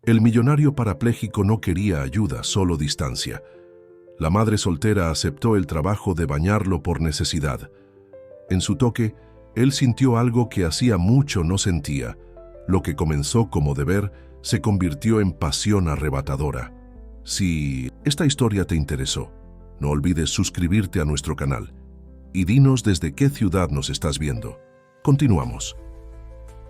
El millonario parapléjico no quería ayuda, solo distancia. La madre soltera aceptó el trabajo de bañarlo por necesidad. En su toque, él sintió algo que hacía mucho no sentía. Lo que comenzó como deber se convirtió en pasión arrebatadora. Si esta historia te interesó, no olvides suscribirte a nuestro canal y dinos desde qué ciudad nos estás viendo. Continuamos.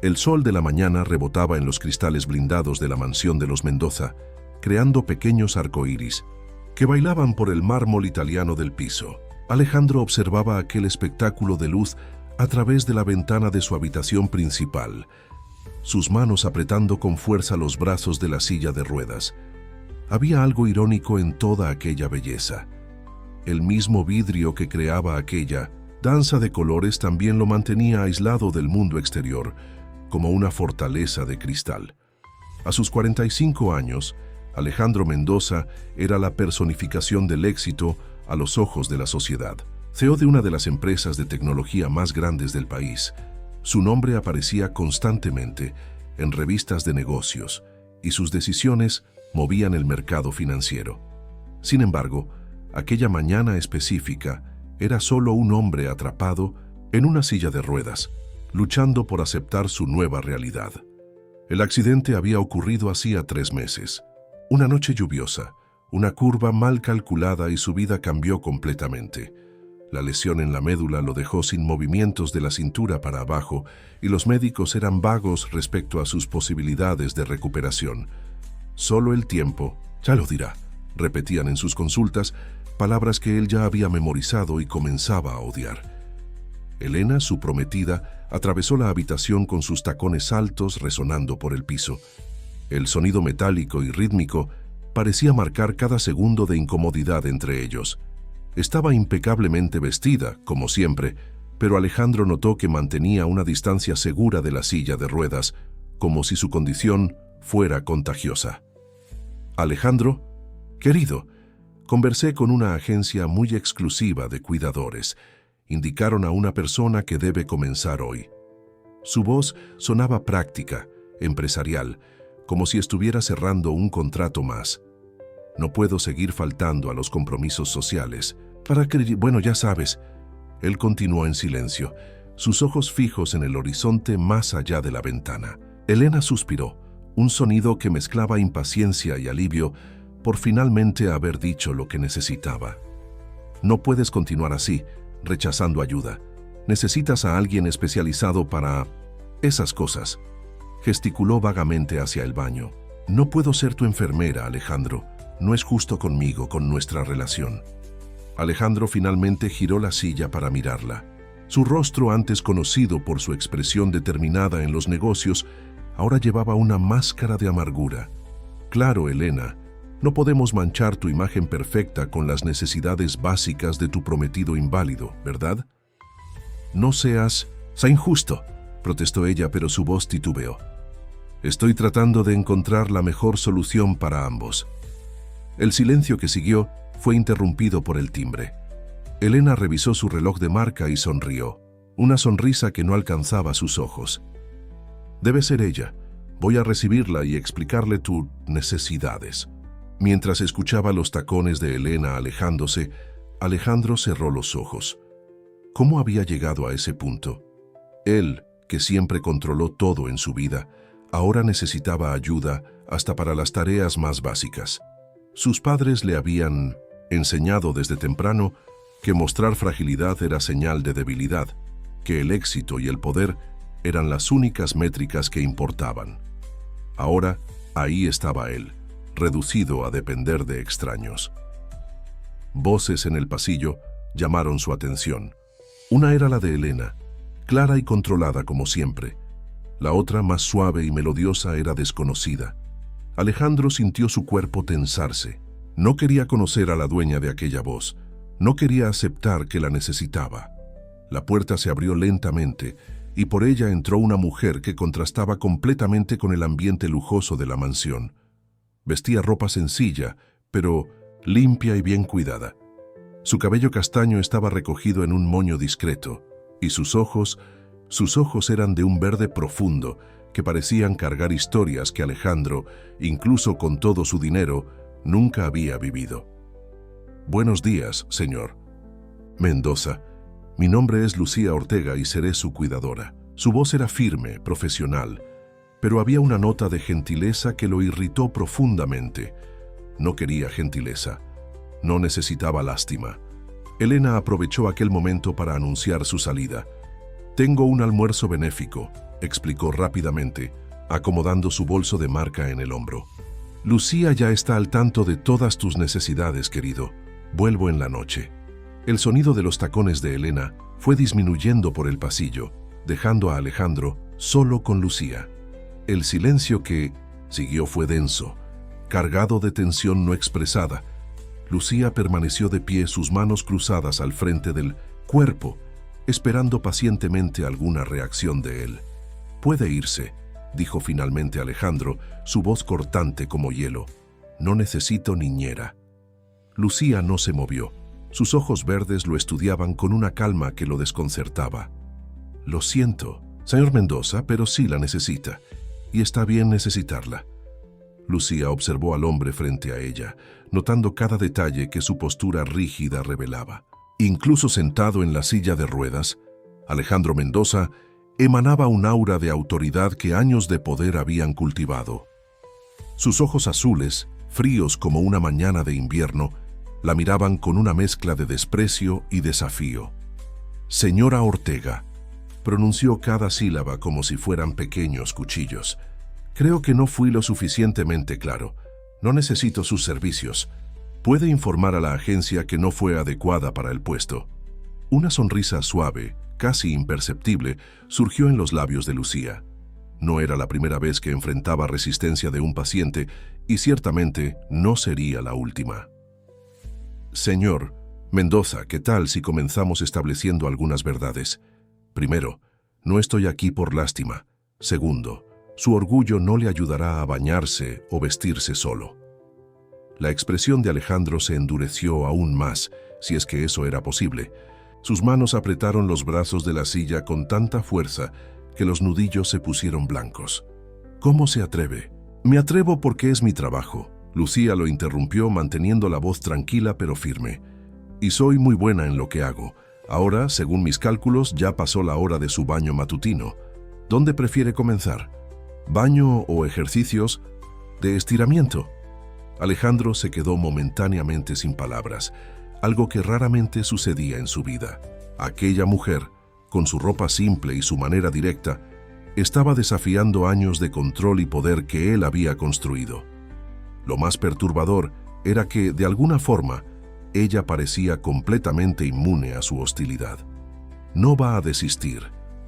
El sol de la mañana rebotaba en los cristales blindados de la mansión de los Mendoza, creando pequeños arcoíris que bailaban por el mármol italiano del piso. Alejandro observaba aquel espectáculo de luz a través de la ventana de su habitación principal, sus manos apretando con fuerza los brazos de la silla de ruedas. Había algo irónico en toda aquella belleza. El mismo vidrio que creaba aquella danza de colores también lo mantenía aislado del mundo exterior, como una fortaleza de cristal. A sus 45 años, Alejandro Mendoza era la personificación del éxito a los ojos de la sociedad. CEO de una de las empresas de tecnología más grandes del país, su nombre aparecía constantemente en revistas de negocios y sus decisiones movían el mercado financiero. Sin embargo, aquella mañana específica era solo un hombre atrapado en una silla de ruedas, luchando por aceptar su nueva realidad. El accidente había ocurrido hacía 3 meses. Una noche lluviosa, una curva mal calculada y su vida cambió completamente. La lesión en la médula lo dejó sin movimientos de la cintura para abajo y los médicos eran vagos respecto a sus posibilidades de recuperación. Solo el tiempo ya lo dirá, repetían en sus consultas, palabras que él ya había memorizado y comenzaba a odiar. Elena, su prometida, atravesó la habitación con sus tacones altos resonando por el piso. El sonido metálico y rítmico parecía marcar cada segundo de incomodidad entre ellos. Estaba impecablemente vestida, como siempre, pero Alejandro notó que mantenía una distancia segura de la silla de ruedas, como si su condición fuera contagiosa. Alejandro, querido, conversé con una agencia muy exclusiva de cuidadores. Indicaron a una persona que debe comenzar hoy. Su voz sonaba práctica, empresarial, como si estuviera cerrando un contrato más. No puedo seguir faltando a los compromisos sociales. Bueno, ya sabes. Él continuó en silencio, sus ojos fijos en el horizonte más allá de la ventana. Elena suspiró, un sonido que mezclaba impaciencia y alivio por finalmente haber dicho lo que necesitaba. No puedes continuar así, rechazando ayuda. Necesitas a alguien especializado para esas cosas. Gesticuló vagamente hacia el baño. No puedo ser tu enfermera, Alejandro. No es justo conmigo, con nuestra relación. Alejandro finalmente giró la silla para mirarla. Su rostro, antes conocido por su expresión determinada en los negocios, ahora llevaba una máscara de amargura. Claro, Elena, no podemos manchar tu imagen perfecta con las necesidades básicas de tu prometido inválido, ¿verdad? No seas injusto, protestó ella, pero su voz titubeó. Estoy tratando de encontrar la mejor solución para ambos. El silencio que siguió fue interrumpido por el timbre. Elena revisó su reloj de marca y sonrió, una sonrisa que no alcanzaba sus ojos. Debe ser ella. Voy a recibirla y explicarle tus necesidades. Mientras escuchaba los tacones de Elena alejándose, Alejandro cerró los ojos. ¿Cómo había llegado a ese punto? Él, que siempre controló todo en su vida, ahora necesitaba ayuda hasta para las tareas más básicas. Sus padres le habían enseñado desde temprano que mostrar fragilidad era señal de debilidad, que el éxito y el poder eran las únicas métricas que importaban. Ahora, ahí estaba él, reducido a depender de extraños. Voces en el pasillo llamaron su atención. Una era la de Elena, clara y controlada como siempre. La otra, más suave y melodiosa, era desconocida. Alejandro sintió su cuerpo tensarse. No quería conocer a la dueña de aquella voz. No quería aceptar que la necesitaba. La puerta se abrió lentamente y por ella entró una mujer que contrastaba completamente con el ambiente lujoso de la mansión. Vestía ropa sencilla, pero limpia y bien cuidada. Su cabello castaño estaba recogido en un moño discreto, y sus ojos eran de un verde profundo que parecían cargar historias que Alejandro, incluso con todo su dinero, nunca había vivido. «Buenos días, señor Mendoza. Mi nombre es Lucía Ortega y seré su cuidadora». Su voz era firme, profesional, pero había una nota de gentileza que lo irritó profundamente. No quería gentileza, no necesitaba lástima. Elena aprovechó aquel momento para anunciar su salida. «Tengo un almuerzo benéfico», explicó rápidamente, acomodando su bolso de marca en el hombro. «Lucía ya está al tanto de todas tus necesidades, querido. Vuelvo en la noche». El sonido de los tacones de Elena fue disminuyendo por el pasillo, dejando a Alejandro solo con Lucía. El silencio que siguió fue denso, cargado de tensión no expresada. Lucía permaneció de pie, sus manos cruzadas al frente del cuerpo, esperando pacientemente alguna reacción de él. «Puede irse», dijo finalmente Alejandro, su voz cortante como hielo. «No necesito niñera». Lucía no se movió. Sus ojos verdes lo estudiaban con una calma que lo desconcertaba. «Lo siento, señor Mendoza, pero sí la necesita, y está bien necesitarla». Lucía observó al hombre frente a ella, notando cada detalle que su postura rígida revelaba. Incluso sentado en la silla de ruedas, Alejandro Mendoza emanaba un aura de autoridad que años de poder habían cultivado. Sus ojos azules, fríos como una mañana de invierno, la miraban con una mezcla de desprecio y desafío. «Señora Ortega», pronunció cada sílaba como si fueran pequeños cuchillos. «Creo que no fui lo suficientemente claro. No necesito sus servicios. Puede informar a la agencia que no fue adecuada para el puesto». Una sonrisa suave, casi imperceptible, surgió en los labios de Lucía. No era la primera vez que enfrentaba resistencia de un paciente y ciertamente no sería la última. «Señor Mendoza, ¿qué tal si comenzamos estableciendo algunas verdades? Primero, no estoy aquí por lástima. Segundo, su orgullo no le ayudará a bañarse o vestirse solo». La expresión de Alejandro se endureció aún más, si es que eso era posible. Sus manos apretaron los brazos de la silla con tanta fuerza que los nudillos se pusieron blancos. «¿Cómo se atreve?» «Me atrevo porque es mi trabajo», Lucía lo interrumpió manteniendo la voz tranquila pero firme. «Y soy muy buena en lo que hago. Ahora, según mis cálculos, ya pasó la hora de su baño matutino. ¿Dónde prefiere comenzar? ¿Baño o ejercicios de estiramiento?» Alejandro se quedó momentáneamente sin palabras, algo que raramente sucedía en su vida. Aquella mujer, con su ropa simple y su manera directa, estaba desafiando años de control y poder que él había construido. Lo más perturbador era que, de alguna forma, ella parecía completamente inmune a su hostilidad. «No va a desistir,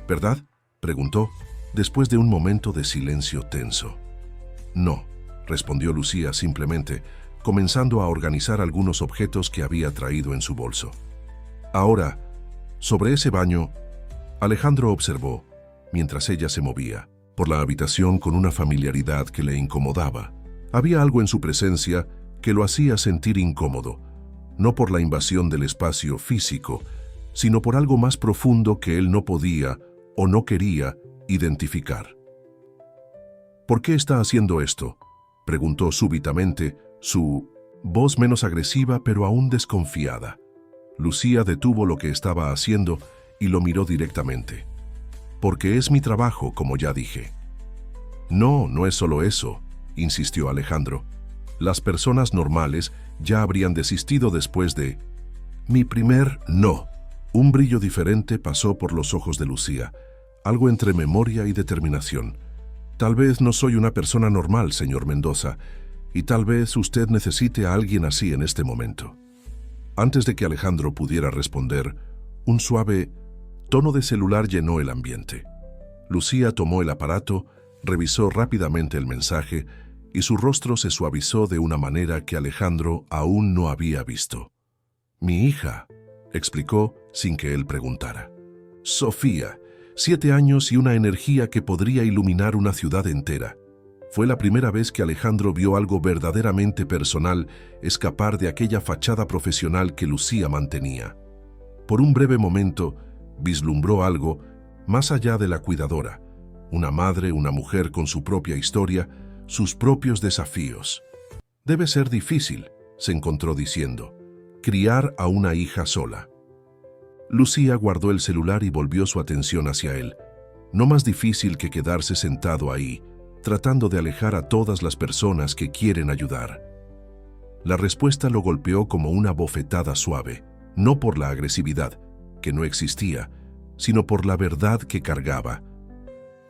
¿verdad?», preguntó, después de un momento de silencio tenso. «No», respondió Lucía simplemente, comenzando a organizar algunos objetos que había traído en su bolso. «Ahora, sobre ese baño», Alejandro observó, mientras ella se movía por la habitación con una familiaridad que le incomodaba. Había algo en su presencia que lo hacía sentir incómodo, no por la invasión del espacio físico, sino por algo más profundo que él no podía o no quería identificar. «¿Por qué está haciendo esto?», preguntó súbitamente, su voz menos agresiva pero aún desconfiada. Lucía detuvo lo que estaba haciendo y lo miró directamente. «Porque es mi trabajo, como ya dije». «No, no es solo eso», insistió Alejandro. «Las personas normales ya habrían desistido después de mi primer no». Un brillo diferente pasó por los ojos de Lucía, algo entre memoria y determinación. «Tal vez no soy una persona normal, señor Mendoza, y tal vez usted necesite a alguien así en este momento». Antes de que Alejandro pudiera responder, un suave tono de celular llenó el ambiente. Lucía tomó el aparato, revisó rápidamente el mensaje y su rostro se suavizó de una manera que Alejandro aún no había visto. «Mi hija», explicó sin que él preguntara. «Sofía, 7 años y una energía que podría iluminar una ciudad entera». Fue la primera vez que Alejandro vio algo verdaderamente personal escapar de aquella fachada profesional que Lucía mantenía. Por un breve momento, vislumbró algo más allá de la cuidadora, una madre, una mujer con su propia historia, sus propios desafíos. Debe ser difícil, se encontró diciendo, criar a una hija sola. Lucía guardó el celular y volvió su atención hacia él. No más difícil que quedarse sentado ahí, tratando de alejar a todas las personas que quieren ayudar. La respuesta lo golpeó como una bofetada suave, no por la agresividad, que no existía, sino por la verdad que cargaba.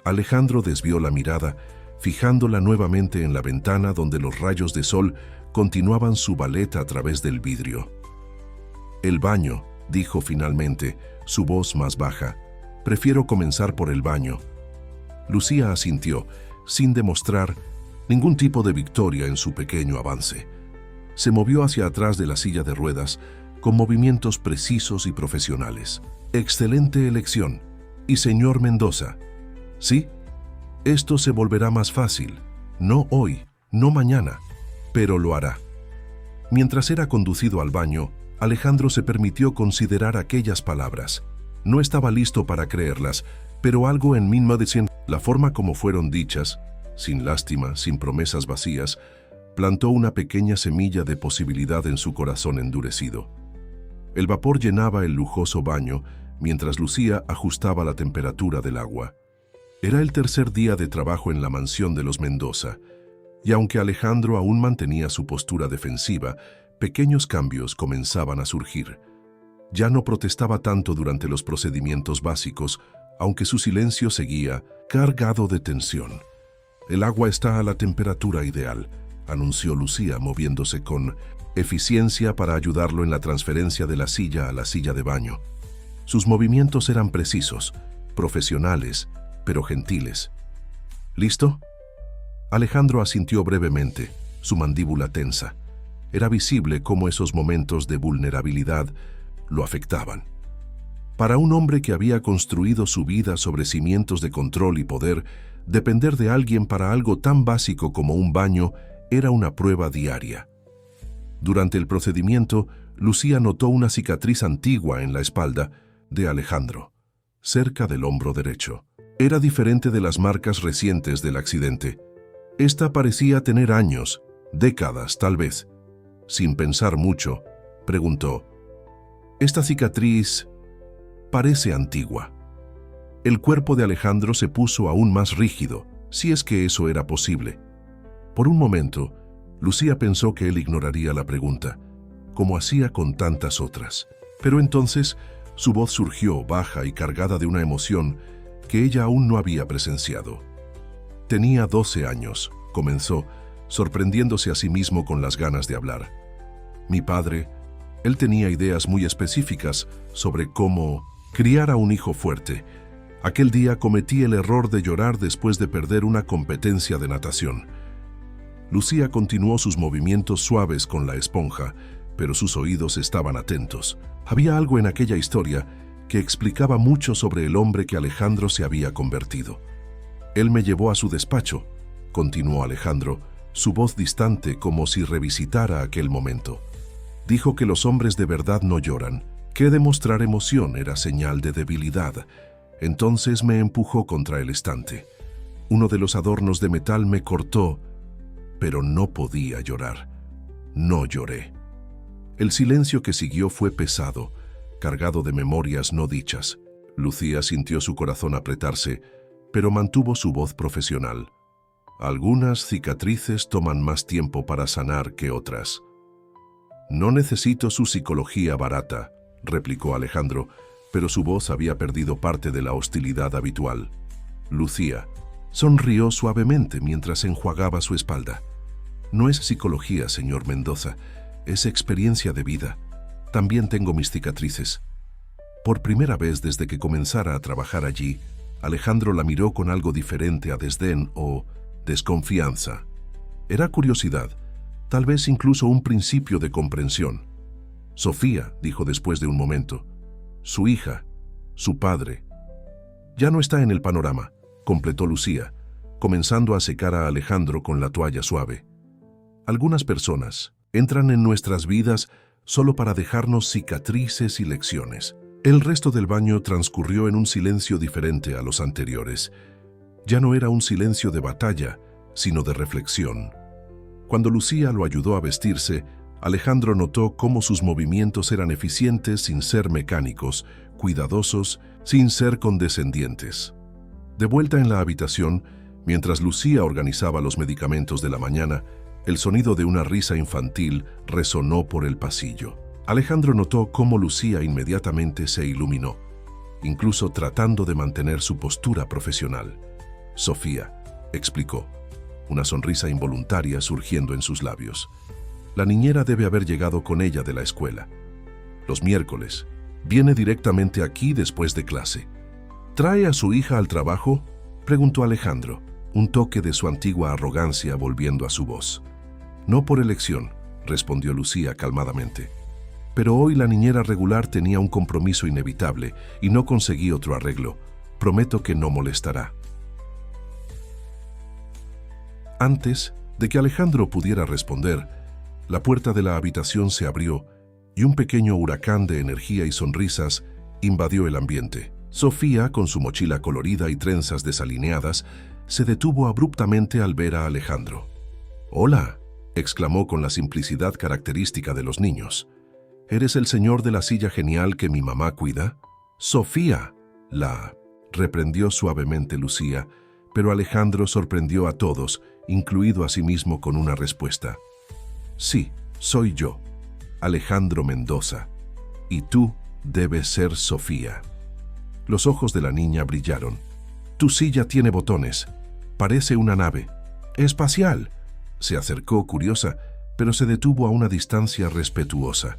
Alejandro desvió la mirada, fijándola nuevamente en la ventana donde los rayos de sol continuaban su ballet a través del vidrio. «El baño», dijo finalmente, su voz más baja. «Prefiero comenzar por el baño». Lucía asintió, sin demostrar ningún tipo de victoria en su pequeño avance. Se movió hacia atrás de la silla de ruedas, con movimientos precisos y profesionales. «Excelente elección. Y señor Mendoza». «Sí, esto se volverá más fácil. No hoy, no mañana, pero lo hará». Mientras era conducido al baño, Alejandro se permitió considerar aquellas palabras. No estaba listo para creerlas, pero algo en mí decía, la forma como fueron dichas, sin lástima, sin promesas vacías, plantó una pequeña semilla de posibilidad en su corazón endurecido. El vapor llenaba el lujoso baño, mientras Lucía ajustaba la temperatura del agua. Era el tercer día de trabajo en la mansión de los Mendoza, y aunque Alejandro aún mantenía su postura defensiva, pequeños cambios comenzaban a surgir. Ya no protestaba tanto durante los procedimientos básicos, aunque su silencio seguía cargado de tensión. «El agua está a la temperatura ideal», anunció Lucía, moviéndose con eficiencia para ayudarlo en la transferencia de la silla a la silla de baño. Sus movimientos eran precisos, profesionales, pero gentiles. «¿Listo?» Alejandro asintió brevemente, su mandíbula tensa. Era visible cómo esos momentos de vulnerabilidad lo afectaban. Para un hombre que había construido su vida sobre cimientos de control y poder, depender de alguien para algo tan básico como un baño era una prueba diaria. Durante el procedimiento, Lucía notó una cicatriz antigua en la espalda de Alejandro, cerca del hombro derecho. Era diferente de las marcas recientes del accidente. Esta parecía tener años, décadas tal vez. Sin pensar mucho, preguntó: «Esta cicatriz parece antigua». El cuerpo de Alejandro se puso aún más rígido, si es que eso era posible. Por un momento, Lucía pensó que él ignoraría la pregunta, como hacía con tantas otras. Pero entonces, su voz surgió baja y cargada de una emoción que ella aún no había presenciado. «Tenía 12 años», comenzó, sorprendiéndose a sí mismo con las ganas de hablar. «Mi padre, él tenía ideas muy específicas sobre cómo criar a un hijo fuerte. Aquel día cometí el error de llorar después de perder una competencia de natación». Lucía continuó sus movimientos suaves con la esponja, pero sus oídos estaban atentos. Había algo en aquella historia que explicaba mucho sobre el hombre que Alejandro se había convertido. «Él me llevó a su despacho», continuó Alejandro, su voz distante como si revisitara aquel momento. «Dijo que los hombres de verdad no lloran, que demostrar emoción era señal de debilidad. Entonces me empujó contra el estante. Uno de los adornos de metal me cortó, pero no podía llorar. No lloré». El silencio que siguió fue pesado, cargado de memorias no dichas. Lucía sintió su corazón apretarse, pero mantuvo su voz profesional. «Algunas cicatrices toman más tiempo para sanar que otras». «No necesito su psicología barata», replicó Alejandro, pero su voz había perdido parte de la hostilidad habitual. Lucía sonrió suavemente mientras enjuagaba su espalda. «No es psicología, señor Mendoza, es experiencia de vida. También tengo mis cicatrices». Por primera vez desde que comenzara a trabajar allí, Alejandro la miró con algo diferente a desdén o desconfianza. Era curiosidad, tal vez incluso un principio de comprensión. «Sofía», dijo después de un momento, «su hija, su padre». «Ya no está en el panorama», completó Lucía, comenzando a secar a Alejandro con la toalla suave. «Algunas personas entran en nuestras vidas solo para dejarnos cicatrices y lecciones». El resto del baño transcurrió en un silencio diferente a los anteriores. Ya no era un silencio de batalla, sino de reflexión. Cuando Lucía lo ayudó a vestirse, Alejandro notó cómo sus movimientos eran eficientes sin ser mecánicos, cuidadosos sin ser condescendientes. De vuelta en la habitación, mientras Lucía organizaba los medicamentos de la mañana, el sonido de una risa infantil resonó por el pasillo. Alejandro notó cómo Lucía inmediatamente se iluminó, incluso tratando de mantener su postura profesional. «Sofía», explicó, una sonrisa involuntaria surgiendo en sus labios. La niñera debe haber llegado con ella de la escuela. Los miércoles. Viene directamente aquí después de clase. ¿Trae a su hija al trabajo?, preguntó Alejandro, un toque de su antigua arrogancia volviendo a su voz. «No por elección», respondió Lucía calmadamente. «Pero hoy la niñera regular tenía un compromiso inevitable y no conseguí otro arreglo. Prometo que no molestará». Antes de que Alejandro pudiera responder, la puerta de la habitación se abrió y un pequeño huracán de energía y sonrisas invadió el ambiente. Sofía, con su mochila colorida y trenzas desalineadas, se detuvo abruptamente al ver a Alejandro. «Hola», exclamó con la simplicidad característica de los niños. «¿Eres el señor de la silla genial que mi mamá cuida?» «Sofía», la reprendió suavemente Lucía, pero Alejandro sorprendió a todos, incluido a sí mismo, con una respuesta. «Sí, soy yo, Alejandro Mendoza, y tú debes ser Sofía». Los ojos de la niña brillaron. «Tu silla tiene botones. Parece una nave espacial». Se acercó curiosa, pero se detuvo a una distancia respetuosa.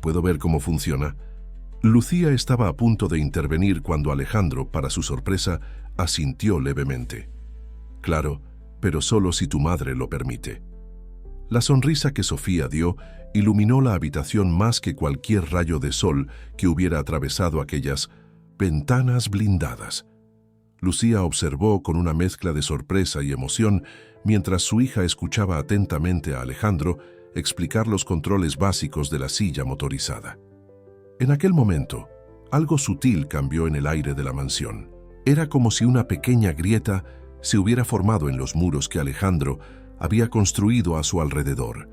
«¿Puedo ver cómo funciona?». Lucía estaba a punto de intervenir cuando Alejandro, para su sorpresa, asintió levemente. «Claro, pero solo si tu madre lo permite». La sonrisa que Sofía dio iluminó la habitación más que cualquier rayo de sol que hubiera atravesado aquellas ventanas blindadas. Lucía observó con una mezcla de sorpresa y emoción mientras su hija escuchaba atentamente a Alejandro explicar los controles básicos de la silla motorizada. En aquel momento, algo sutil cambió en el aire de la mansión. Era como si una pequeña grieta se hubiera formado en los muros que Alejandro había construido a su alrededor,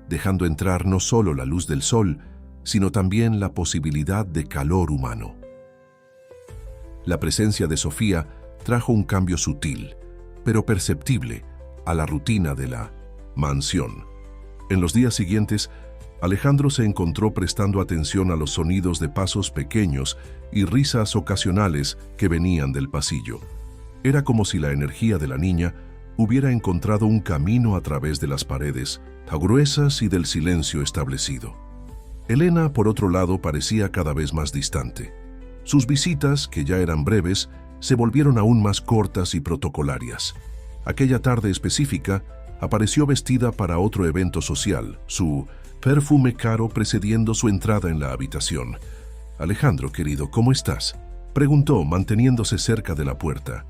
dejando entrar no solo la luz del sol, sino también la posibilidad de calor humano. La presencia de Sofía trajo un cambio sutil, pero perceptible, a la rutina de la mansión. En los días siguientes, Alejandro se encontró prestando atención a los sonidos de pasos pequeños y risas ocasionales que venían del pasillo. Era como si la energía de la niña hubiera encontrado un camino a través de las paredes gruesas y del silencio establecido. Elena, por otro lado, parecía cada vez más distante. Sus visitas, que ya eran breves, se volvieron aún más cortas y protocolarias. Aquella tarde específica, apareció vestida para otro evento social, su perfume caro precediendo su entrada en la habitación. «Alejandro, querido, ¿cómo estás?», preguntó, manteniéndose cerca de la puerta.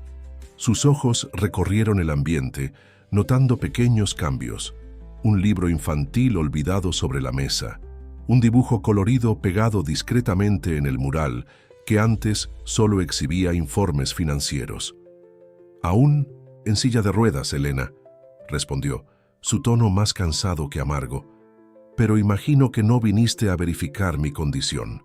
Sus ojos recorrieron el ambiente, notando pequeños cambios. Un libro infantil olvidado sobre la mesa. Un dibujo colorido pegado discretamente en el mural, que antes solo exhibía informes financieros. «Aún en silla de ruedas, Elena», respondió, su tono más cansado que amargo. «Pero imagino que no viniste a verificar mi condición».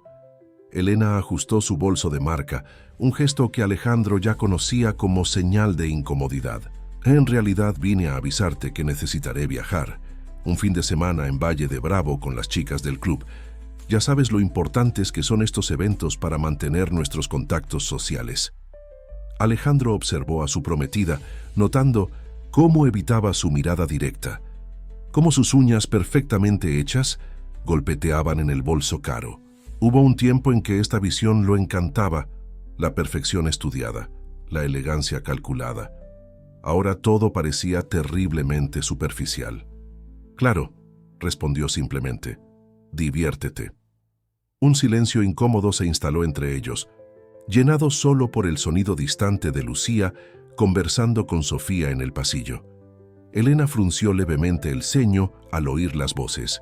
Elena ajustó su bolso de marca, un gesto que Alejandro ya conocía como señal de incomodidad. «En realidad vine a avisarte que necesitaré viajar. Un fin de semana en Valle de Bravo con las chicas del club. Ya sabes lo importantes que son estos eventos para mantener nuestros contactos sociales». Alejandro observó a su prometida, notando cómo evitaba su mirada directa, cómo sus uñas perfectamente hechas golpeteaban en el bolso caro. Hubo un tiempo en que esta visión lo encantaba, la perfección estudiada, la elegancia calculada. Ahora todo parecía terriblemente superficial. «Claro», respondió simplemente, «diviértete». Un silencio incómodo se instaló entre ellos, llenado solo por el sonido distante de Lucía conversando con Sofía en el pasillo. Elena frunció levemente el ceño al oír las voces.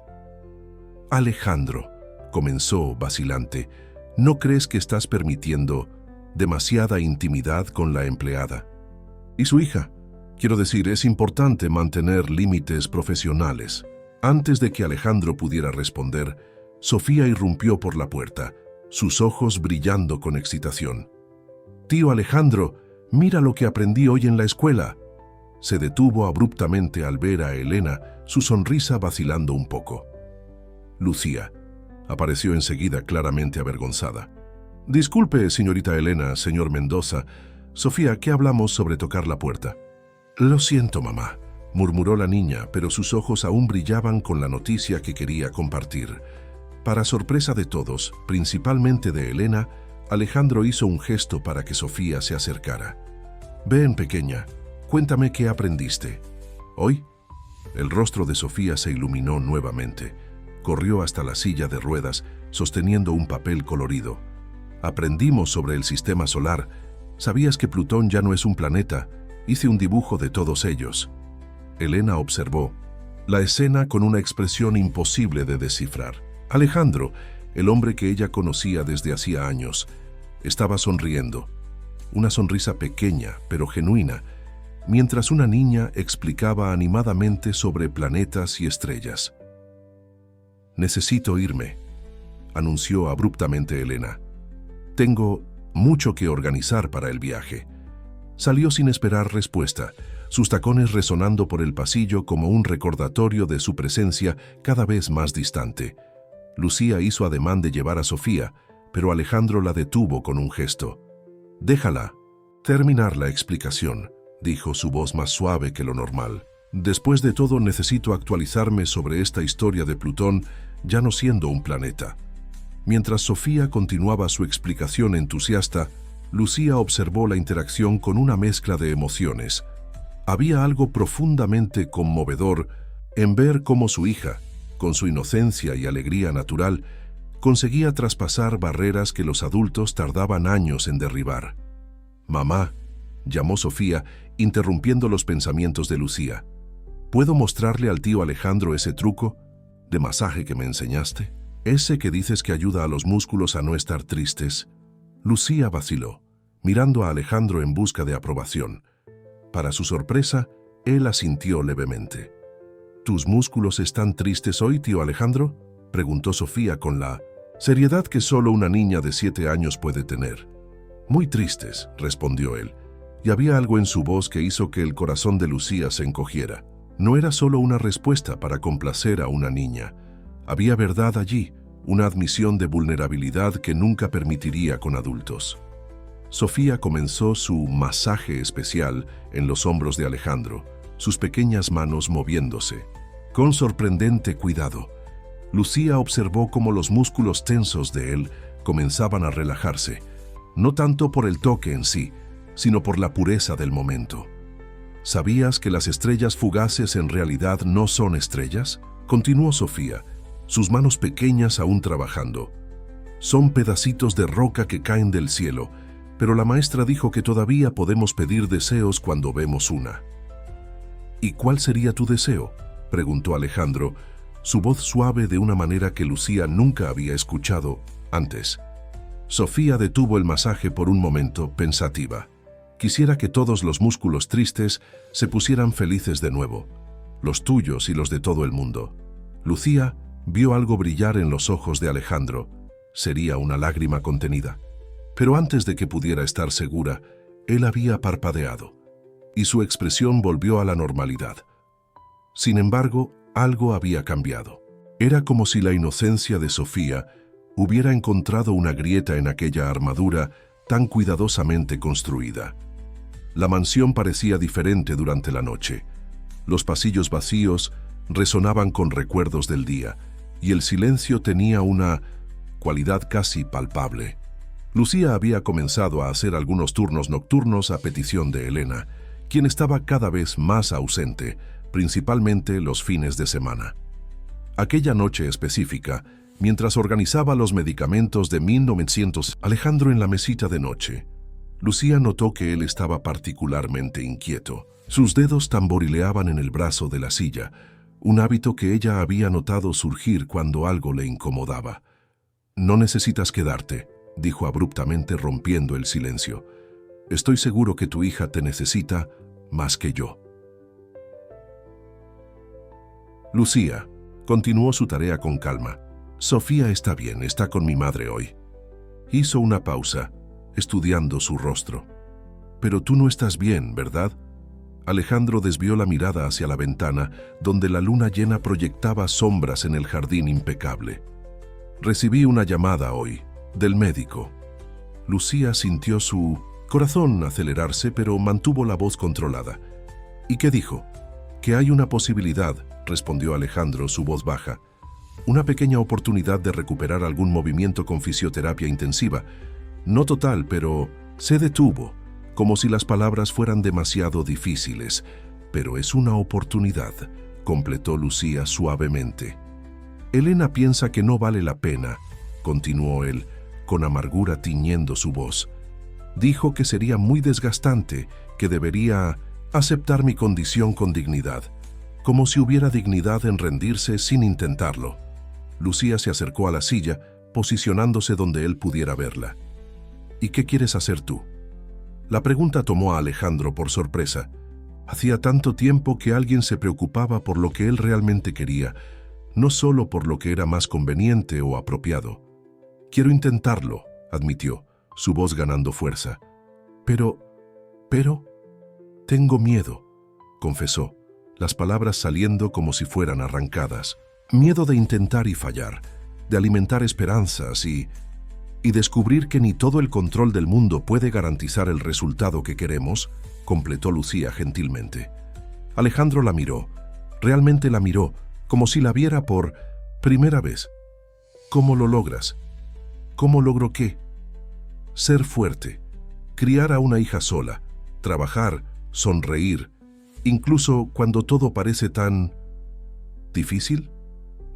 «Alejandro», comenzó vacilante, «¿no crees que estás permitiendo demasiada intimidad con la empleada?». ¿Y su hija? Quiero decir, es importante mantener límites profesionales. Antes de que Alejandro pudiera responder, Sofía irrumpió por la puerta, sus ojos brillando con excitación. «Tío Alejandro, mira lo que aprendí hoy en la escuela». Se detuvo abruptamente al ver a Elena, su sonrisa vacilando un poco. Lucía apareció enseguida claramente avergonzada. «Disculpe, señorita Elena, señor Mendoza. Sofía, ¿qué hablamos sobre tocar la puerta?» «Lo siento, mamá», murmuró la niña, pero sus ojos aún brillaban con la noticia que quería compartir. Para sorpresa de todos, principalmente de Elena, Alejandro hizo un gesto para que Sofía se acercara. «Ven, pequeña, cuéntame qué aprendiste. ¿Hoy?» El rostro de Sofía se iluminó nuevamente. Corrió hasta la silla de ruedas, sosteniendo un papel colorido. «Aprendimos sobre el sistema solar. ¿Sabías que Plutón ya no es un planeta? Hice un dibujo de todos ellos». Elena observó la escena con una expresión imposible de descifrar. Alejandro, el hombre que ella conocía desde hacía años, estaba sonriendo. Una sonrisa pequeña, pero genuina, mientras una niña explicaba animadamente sobre planetas y estrellas. «Necesito irme», anunció abruptamente Elena. «Tengo mucho que organizar para el viaje». Salió sin esperar respuesta, sus tacones resonando por el pasillo como un recordatorio de su presencia cada vez más distante. Lucía hizo ademán de llevar a Sofía, pero Alejandro la detuvo con un gesto. «Déjala terminar la explicación», dijo su voz más suave que lo normal. «Después de todo necesito actualizarme sobre esta historia de Plutón ya no siendo un planeta». Mientras Sofía continuaba su explicación entusiasta, Lucía observó la interacción con una mezcla de emociones. Había algo profundamente conmovedor en ver cómo su hija, con su inocencia y alegría natural, conseguía traspasar barreras que los adultos tardaban años en derribar. «Mamá», llamó Sofía, interrumpiendo los pensamientos de Lucía. «¿Puedo mostrarle al tío Alejandro ese truco de masaje que me enseñaste? Ese que dices que ayuda a los músculos a no estar tristes». Lucía vaciló, mirando a Alejandro en busca de aprobación. Para su sorpresa, él asintió levemente. «¿Tus músculos están tristes hoy, tío Alejandro?», preguntó Sofía con la seriedad que solo una niña de 7 años puede tener. «Muy tristes», respondió él, y había algo en su voz que hizo que el corazón de Lucía se encogiera. No era solo una respuesta para complacer a una niña. Había verdad allí, una admisión de vulnerabilidad que nunca permitiría con adultos. Sofía comenzó su masaje especial en los hombros de Alejandro, sus pequeñas manos moviéndose. Con sorprendente cuidado, Lucía observó cómo los músculos tensos de él comenzaban a relajarse, no tanto por el toque en sí, sino por la pureza del momento. ¿Sabías que las estrellas fugaces en realidad no son estrellas?, continuó Sofía, sus manos pequeñas aún trabajando. Son pedacitos de roca que caen del cielo, pero la maestra dijo que todavía podemos pedir deseos cuando vemos una. «¿Y cuál sería tu deseo?», preguntó Alejandro, su voz suave de una manera que Lucía nunca había escuchado antes. Sofía detuvo el masaje por un momento, pensativa. «Quisiera que todos los músculos tristes se pusieran felices de nuevo, los tuyos y los de todo el mundo». Lucía vio algo brillar en los ojos de Alejandro. Sería una lágrima contenida. Pero antes de que pudiera estar segura, él había parpadeado, y su expresión volvió a la normalidad. Sin embargo, algo había cambiado. Era como si la inocencia de Sofía hubiera encontrado una grieta en aquella armadura tan cuidadosamente construida. La mansión parecía diferente durante la noche. Los pasillos vacíos resonaban con recuerdos del día, y el silencio tenía una cualidad casi palpable. Lucía había comenzado a hacer algunos turnos nocturnos a petición de Elena, quien estaba cada vez más ausente, principalmente los fines de semana. Aquella noche específica, mientras organizaba los medicamentos de 1900, Alejandro en la mesita de noche, Lucía notó que él estaba particularmente inquieto. Sus dedos tamborileaban en el brazo de la silla, un hábito que ella había notado surgir cuando algo le incomodaba. «No necesitas quedarte», dijo abruptamente rompiendo el silencio. «Estoy seguro que tu hija te necesita más que yo. Lucía continuó su tarea con calma. Sofía está bien, está con mi madre hoy. Hizo una pausa, estudiando su rostro. Pero tú no estás bien, ¿verdad? Alejandro desvió la mirada hacia la ventana, donde la luna llena proyectaba sombras en el jardín impecable. Recibí una llamada hoy, del médico. Lucía sintió su corazón acelerarse, pero mantuvo la voz controlada. ¿Y qué dijo? Que hay una posibilidad, respondió Alejandro, su voz baja. Una pequeña oportunidad de recuperar algún movimiento con fisioterapia intensiva. No total, pero se detuvo, como si las palabras fueran demasiado difíciles. Pero es una oportunidad, completó Lucía suavemente. Elena piensa que no vale la pena, continuó él, con amargura tiñendo su voz. Dijo que sería muy desgastante, que debería aceptar mi condición con dignidad, como si hubiera dignidad en rendirse sin intentarlo. Lucía se acercó a la silla, posicionándose donde él pudiera verla. ¿Y qué quieres hacer tú? La pregunta tomó a Alejandro por sorpresa. Hacía tanto tiempo que alguien se preocupaba por lo que él realmente quería, no solo por lo que era más conveniente o apropiado. Quiero intentarlo, admitió, su voz ganando fuerza. Pero, tengo miedo, confesó, las palabras saliendo como si fueran arrancadas. Miedo de intentar y fallar, de alimentar esperanzas y descubrir que ni todo el control del mundo puede garantizar el resultado que queremos, completó Lucía gentilmente. Alejandro la miró, realmente la miró, como si la viera por primera vez. ¿Cómo lo logras? ¿Cómo logro qué? Ser fuerte, criar a una hija sola, trabajar, sonreír, incluso cuando todo parece tan difícil.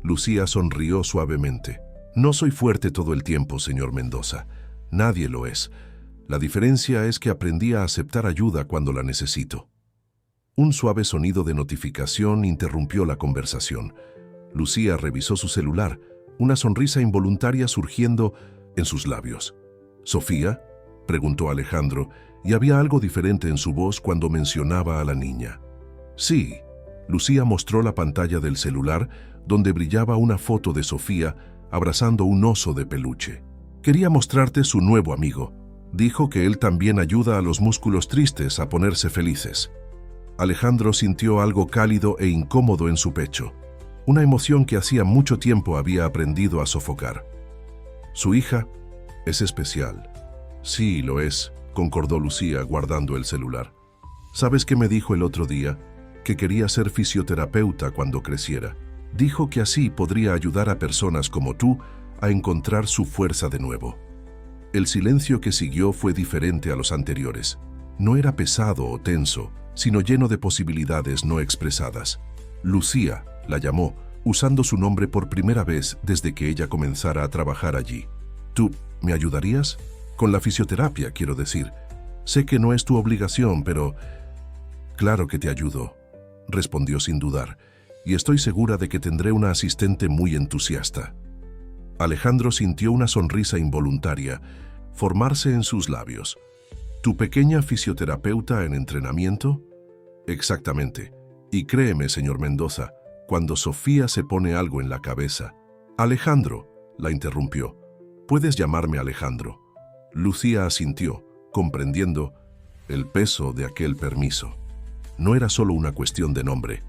Lucía sonrió suavemente. No soy fuerte todo el tiempo, señor Mendoza. Nadie lo es. La diferencia es que aprendí a aceptar ayuda cuando la necesito. Un suave sonido de notificación interrumpió la conversación. Lucía revisó su celular, una sonrisa involuntaria surgiendo en sus labios. ¿Sofía?, preguntó Alejandro, y había algo diferente en su voz cuando mencionaba a la niña. Sí, Lucía mostró la pantalla del celular, donde brillaba una foto de Sofía abrazando un oso de peluche. Quería mostrarte su nuevo amigo. Dijo que él también ayuda a los músculos tristes a ponerse felices. Alejandro sintió algo cálido e incómodo en su pecho, una emoción que hacía mucho tiempo había aprendido a sofocar. Su hija es especial. Sí, lo es, concordó Lucía guardando el celular. ¿Sabes qué me dijo el otro día? Que quería ser fisioterapeuta cuando creciera. Dijo que así podría ayudar a personas como tú a encontrar su fuerza de nuevo. El silencio que siguió fue diferente a los anteriores. No era pesado o tenso, sino lleno de posibilidades no expresadas. Lucía la llamó, usando su nombre por primera vez desde que ella comenzara a trabajar allí. ¿Tú me ayudarías? Con la fisioterapia, quiero decir. Sé que no es tu obligación, pero... Claro que te ayudo, respondió sin dudar, y estoy segura de que tendré una asistente muy entusiasta. Alejandro sintió una sonrisa involuntaria formarse en sus labios. ¿Tu pequeña fisioterapeuta en entrenamiento? Exactamente. Y créeme, señor Mendoza, cuando Sofía se pone algo en la cabeza... Alejandro, la interrumpió. Puedes llamarme Alejandro. Lucía asintió, comprendiendo el peso de aquel permiso. No era solo una cuestión de nombre,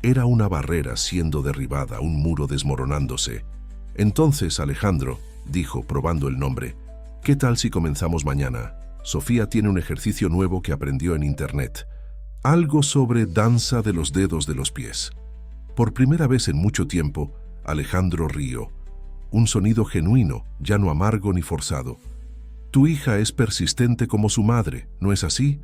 era una barrera siendo derribada, un muro desmoronándose. Entonces, Alejandro, dijo, probando el nombre, ¿qué tal si comenzamos mañana? Sofía tiene un ejercicio nuevo que aprendió en internet. Algo sobre danza de los dedos de los pies. Por primera vez en mucho tiempo, Alejandro rió. Un sonido genuino, ya no amargo ni forzado. Tu hija es persistente como su madre, ¿no es así?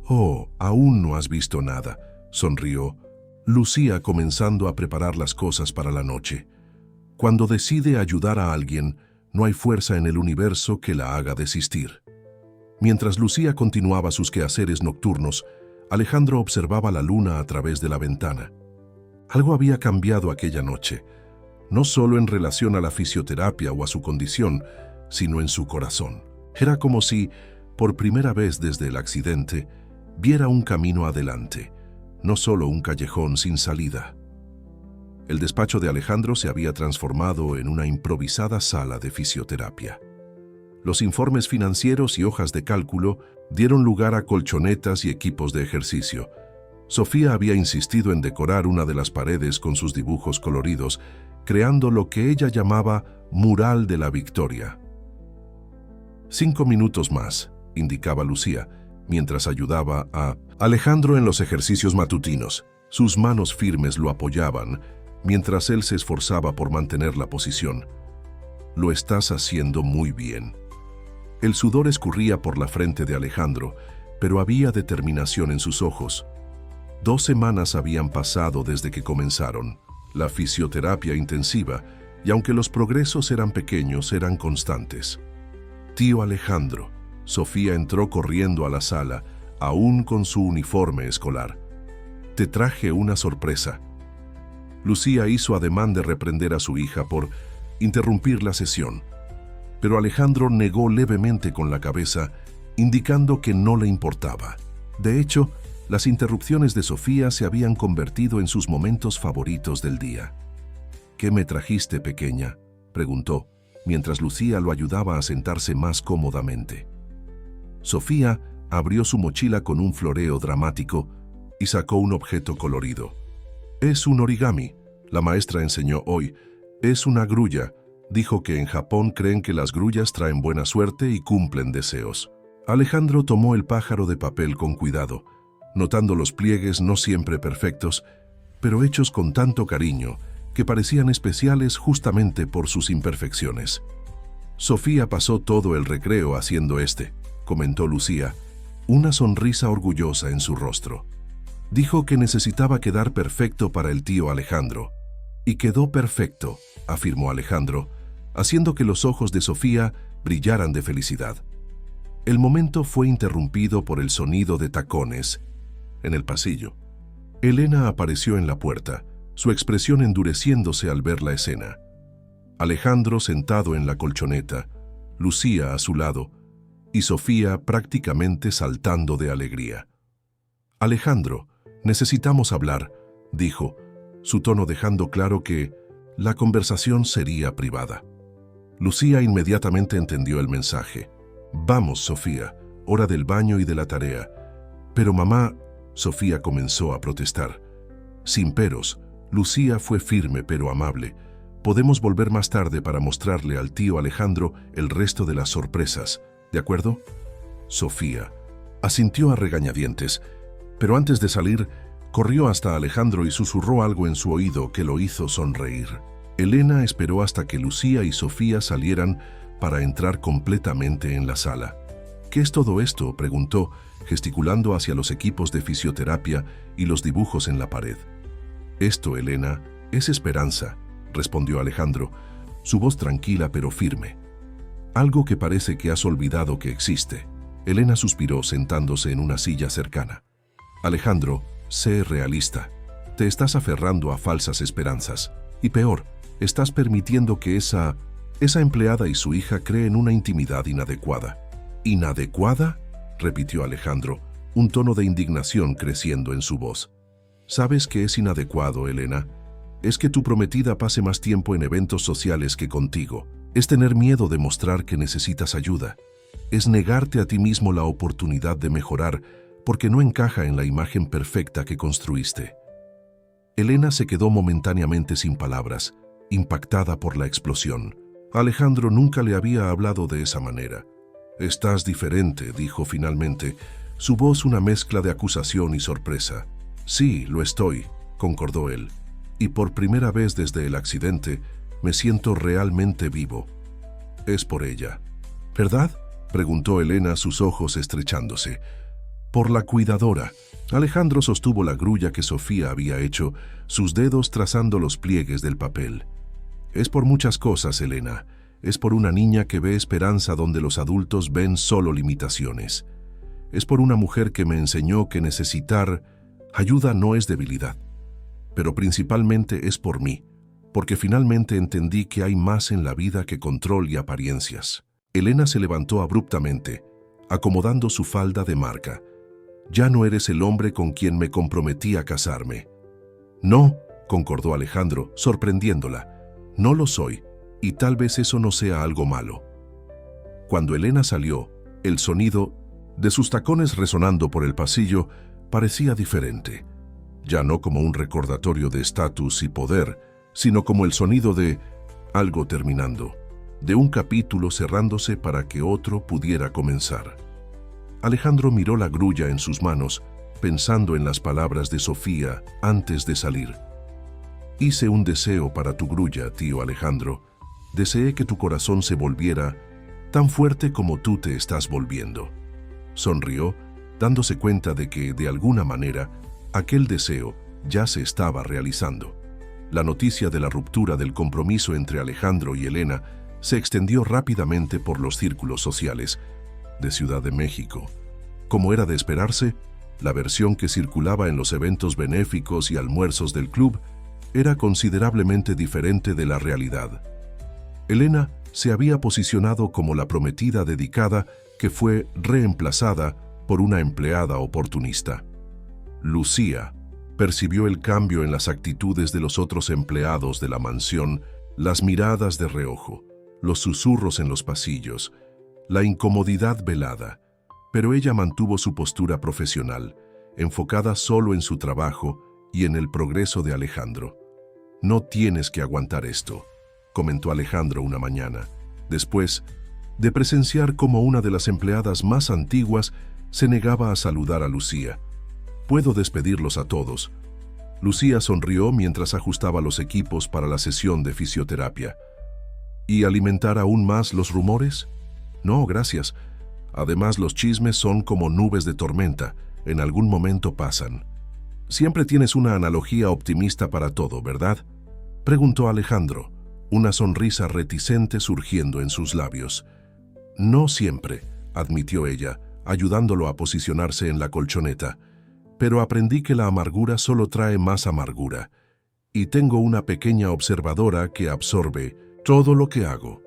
Oh, aún no has visto nada, sonrió Lucía, comenzando a preparar las cosas para la noche. Cuando decide ayudar a alguien, no hay fuerza en el universo que la haga desistir. Mientras Lucía continuaba sus quehaceres nocturnos, Alejandro observaba la luna a través de la ventana. Algo había cambiado aquella noche, no solo en relación a la fisioterapia o a su condición, sino en su corazón. Era como si, por primera vez desde el accidente, viera un camino adelante, no solo un callejón sin salida. El despacho de Alejandro se había transformado en una improvisada sala de fisioterapia. Los informes financieros y hojas de cálculo dieron lugar a colchonetas y equipos de ejercicio. Sofía había insistido en decorar una de las paredes con sus dibujos coloridos, creando lo que ella llamaba mural de la victoria. 5 minutos más, indicaba Lucía, mientras ayudaba a Alejandro en los ejercicios matutinos. Sus manos firmes lo apoyaban, mientras él se esforzaba por mantener la posición. Lo estás haciendo muy bien. El sudor escurría por la frente de Alejandro, pero había determinación en sus ojos. 2 semanas habían pasado desde que comenzaron la fisioterapia intensiva, y aunque los progresos eran pequeños, eran constantes. Tío Alejandro, Sofía entró corriendo a la sala, aún con su uniforme escolar. Te traje una sorpresa. Lucía hizo ademán de reprender a su hija por interrumpir la sesión, pero Alejandro negó levemente con la cabeza, indicando que no le importaba. De hecho, las interrupciones de Sofía se habían convertido en sus momentos favoritos del día. ¿Qué me trajiste, pequeña?, preguntó, mientras Lucía lo ayudaba a sentarse más cómodamente. Sofía abrió su mochila con un floreo dramático y sacó un objeto colorido. Es un origami, la maestra enseñó hoy. Es una grulla. Dijo que en Japón creen que las grullas traen buena suerte y cumplen deseos. Alejandro tomó el pájaro de papel con cuidado, notando los pliegues no siempre perfectos, pero hechos con tanto cariño que parecían especiales justamente por sus imperfecciones. Sofía pasó todo el recreo haciendo comentó Lucía, una sonrisa orgullosa en su rostro. Dijo que necesitaba quedar perfecto para el tío Alejandro. Y quedó perfecto, afirmó Alejandro, haciendo que los ojos de Sofía brillaran de felicidad. El momento fue interrumpido por el sonido de tacones en el pasillo. Elena apareció en la puerta, su expresión endureciéndose al ver la escena. Alejandro sentado en la colchoneta, Lucía a su lado, y Sofía prácticamente saltando de alegría. Alejandro, necesitamos hablar, dijo, su tono dejando claro que la conversación sería privada. Lucía inmediatamente entendió el mensaje. Vamos, Sofía, hora del baño y de la tarea. Pero mamá, Sofía comenzó a protestar. Sin peros, Lucía fue firme pero amable. Podemos volver más tarde para mostrarle al tío Alejandro el resto de las sorpresas, ¿de acuerdo? Sofía asintió a regañadientes, pero antes de salir, corrió hasta Alejandro y susurró algo en su oído que lo hizo sonreír. Elena esperó hasta que Lucía y Sofía salieran para entrar completamente en la sala. ¿Qué es todo esto?, preguntó, gesticulando hacia los equipos de fisioterapia y los dibujos en la pared. Esto, Elena, es esperanza, respondió Alejandro, su voz tranquila pero firme. Algo que parece que has olvidado que existe. Elena suspiró sentándose en una silla cercana. Alejandro, sé realista. Te estás aferrando a falsas esperanzas. Y peor, estás permitiendo que esa empleada y su hija creen una intimidad inadecuada. ¿Inadecuada?, repitió Alejandro, un tono de indignación creciendo en su voz. ¿Sabes qué es inadecuado, Elena? Es que tu prometida pase más tiempo en eventos sociales que contigo. Es tener miedo de mostrar que necesitas ayuda. Es negarte a ti mismo la oportunidad de mejorar porque no encaja en la imagen perfecta que construiste. Elena se quedó momentáneamente sin palabras, impactada por la explosión. Alejandro nunca le había hablado de esa manera. Estás diferente, dijo finalmente, su voz una mezcla de acusación y sorpresa. Sí, lo estoy, concordó él, y por primera vez desde el accidente me siento realmente vivo. Es por ella. ¿Verdad?, preguntó Elena, sus ojos estrechándose. Por la cuidadora. Alejandro sostuvo la grulla que Sofía había hecho, sus dedos trazando los pliegues del papel. Es por muchas cosas, Elena. Es por una niña que ve esperanza donde los adultos ven solo limitaciones. Es por una mujer que me enseñó que necesitar ayuda no es debilidad. Pero principalmente es por mí, porque finalmente entendí que hay más en la vida que control y apariencias. Elena se levantó abruptamente, acomodando su falda de marca. Ya no eres el hombre con quien me comprometí a casarme. No, concordó Alejandro, sorprendiéndola. No lo soy, y tal vez eso no sea algo malo. Cuando Elena salió, el sonido de sus tacones resonando por el pasillo parecía diferente. Ya no como un recordatorio de estatus y poder, sino como el sonido de algo terminando, de un capítulo cerrándose para que otro pudiera comenzar. Alejandro miró la grulla en sus manos, pensando en las palabras de Sofía antes de salir. Hice un deseo para tu grulla, tío Alejandro. Deseé que tu corazón se volviera tan fuerte como tú te estás volviendo. Sonrió, dándose cuenta de que, de alguna manera, aquel deseo ya se estaba realizando. La noticia de la ruptura del compromiso entre Alejandro y Elena se extendió rápidamente por los círculos sociales de Ciudad de México. Como era de esperarse, la versión que circulaba en los eventos benéficos y almuerzos del club era considerablemente diferente de la realidad. Elena se había posicionado como la prometida dedicada que fue reemplazada por una empleada oportunista. Lucía percibió el cambio en las actitudes de los otros empleados de la mansión, las miradas de reojo, los susurros en los pasillos, la incomodidad velada, pero ella mantuvo su postura profesional, enfocada solo en su trabajo y en el progreso de Alejandro. No tienes que aguantar esto, comentó Alejandro una mañana, después de presenciar cómo una de las empleadas más antiguas se negaba a saludar a Lucía. Puedo despedirlos a todos. Lucía sonrió mientras ajustaba los equipos para la sesión de fisioterapia. ¿Y alimentar aún más los rumores? No, gracias. Además, los chismes son como nubes de tormenta, en algún momento pasan. Siempre tienes una analogía optimista para todo, ¿verdad? Preguntó Alejandro, una sonrisa reticente surgiendo en sus labios. No siempre, admitió ella, ayudándolo a posicionarse en la colchoneta. Pero aprendí que la amargura solo trae más amargura. Y tengo una pequeña observadora que absorbe todo lo que hago.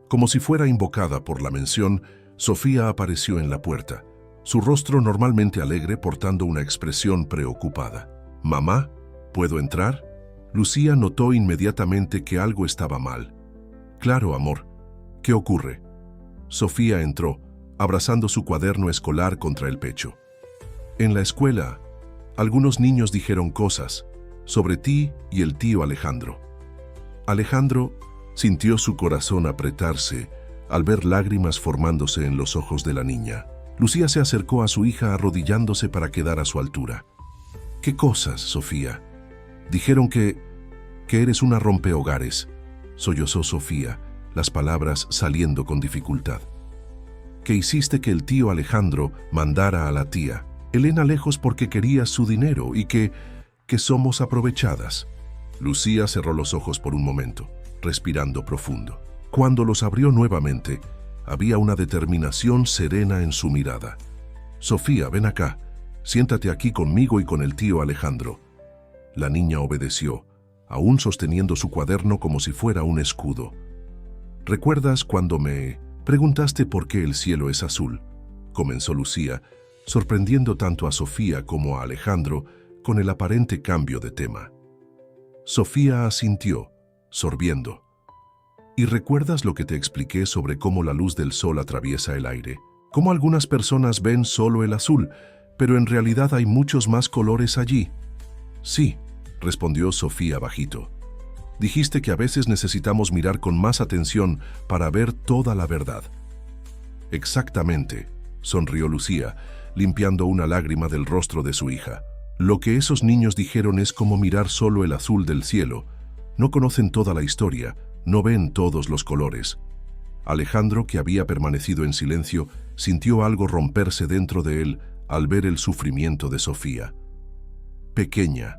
Como si fuera invocada por la mención, Sofía apareció en la puerta, su rostro normalmente alegre portando una expresión preocupada. «Mamá, ¿puedo entrar?» Lucía notó inmediatamente que algo estaba mal. «Claro, amor. ¿Qué ocurre?» Sofía entró, abrazando su cuaderno escolar contra el pecho. «En la escuela, algunos niños dijeron cosas sobre ti y el tío Alejandro». Alejandro sintió su corazón apretarse al ver lágrimas formándose en los ojos de la niña. Lucía se acercó a su hija arrodillándose para quedar a su altura. «¿Qué cosas, Sofía?» «Dijeron que eres una rompehogares», sollozó Sofía, las palabras saliendo con dificultad. «Que hiciste que el tío Alejandro mandara a la tía Elena lejos porque quería su dinero y que somos aprovechadas». Lucía cerró los ojos por un momento, respirando profundo. Cuando los abrió nuevamente, había una determinación serena en su mirada. «Sofía, ven acá. Siéntate aquí conmigo y con el tío Alejandro». La niña obedeció, aún sosteniendo su cuaderno como si fuera un escudo. «¿Recuerdas cuando me preguntaste por qué el cielo es azul?», comenzó Lucía, sorprendiendo tanto a Sofía como a Alejandro con el aparente cambio de tema. Sofía asintió, sorbiendo. «¿Y recuerdas lo que te expliqué sobre cómo la luz del sol atraviesa el aire? Cómo algunas personas ven solo el azul, pero en realidad hay muchos más colores allí». «Sí», respondió Sofía bajito. «Dijiste que a veces necesitamos mirar con más atención para ver toda la verdad». «Exactamente», sonrió Lucía, limpiando una lágrima del rostro de su hija. «Lo que esos niños dijeron es como mirar solo el azul del cielo. No conocen toda la historia, no ven todos los colores». Alejandro, que había permanecido en silencio, sintió algo romperse dentro de él al ver el sufrimiento de Sofía. «Pequeña»,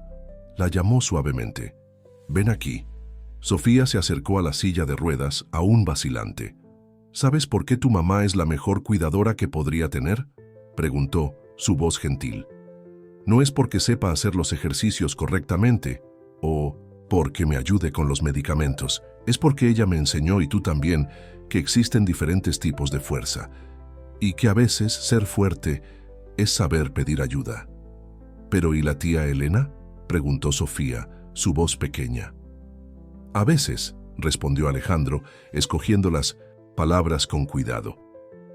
la llamó suavemente. «Ven aquí». Sofía se acercó a la silla de ruedas, aún vacilante. «¿Sabes por qué tu mamá es la mejor cuidadora que podría tener?», preguntó, su voz gentil. «No es porque sepa hacer los ejercicios correctamente, o porque me ayude con los medicamentos. Es porque ella me enseñó, y tú también, que existen diferentes tipos de fuerza, y que a veces ser fuerte es saber pedir ayuda. ¿Pero y la tía Elena?, preguntó Sofía, su voz pequeña. A veces, respondió Alejandro, escogiendo las palabras con cuidado.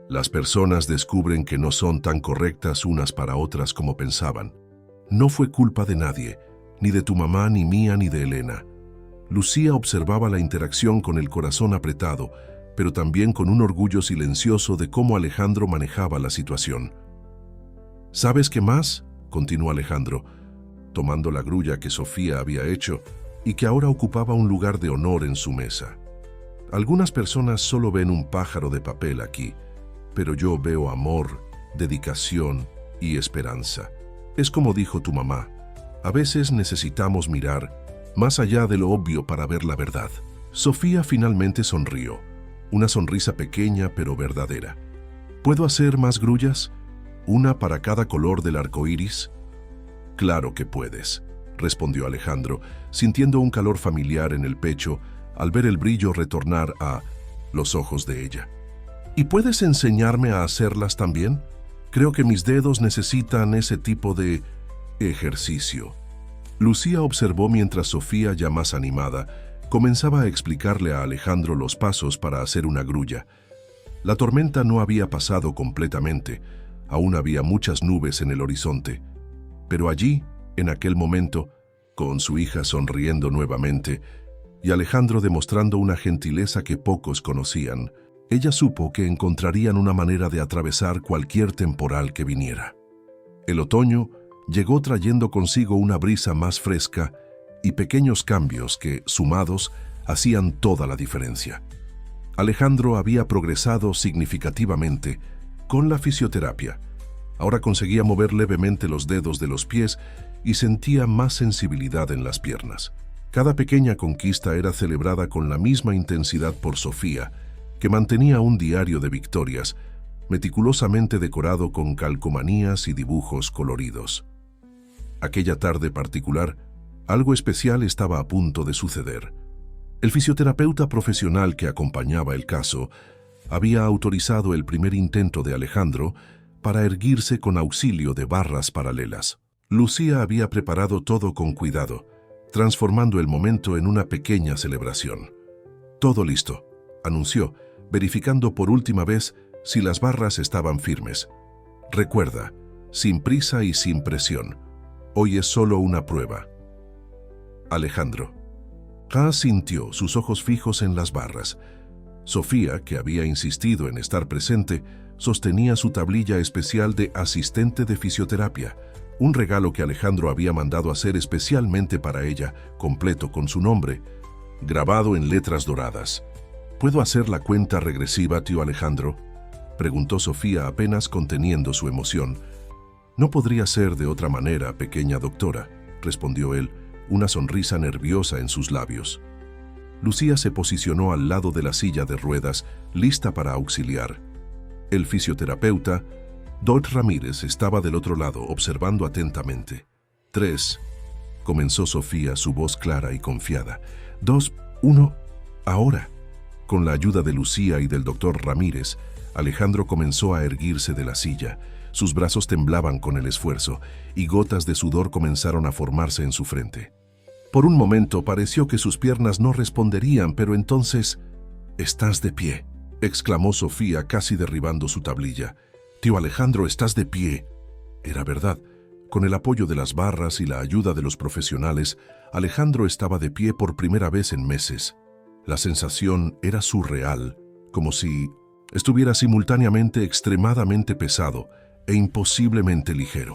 Las personas descubren que no son tan correctas unas para otras como pensaban. No fue culpa de nadie, ni de tu mamá, ni mía, ni de Elena. Lucía observaba la interacción con el corazón apretado, pero también con un orgullo silencioso de cómo Alejandro manejaba la situación. ¿Sabes qué más?, continuó Alejandro, tomando la grulla que Sofía había hecho y que ahora ocupaba un lugar de honor en su mesa. Algunas personas solo ven un pájaro de papel aquí, pero yo veo amor, dedicación y esperanza. Es como dijo tu mamá, a veces necesitamos mirar más allá de lo obvio para ver la verdad. Sofía finalmente sonrió, una sonrisa pequeña pero verdadera. ¿Puedo hacer más grullas? ¿Una para cada color del arco iris? Claro que puedes, respondió Alejandro, sintiendo un calor familiar en el pecho al ver el brillo retornar a los ojos de ella. ¿Y puedes enseñarme a hacerlas también? Creo que mis dedos necesitan ese tipo de ejercicio. Lucía observó mientras Sofía, ya más animada, comenzaba a explicarle a Alejandro los pasos para hacer una grulla. La tormenta no había pasado completamente, aún había muchas nubes en el horizonte. Pero allí, en aquel momento, con su hija sonriendo nuevamente y Alejandro demostrando una gentileza que pocos conocían, ella supo que encontrarían una manera de atravesar cualquier temporal que viniera. El otoño llegó trayendo consigo una brisa más fresca y pequeños cambios que, sumados, hacían toda la diferencia. Alejandro había progresado significativamente con la fisioterapia. Ahora conseguía mover levemente los dedos de los pies y sentía más sensibilidad en las piernas. Cada pequeña conquista era celebrada con la misma intensidad por Sofía, que mantenía un diario de victorias, meticulosamente decorado con calcomanías y dibujos coloridos. Aquella tarde particular, algo especial estaba a punto de suceder. El fisioterapeuta profesional que acompañaba el caso había autorizado el primer intento de Alejandro para erguirse con auxilio de barras paralelas. Lucía había preparado todo con cuidado, transformando el momento en una pequeña celebración. «Todo listo», anunció, verificando por última vez si las barras estaban firmes. «Recuerda, sin prisa y sin presión. Hoy es solo una prueba». Alejandro. Sintió sus ojos fijos en las barras. Sofía, que había insistido en estar presente, sostenía su tablilla especial de asistente de fisioterapia, un regalo que Alejandro había mandado hacer especialmente para ella, completo con su nombre, grabado en letras doradas. ¿Puedo hacer la cuenta regresiva, tío Alejandro?, preguntó Sofía apenas conteniendo su emoción. «No podría ser de otra manera, pequeña doctora», respondió él, una sonrisa nerviosa en sus labios. Lucía se posicionó al lado de la silla de ruedas, lista para auxiliar. El fisioterapeuta, Dot Ramírez, estaba del otro lado, observando atentamente. 3, comenzó Sofía, su voz clara y confiada. 2, 1, ahora. Con la ayuda de Lucía y del doctor Ramírez, Alejandro comenzó a erguirse de la silla. Sus brazos temblaban con el esfuerzo y gotas de sudor comenzaron a formarse en su frente. Por un momento pareció que sus piernas no responderían, pero entonces... «Estás de pie», exclamó Sofía, casi derribando su tablilla. «Tío Alejandro, estás de pie». Era verdad. Con el apoyo de las barras y la ayuda de los profesionales, Alejandro estaba de pie por primera vez en meses. La sensación era surreal, como si estuviera simultáneamente extremadamente pesado e imposiblemente ligero.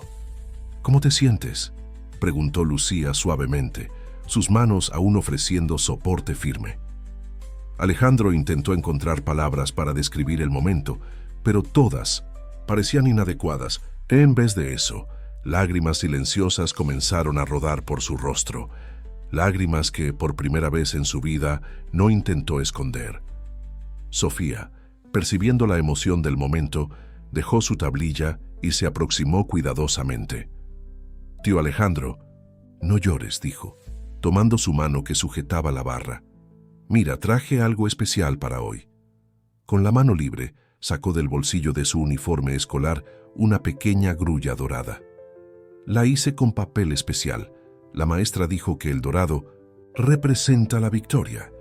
«¿Cómo te sientes?», preguntó Lucía suavemente, sus manos aún ofreciendo soporte firme. Alejandro intentó encontrar palabras para describir el momento, pero todas parecían inadecuadas. En vez de eso, lágrimas silenciosas comenzaron a rodar por su rostro, lágrimas que por primera vez en su vida no intentó esconder. Sofía, percibiendo la emoción del momento, dejó su tablilla y se aproximó cuidadosamente. «Tío Alejandro, no llores», dijo, tomando su mano que sujetaba la barra. «Mira, traje algo especial para hoy». Con la mano libre, Sacó del bolsillo de su uniforme escolar una pequeña grulla dorada. La hice con papel especial. La maestra dijo que el dorado representa la victoria.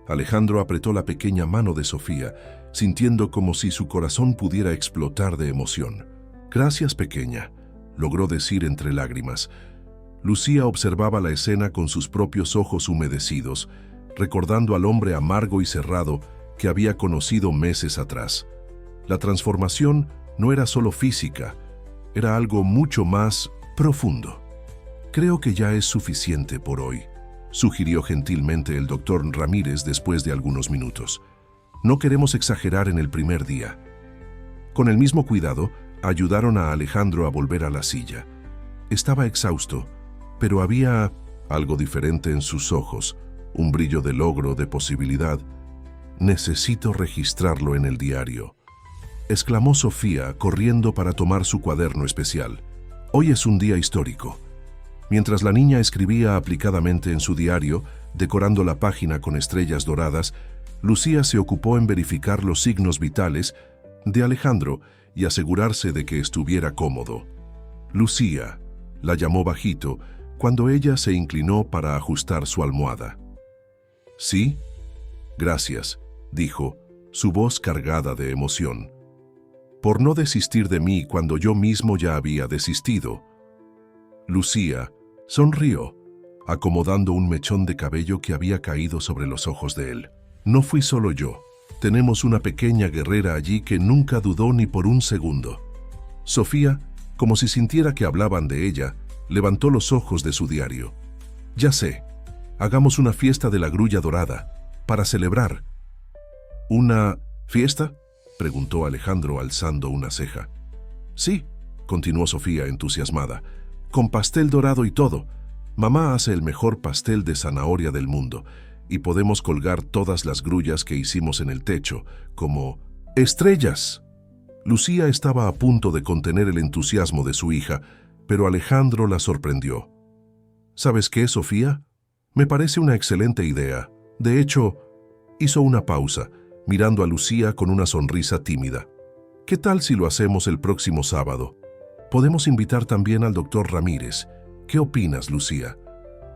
Alejandro apretó la pequeña mano de Sofía, sintiendo como si su corazón pudiera explotar de emoción. «Gracias, pequeña», logró decir entre lágrimas. Lucía observaba la escena con sus propios ojos humedecidos, recordando al hombre amargo y cerrado que había conocido meses atrás. La transformación no era solo física, era algo mucho más profundo. «Creo que ya es suficiente por hoy», sugirió gentilmente el doctor Ramírez después de algunos minutos. «No queremos exagerar en el primer día». Con el mismo cuidado, ayudaron a Alejandro a volver a la silla. Estaba exhausto, pero había algo diferente en sus ojos, un brillo de logro, de posibilidad. «Necesito registrarlo en el diario», exclamó Sofía, corriendo para tomar su cuaderno especial. «Hoy es un día histórico». Mientras la niña escribía aplicadamente en su diario, decorando la página con estrellas doradas, Lucía se ocupó en verificar los signos vitales de Alejandro y asegurarse de que estuviera cómodo. «Lucía», la llamó bajito, cuando ella se inclinó para ajustar su almohada. «¿Sí? Gracias», dijo, su voz cargada de emoción. «Por no desistir de mí cuando yo mismo ya había desistido». Lucía sonrió, acomodando un mechón de cabello que había caído sobre los ojos de él. «No fui solo yo. Tenemos una pequeña guerrera allí que nunca dudó ni por un segundo». Sofía, como si sintiera que hablaban de ella, levantó los ojos de su diario. «Ya sé. Hagamos una fiesta de la grulla dorada, para celebrar». «¿Una fiesta?», preguntó Alejandro alzando una ceja. «Sí», continuó Sofía entusiasmada, «con pastel dorado y todo. Mamá hace el mejor pastel de zanahoria del mundo y podemos colgar todas las grullas que hicimos en el techo, como estrellas». Lucía estaba a punto de contener el entusiasmo de su hija, pero Alejandro la sorprendió. «¿Sabes qué, Sofía? Me parece una excelente idea. De hecho», hizo una pausa, mirando a Lucía con una sonrisa tímida. «¿Qué tal si lo hacemos el próximo sábado? Podemos invitar también al doctor Ramírez. ¿Qué opinas, Lucía?».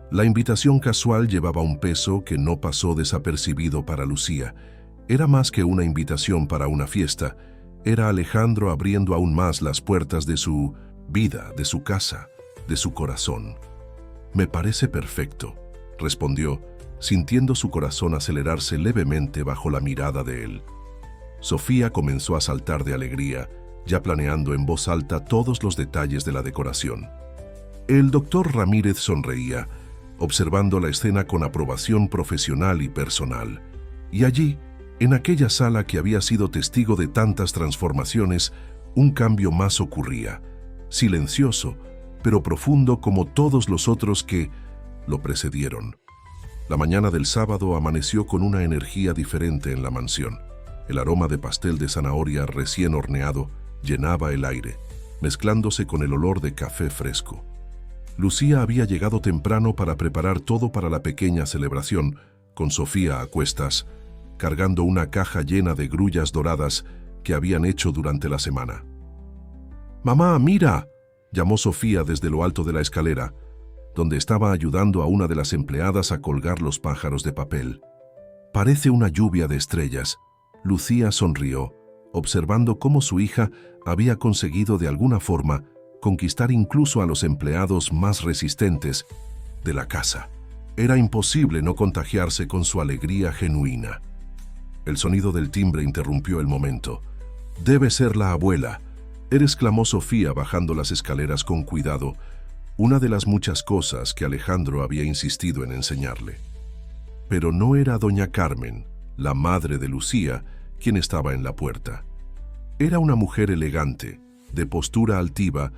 La invitación casual llevaba un peso que no pasó desapercibido para Lucía. Era más que una invitación para una fiesta. Era Alejandro abriendo aún más las puertas de su vida, de su casa, de su corazón. «Me parece perfecto», respondió, sintiendo su corazón acelerarse levemente bajo la mirada de él. Sofía comenzó a saltar de alegría, ya planeando en voz alta todos los detalles de la decoración. El doctor Ramírez sonreía, observando la escena con aprobación profesional y personal. Y allí, en aquella sala que había sido testigo de tantas transformaciones, un cambio más ocurría, silencioso, pero profundo como todos los otros que lo precedieron. La mañana del sábado amaneció con una energía diferente en la mansión. El aroma de pastel de zanahoria recién horneado llenaba el aire, mezclándose con el olor de café fresco. Lucía había llegado temprano para preparar todo para la pequeña celebración, con Sofía a cuestas, cargando una caja llena de grullas doradas que habían hecho durante la semana. «Mamá, mira», llamó Sofía desde lo alto de la escalera, donde estaba ayudando a una de las empleadas a colgar los pájaros de papel. «Parece una lluvia de estrellas». Lucía sonrió, observando cómo su hija había conseguido de alguna forma conquistar incluso a los empleados más resistentes de la casa. Era imposible no contagiarse con su alegría genuina. El sonido del timbre interrumpió el momento. «Debe ser la abuela», exclamó Sofía bajando las escaleras con cuidado, una de las muchas cosas que Alejandro había insistido en enseñarle. Pero no era doña Carmen, la madre de Lucía, quien estaba en la puerta. Era una mujer elegante, de postura altiva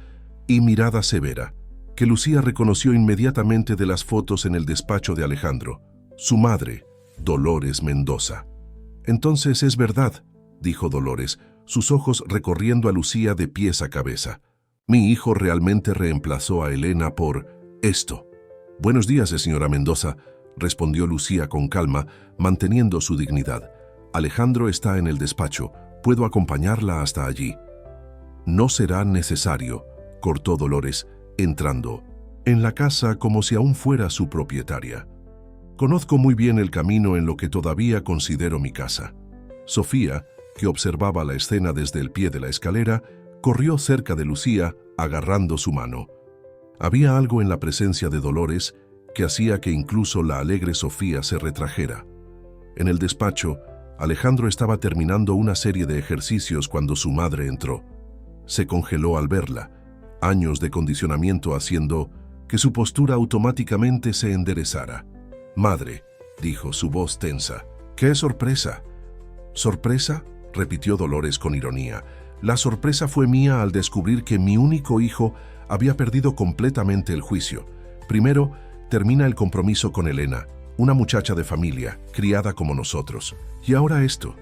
y mirada severa, que Lucía reconoció inmediatamente de las fotos en el despacho de Alejandro, su madre, Dolores Mendoza. «Entonces es verdad», dijo Dolores, sus ojos recorriendo a Lucía de pies a cabeza. «Mi hijo realmente reemplazó a Elena por esto». «Buenos días, señora Mendoza», respondió Lucía con calma, manteniendo su dignidad. «Alejandro está en el despacho. Puedo acompañarla hasta allí. No será necesario, cortó Dolores, entrando en la casa como si aún fuera su propietaria. Conozco muy bien el camino en lo que todavía considero mi casa. Sofía, que observaba la escena desde el pie de la escalera, corrió cerca de Lucía, agarrando su mano. Había algo en la presencia de Dolores que hacía que incluso la alegre Sofía se retrajera. En el despacho, Alejandro estaba terminando una serie de ejercicios cuando su madre entró. Se congeló al verla, años de condicionamiento haciendo que su postura automáticamente se enderezara. «Madre», dijo, su voz tensa. «¡Qué sorpresa!». «¿Sorpresa?», repitió Dolores con ironía. «La sorpresa fue mía al descubrir que mi único hijo había perdido completamente el juicio. Primero, termina el compromiso con Elena, una muchacha de familia, criada como nosotros. Y ahora esto,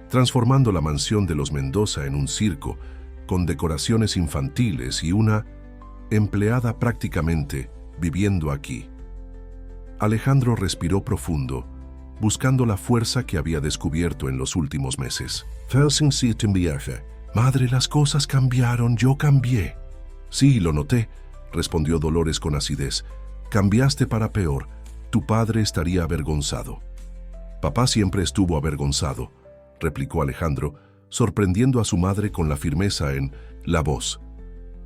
transformando la mansión de los Mendoza en un circo, con decoraciones infantiles y una empleada prácticamente viviendo aquí». Alejandro respiró profundo, buscando la fuerza que había descubierto en los últimos meses. «Madre, las cosas cambiaron, yo cambié». «Sí, lo noté», respondió Dolores con acidez. «Cambiaste para peor. Tu padre estaría avergonzado». «Papá siempre estuvo avergonzado», replicó Alejandro, sorprendiendo a su madre con la firmeza en la voz.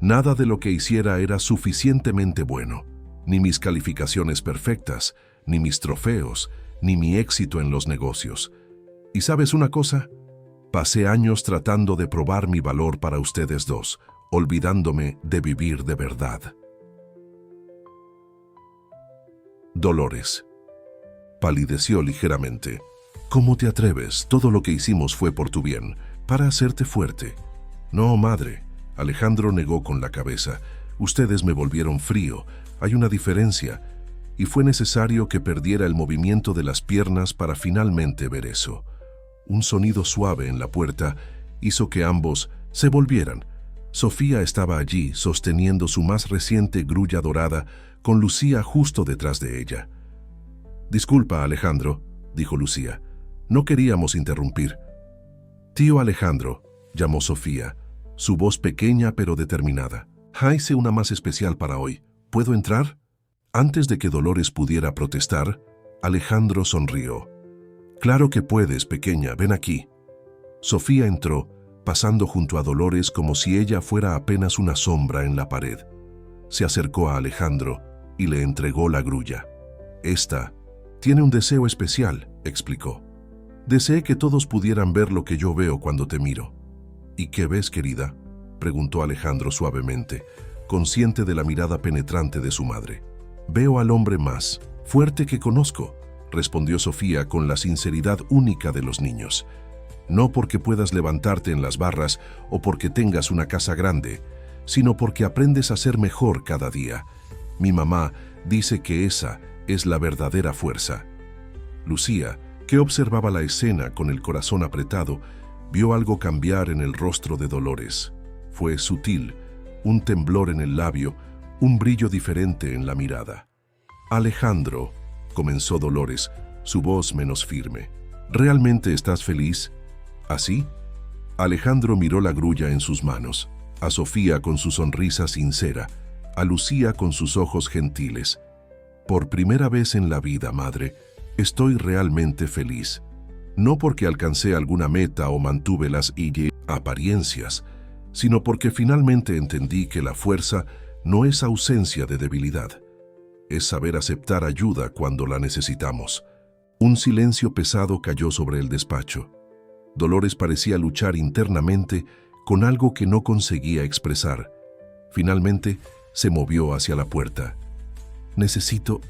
«Nada de lo que hiciera era suficientemente bueno. Ni mis calificaciones perfectas, ni mis trofeos, ni mi éxito en los negocios. ¿Y sabes una cosa? Pasé años tratando de probar mi valor para ustedes dos, olvidándome de vivir de verdad». Dolores palideció ligeramente. «¿Cómo te atreves? Todo lo que hicimos fue por tu bien, para hacerte fuerte». «No, madre», Alejandro negó con la cabeza. «Ustedes me volvieron frío. Hay una diferencia, y fue necesario que perdiera el movimiento de las piernas para finalmente ver eso». Un sonido suave en la puerta hizo que ambos se volvieran. Sofía estaba allí, sosteniendo su más reciente grulla dorada, con Lucía justo detrás de ella. «Disculpa, Alejandro», dijo Lucía. «No queríamos interrumpir». «Tío Alejandro», llamó Sofía, su voz pequeña pero determinada. «Hice una más especial para hoy. ¿Puedo entrar?». Antes de que Dolores pudiera protestar, Alejandro sonrió. «Claro que puedes, pequeña, ven aquí». Sofía entró, pasando junto a Dolores como si ella fuera apenas una sombra en la pared. Se acercó a Alejandro y le entregó la grulla. «Esta tiene un deseo especial», explicó. «Deseé que todos pudieran ver lo que yo veo cuando te miro». «¿Y qué ves, querida?», preguntó Alejandro suavemente, consciente de la mirada penetrante de su madre. «Veo al hombre más fuerte que conozco», respondió Sofía con la sinceridad única de los niños. «No porque puedas levantarte en las barras o porque tengas una casa grande, sino porque aprendes a ser mejor cada día. Mi mamá dice que esa es la verdadera fuerza». Lucía, que observaba la escena con el corazón apretado, vio algo cambiar en el rostro de Dolores. Fue sutil, un temblor en el labio, un brillo diferente en la mirada. «Alejandro», comenzó Dolores, su voz menos firme. «¿Realmente estás feliz? ¿Así?». Alejandro miró la grulla en sus manos, a Sofía con su sonrisa sincera, a Lucía con sus ojos gentiles. «Por primera vez en la vida, madre, estoy realmente feliz. No porque alcancé alguna meta o mantuve las apariencias, sino porque finalmente entendí que la fuerza no es ausencia de debilidad. Es saber aceptar ayuda cuando la necesitamos». Un silencio pesado cayó sobre el despacho. Dolores parecía luchar internamente con algo que no conseguía expresar. Finalmente, se movió hacia la puerta. Necesito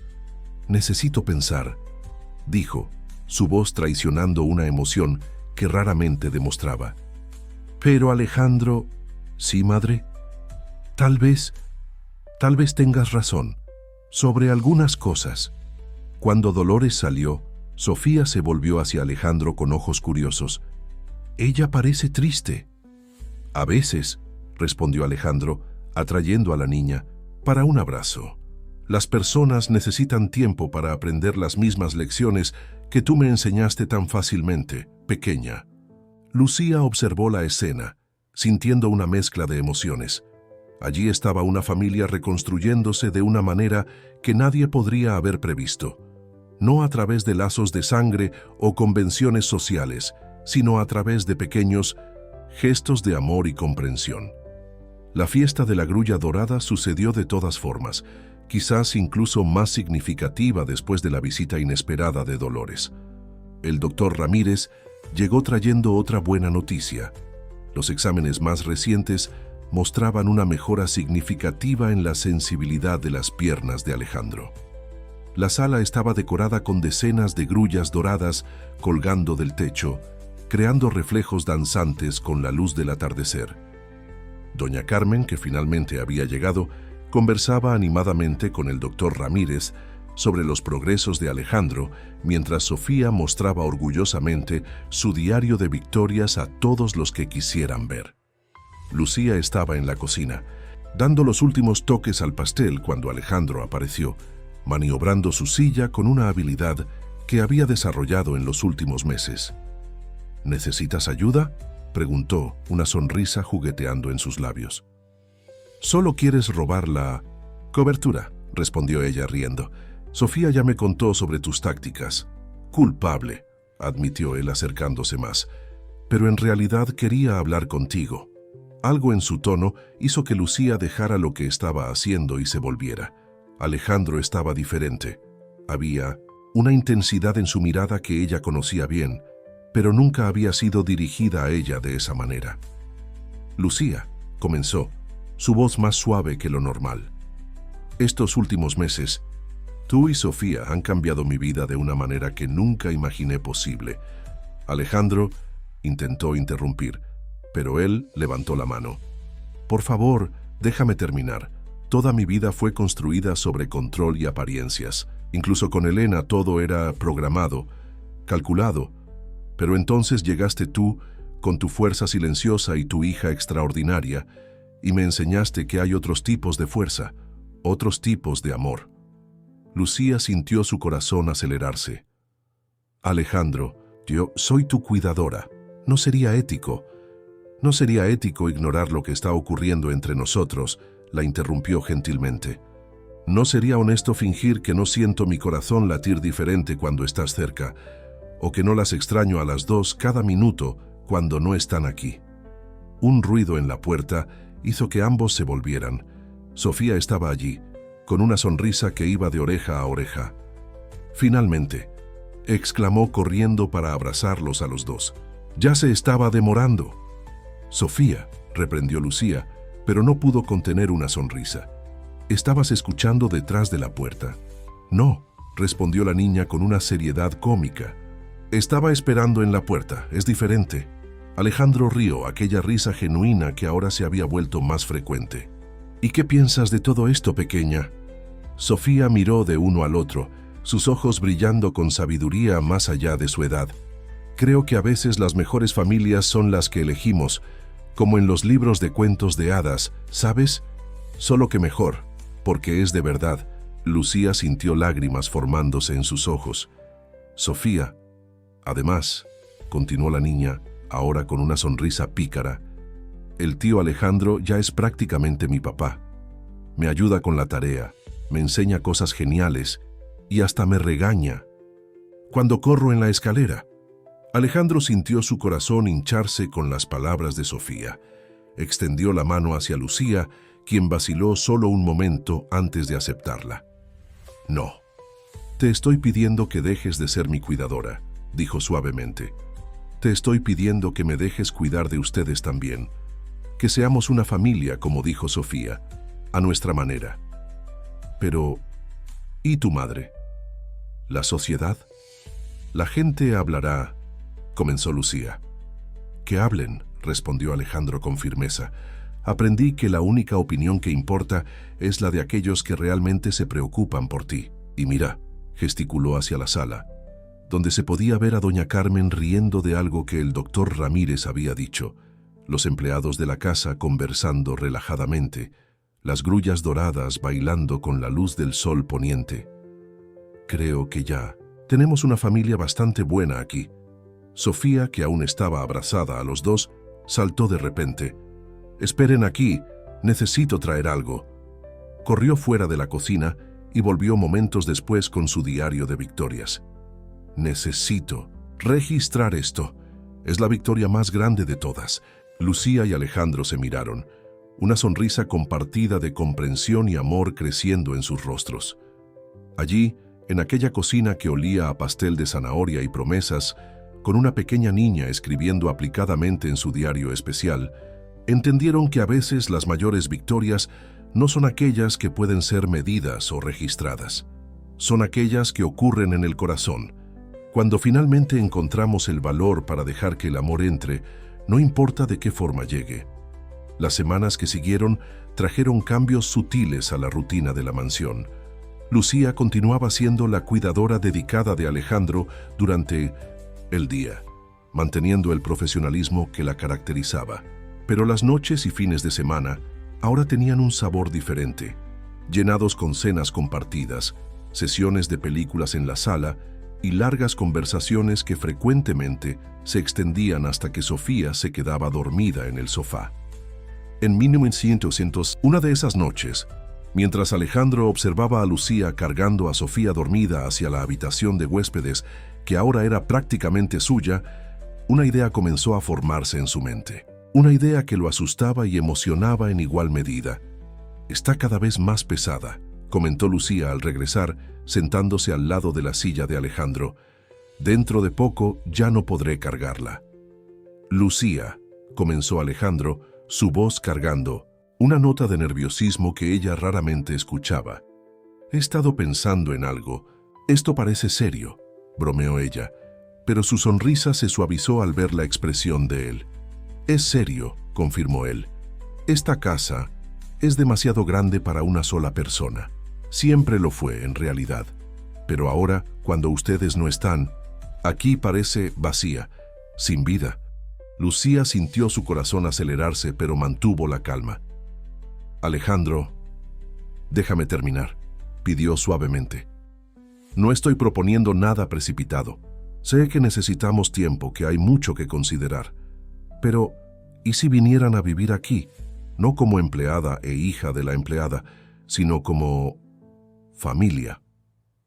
pensar», dijo, su voz traicionando una emoción que raramente demostraba. «Pero Alejandro...». «Sí, madre. Tal vez tengas razón sobre algunas cosas». Cuando Dolores salió, Sofía se volvió hacia Alejandro con ojos curiosos. «Ella parece triste». «A veces», respondió Alejandro, atrayendo a la niña, «para un abrazo. Las personas necesitan tiempo para aprender las mismas lecciones que tú me enseñaste tan fácilmente, pequeña». Lucía observó la escena, sintiendo una mezcla de emociones. Allí estaba una familia reconstruyéndose de una manera que nadie podría haber previsto. No a través de lazos de sangre o convenciones sociales, sino a través de pequeños gestos de amor y comprensión. La fiesta de la Grulla Dorada sucedió de todas formas, quizás incluso más significativa después de la visita inesperada de Dolores. El doctor Ramírez llegó trayendo otra buena noticia. Los exámenes más recientes mostraban una mejora significativa en la sensibilidad de las piernas de Alejandro. La sala estaba decorada con decenas de grullas doradas colgando del techo, creando reflejos danzantes con la luz del atardecer. Doña Carmen, que finalmente había llegado, conversaba animadamente con el doctor Ramírez sobre los progresos de Alejandro, mientras Sofía mostraba orgullosamente su diario de victorias a todos los que quisieran ver. Lucía estaba en la cocina, dando los últimos toques al pastel cuando Alejandro apareció, maniobrando su silla con una habilidad que había desarrollado en los últimos meses. ¿Necesitas ayuda?, preguntó, una sonrisa jugueteando en sus labios. «Solo quieres robar la cobertura», respondió ella riendo. «Sofía ya me contó sobre tus tácticas». «Culpable», admitió él acercándose más. «Pero en realidad quería hablar contigo». Algo en su tono hizo que Lucía dejara lo que estaba haciendo y se volviera. Alejandro estaba diferente. Había una intensidad en su mirada que ella conocía bien, pero nunca había sido dirigida a ella de esa manera. «Lucía», comenzó, su voz más suave que lo normal. «Estos últimos meses, tú y Sofía han cambiado mi vida de una manera que nunca imaginé posible». Alejandro intentó interrumpir, pero él levantó la mano. «Por favor, déjame terminar. Toda mi vida fue construida sobre control y apariencias. Incluso con Elena todo era programado, calculado. Pero entonces llegaste tú, con tu fuerza silenciosa y tu hija extraordinaria, y me enseñaste que hay otros tipos de fuerza, otros tipos de amor». Lucía sintió su corazón acelerarse. «Alejandro, yo soy tu cuidadora. No sería ético. No sería ético ignorar lo que está ocurriendo entre nosotros», la interrumpió gentilmente. «No sería honesto fingir que no siento mi corazón latir diferente cuando estás cerca, o que no las extraño a las dos cada minuto cuando no están aquí». Un ruido en la puerta hizo que ambos se volvieran. Sofía estaba allí, con una sonrisa que iba de oreja a oreja. «Finalmente», exclamó corriendo para abrazarlos a los dos. «Ya se estaba demorando». «Sofía», reprendió Lucía, pero no pudo contener una sonrisa. «¿Estabas escuchando detrás de la puerta?» «No», respondió la niña con una seriedad cómica. «Estaba esperando en la puerta, es diferente». Alejandro rió, aquella risa genuina que ahora se había vuelto más frecuente. «¿Y qué piensas de todo esto, pequeña?» Sofía miró de uno al otro, sus ojos brillando con sabiduría más allá de su edad. «Creo que a veces las mejores familias son las que elegimos, como en los libros de cuentos de hadas, ¿sabes? Solo que mejor, porque es de verdad». Lucía sintió lágrimas formándose en sus ojos. «Sofía, además», continuó la niña, ahora con una sonrisa pícara, «el tío Alejandro ya es prácticamente mi papá. Me ayuda con la tarea, me enseña cosas geniales y hasta me regaña cuando corro en la escalera». Alejandro sintió su corazón hincharse con las palabras de Sofía. Extendió la mano hacia Lucía, quien vaciló solo un momento antes de aceptarla. «No, te estoy pidiendo que dejes de ser mi cuidadora», dijo suavemente. «Te estoy pidiendo que me dejes cuidar de ustedes también. Que seamos una familia, como dijo Sofía, a nuestra manera». «Pero, ¿y tu madre? ¿La sociedad? La gente hablará», comenzó Lucía. «Que hablen», respondió Alejandro con firmeza. «Aprendí que la única opinión que importa es la de aquellos que realmente se preocupan por ti». Y mira, gesticuló hacia la sala, donde se podía ver a doña Carmen riendo de algo que el doctor Ramírez había dicho, los empleados de la casa conversando relajadamente, las grullas doradas bailando con la luz del sol poniente. «Creo que ya tenemos una familia bastante buena aquí», Sofía, que aún estaba abrazada a los dos, saltó de repente. «Esperen aquí, necesito traer algo». Corrió fuera de la cocina y volvió momentos después con su diario de victorias. «Necesito registrar esto. Es la victoria más grande de todas». Lucía y Alejandro se miraron, una sonrisa compartida de comprensión y amor creciendo en sus rostros. Allí, en aquella cocina que olía a pastel de zanahoria y promesas, con una pequeña niña escribiendo aplicadamente en su diario especial, entendieron que a veces las mayores victorias no son aquellas que pueden ser medidas o registradas. Son aquellas que ocurren en el corazón. Cuando finalmente encontramos el valor para dejar que el amor entre, no importa de qué forma llegue. Las semanas que siguieron trajeron cambios sutiles a la rutina de la mansión. Lucía continuaba siendo la cuidadora dedicada de Alejandro durante el día, manteniendo el profesionalismo que la caracterizaba. Pero las noches y fines de semana ahora tenían un sabor diferente, llenados con cenas compartidas, sesiones de películas en la sala y largas conversaciones que frecuentemente se extendían hasta que Sofía se quedaba dormida en el sofá. En 1900, una de esas noches, mientras Alejandro observaba a Lucía cargando a Sofía dormida hacia la habitación de huéspedes, que ahora era prácticamente suya, una idea comenzó a formarse en su mente. Una idea que lo asustaba y emocionaba en igual medida. «Está cada vez más pesada», comentó Lucía al regresar, sentándose al lado de la silla de Alejandro. «Dentro de poco ya no podré cargarla». «Lucía», comenzó Alejandro, su voz cargando una nota de nerviosismo que ella raramente escuchaba. «He estado pensando en algo. Esto parece serio», bromeó ella, pero su sonrisa se suavizó al ver la expresión de él. «Es serio», confirmó él. «Esta casa es demasiado grande para una sola persona. Siempre lo fue, en realidad. Pero ahora, cuando ustedes no están, aquí parece vacía, sin vida». Lucía sintió su corazón acelerarse, pero mantuvo la calma. «Alejandro, déjame terminar», pidió suavemente. «No estoy proponiendo nada precipitado. Sé que necesitamos tiempo, que hay mucho que considerar. Pero, ¿y si vinieran a vivir aquí? No como empleada e hija de la empleada, sino como familia».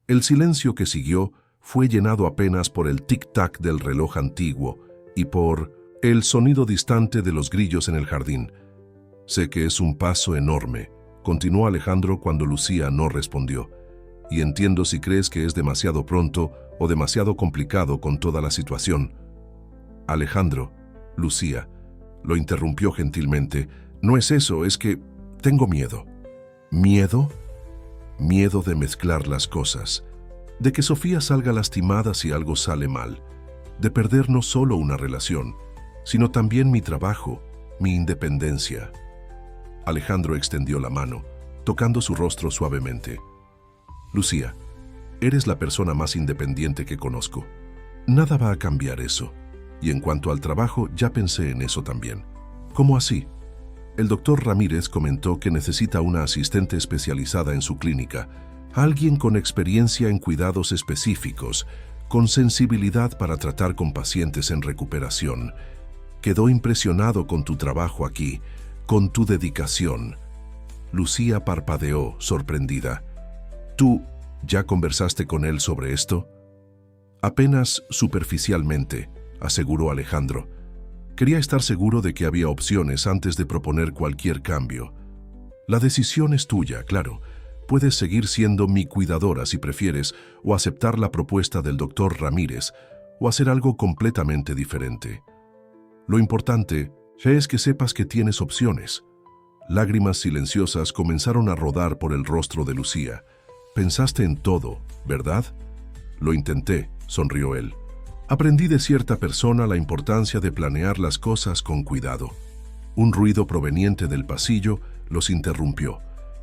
El silencio que siguió fue llenado apenas por el tic-tac del reloj antiguo y por el sonido distante de los grillos en el jardín. «Sé que es un paso enorme», continuó Alejandro cuando Lucía no respondió. «Y entiendo si crees que es demasiado pronto o demasiado complicado con toda la situación». «Alejandro», Lucía lo interrumpió gentilmente, «no es eso, es que tengo miedo». «¿Miedo?» «Miedo de mezclar las cosas, de que Sofía salga lastimada si algo sale mal, de perder no solo una relación, sino también mi trabajo, mi independencia». Alejandro extendió la mano, tocando su rostro suavemente. «Lucía, eres la persona más independiente que conozco. Nada va a cambiar eso. Y en cuanto al trabajo, ya pensé en eso también». «¿Cómo así?» «El doctor Ramírez comentó que necesita una asistente especializada en su clínica, alguien con experiencia en cuidados específicos, con sensibilidad para tratar con pacientes en recuperación. Quedó impresionado con tu trabajo aquí, con tu dedicación». Lucía parpadeó, sorprendida. «¿Tú ya conversaste con él sobre esto?» «Apenas superficialmente», aseguró Alejandro. «Quería estar seguro de que había opciones antes de proponer cualquier cambio. La decisión es tuya, claro. Puedes seguir siendo mi cuidadora si prefieres, o aceptar la propuesta del doctor Ramírez, o hacer algo completamente diferente. Lo importante es que sepas que tienes opciones». Lágrimas silenciosas comenzaron a rodar por el rostro de Lucía. «Pensaste en todo, ¿verdad?» «Lo intenté», sonrió él. «Aprendí de cierta persona la importancia de planear las cosas con cuidado». Un ruido proveniente del pasillo los interrumpió.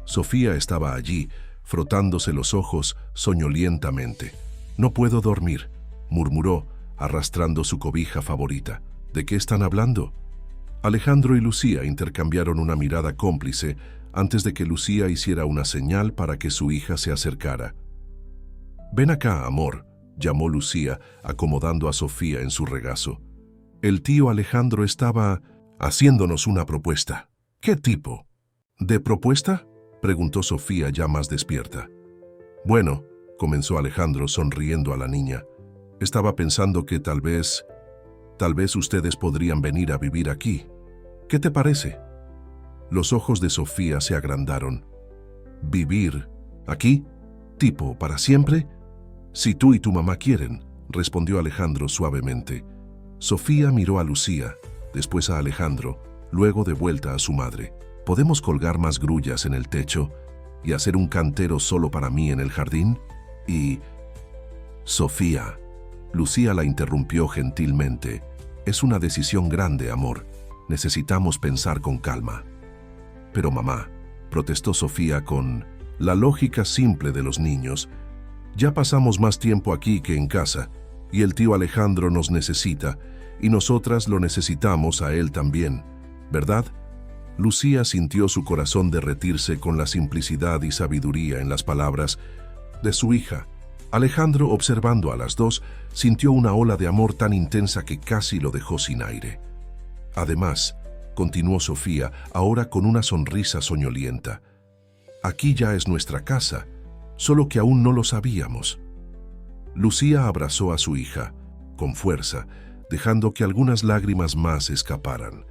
Sofía estaba allí, frotándose los ojos soñolientamente. «No puedo dormir», murmuró, arrastrando su cobija favorita. «¿De qué están hablando?» Alejandro y Lucía intercambiaron una mirada cómplice antes de que Lucía hiciera una señal para que su hija se acercara. «Ven acá, amor», llamó Lucía, acomodando a Sofía en su regazo. El tío Alejandro estaba haciéndonos una propuesta. ¿Qué tipo de propuesta?, preguntó Sofía ya más despierta. Bueno, comenzó Alejandro sonriendo a la niña. Estaba pensando que tal vez ustedes podrían venir a vivir aquí. ¿Qué te parece? Los ojos de Sofía se agrandaron. ¿Vivir aquí? ¿Tipo para siempre? Si tú y tu mamá quieren, respondió Alejandro suavemente. Sofía miró a Lucía, después a Alejandro, luego de vuelta a su madre. ¿Podemos colgar más grullas en el techo y hacer un cantero solo para mí en el jardín? Y... Sofía, Lucía la interrumpió gentilmente. Es una decisión grande, amor. Necesitamos pensar con calma. Pero mamá, protestó Sofía con la lógica simple de los niños. Ya pasamos más tiempo aquí que en casa, y el tío Alejandro nos necesita, y nosotras lo necesitamos a él también, ¿verdad? Lucía sintió su corazón derretirse con la simplicidad y sabiduría en las palabras de su hija. Alejandro, observando a las dos, sintió una ola de amor tan intensa que casi lo dejó sin aire. Además, continuó Sofía, ahora con una sonrisa soñolienta, aquí ya es nuestra casa, solo que aún no lo sabíamos. Lucía abrazó a su hija, con fuerza, dejando que algunas lágrimas más escaparan.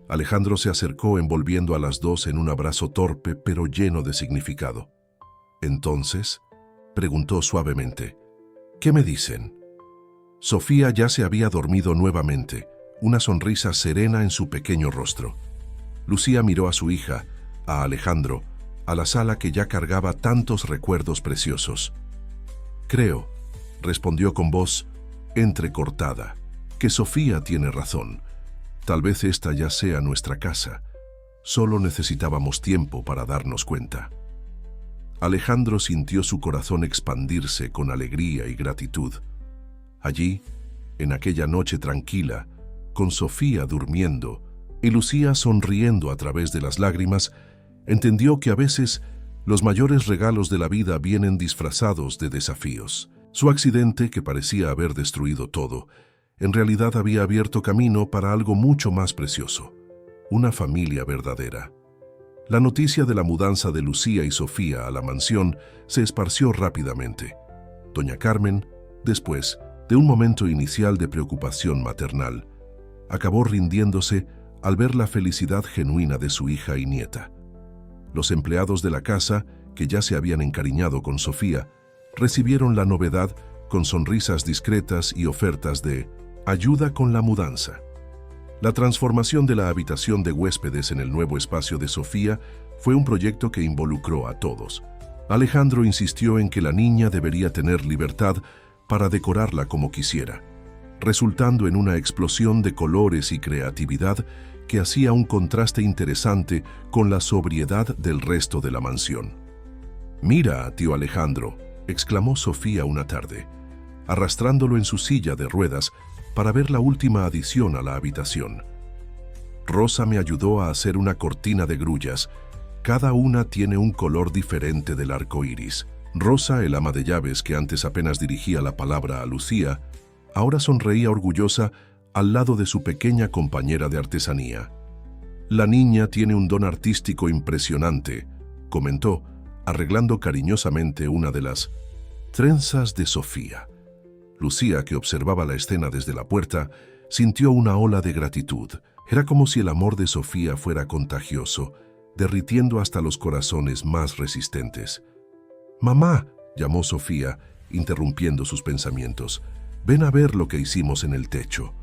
Alejandro se acercó envolviendo a las dos en un abrazo torpe pero lleno de significado. Entonces, preguntó suavemente, ¿qué me dicen? Sofía ya se había dormido nuevamente, una sonrisa serena en su pequeño rostro. Lucía miró a su hija, a Alejandro, a la sala que ya cargaba tantos recuerdos preciosos. Creo, respondió con voz entrecortada, que Sofía tiene razón. Tal vez esta ya sea nuestra casa. Solo necesitábamos tiempo para darnos cuenta. Alejandro sintió su corazón expandirse con alegría y gratitud. Allí, en aquella noche tranquila, con Sofía durmiendo y Lucía sonriendo a través de las lágrimas, entendió que a veces los mayores regalos de la vida vienen disfrazados de desafíos. Su accidente, que parecía haber destruido todo, en realidad había abierto camino para algo mucho más precioso, una familia verdadera. La noticia de la mudanza de Lucía y Sofía a la mansión se esparció rápidamente. Doña Carmen, después de un momento inicial de preocupación maternal, acabó rindiéndose al ver la felicidad genuina de su hija y nieta. Los empleados de la casa, que ya se habían encariñado con Sofía, recibieron la novedad con sonrisas discretas y ofertas de ayuda con la mudanza. La transformación de la habitación de huéspedes en el nuevo espacio de Sofía fue un proyecto que involucró a todos. Alejandro insistió en que la niña debería tener libertad para decorarla como quisiera, resultando en una explosión de colores y creatividad que hacía un contraste interesante con la sobriedad del resto de la mansión. «Mira, tío Alejandro», exclamó Sofía una tarde, arrastrándolo en su silla de ruedas para ver la última adición a la habitación. Rosa me ayudó a hacer una cortina de grullas. Cada una tiene un color diferente del arco iris. Rosa, el ama de llaves que antes apenas dirigía la palabra a Lucía, ahora sonreía orgullosa al lado de su pequeña compañera de artesanía. «La niña tiene un don artístico impresionante», comentó, arreglando cariñosamente una de las trenzas de Sofía. Lucía, que observaba la escena desde la puerta, sintió una ola de gratitud. Era como si el amor de Sofía fuera contagioso, derritiendo hasta los corazones más resistentes. «Mamá», llamó Sofía, interrumpiendo sus pensamientos, «ven a ver lo que hicimos en el techo».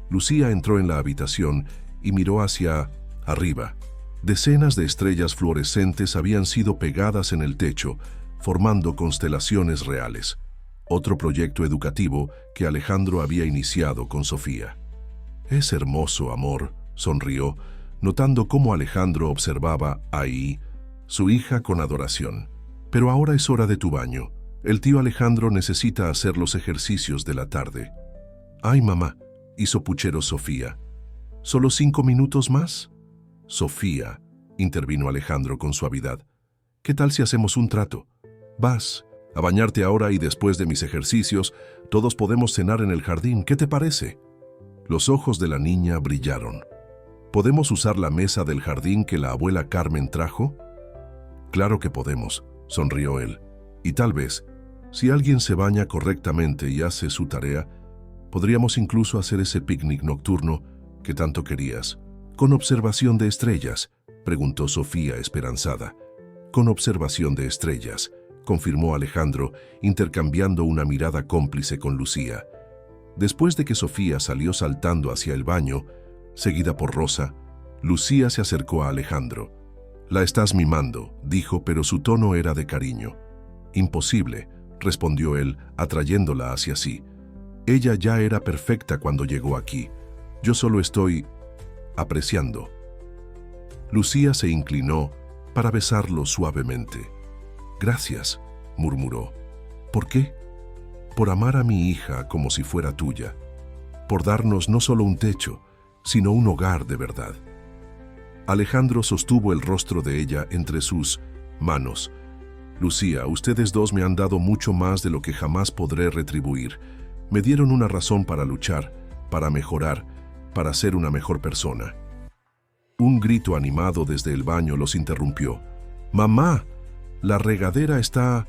Lucía entró en la habitación y miró hacia arriba. Decenas de estrellas fluorescentes habían sido pegadas en el techo, formando constelaciones reales. Otro proyecto educativo que Alejandro había iniciado con Sofía. «Es hermoso, amor», sonrió, notando cómo Alejandro observaba ahí su hija con adoración. «Pero ahora es hora de tu baño. El tío Alejandro necesita hacer los ejercicios de la tarde». «Ay, mamá», hizo puchero Sofía. «¿Solo 5 minutos más?» «Sofía», intervino Alejandro con suavidad, «¿qué tal si hacemos un trato? Vas A bañarte ahora y después de mis ejercicios, todos podemos cenar en el jardín. ¿Qué te parece? Los ojos de la niña brillaron. ¿Podemos usar la mesa del jardín que la abuela Carmen trajo? Claro que podemos, sonrió él. Y tal vez, si alguien se baña correctamente y hace su tarea, podríamos incluso hacer ese picnic nocturno que tanto querías. ¿Con observación de estrellas?, preguntó Sofía esperanzada. Con observación de estrellas, confirmó Alejandro, intercambiando una mirada cómplice con Lucía. Después de que Sofía salió saltando hacia el baño, seguida por Rosa, Lucía se acercó a Alejandro. «La estás mimando», dijo, pero su tono era de cariño. «Imposible», respondió él, atrayéndola hacia sí. «Ella ya era perfecta cuando llegó aquí. Yo solo estoy apreciando». Lucía se inclinó para besarlo suavemente. «Gracias», murmuró. «¿Por qué?» «Por amar a mi hija como si fuera tuya. Por darnos no solo un techo, sino un hogar de verdad». Alejandro sostuvo el rostro de ella entre sus manos. «Lucía, ustedes dos me han dado mucho más de lo que jamás podré retribuir. Me dieron una razón para luchar, para mejorar, para ser una mejor persona». Un grito animado desde el baño los interrumpió. «¡Mamá! La regadera está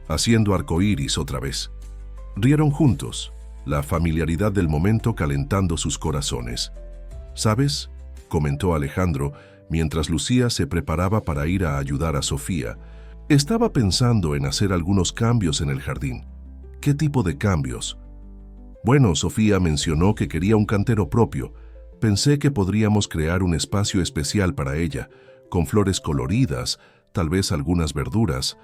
haciendo arcoíris otra vez». Rieron juntos, la familiaridad del momento calentando sus corazones. «¿Sabes?», comentó Alejandro, mientras Lucía se preparaba para ir a ayudar a Sofía. «Estaba pensando en hacer algunos cambios en el jardín». «¿Qué tipo de cambios?». «Bueno, Sofía mencionó que quería un cantero propio. Pensé que podríamos crear un espacio especial para ella, con flores coloridas, tal vez algunas verduras,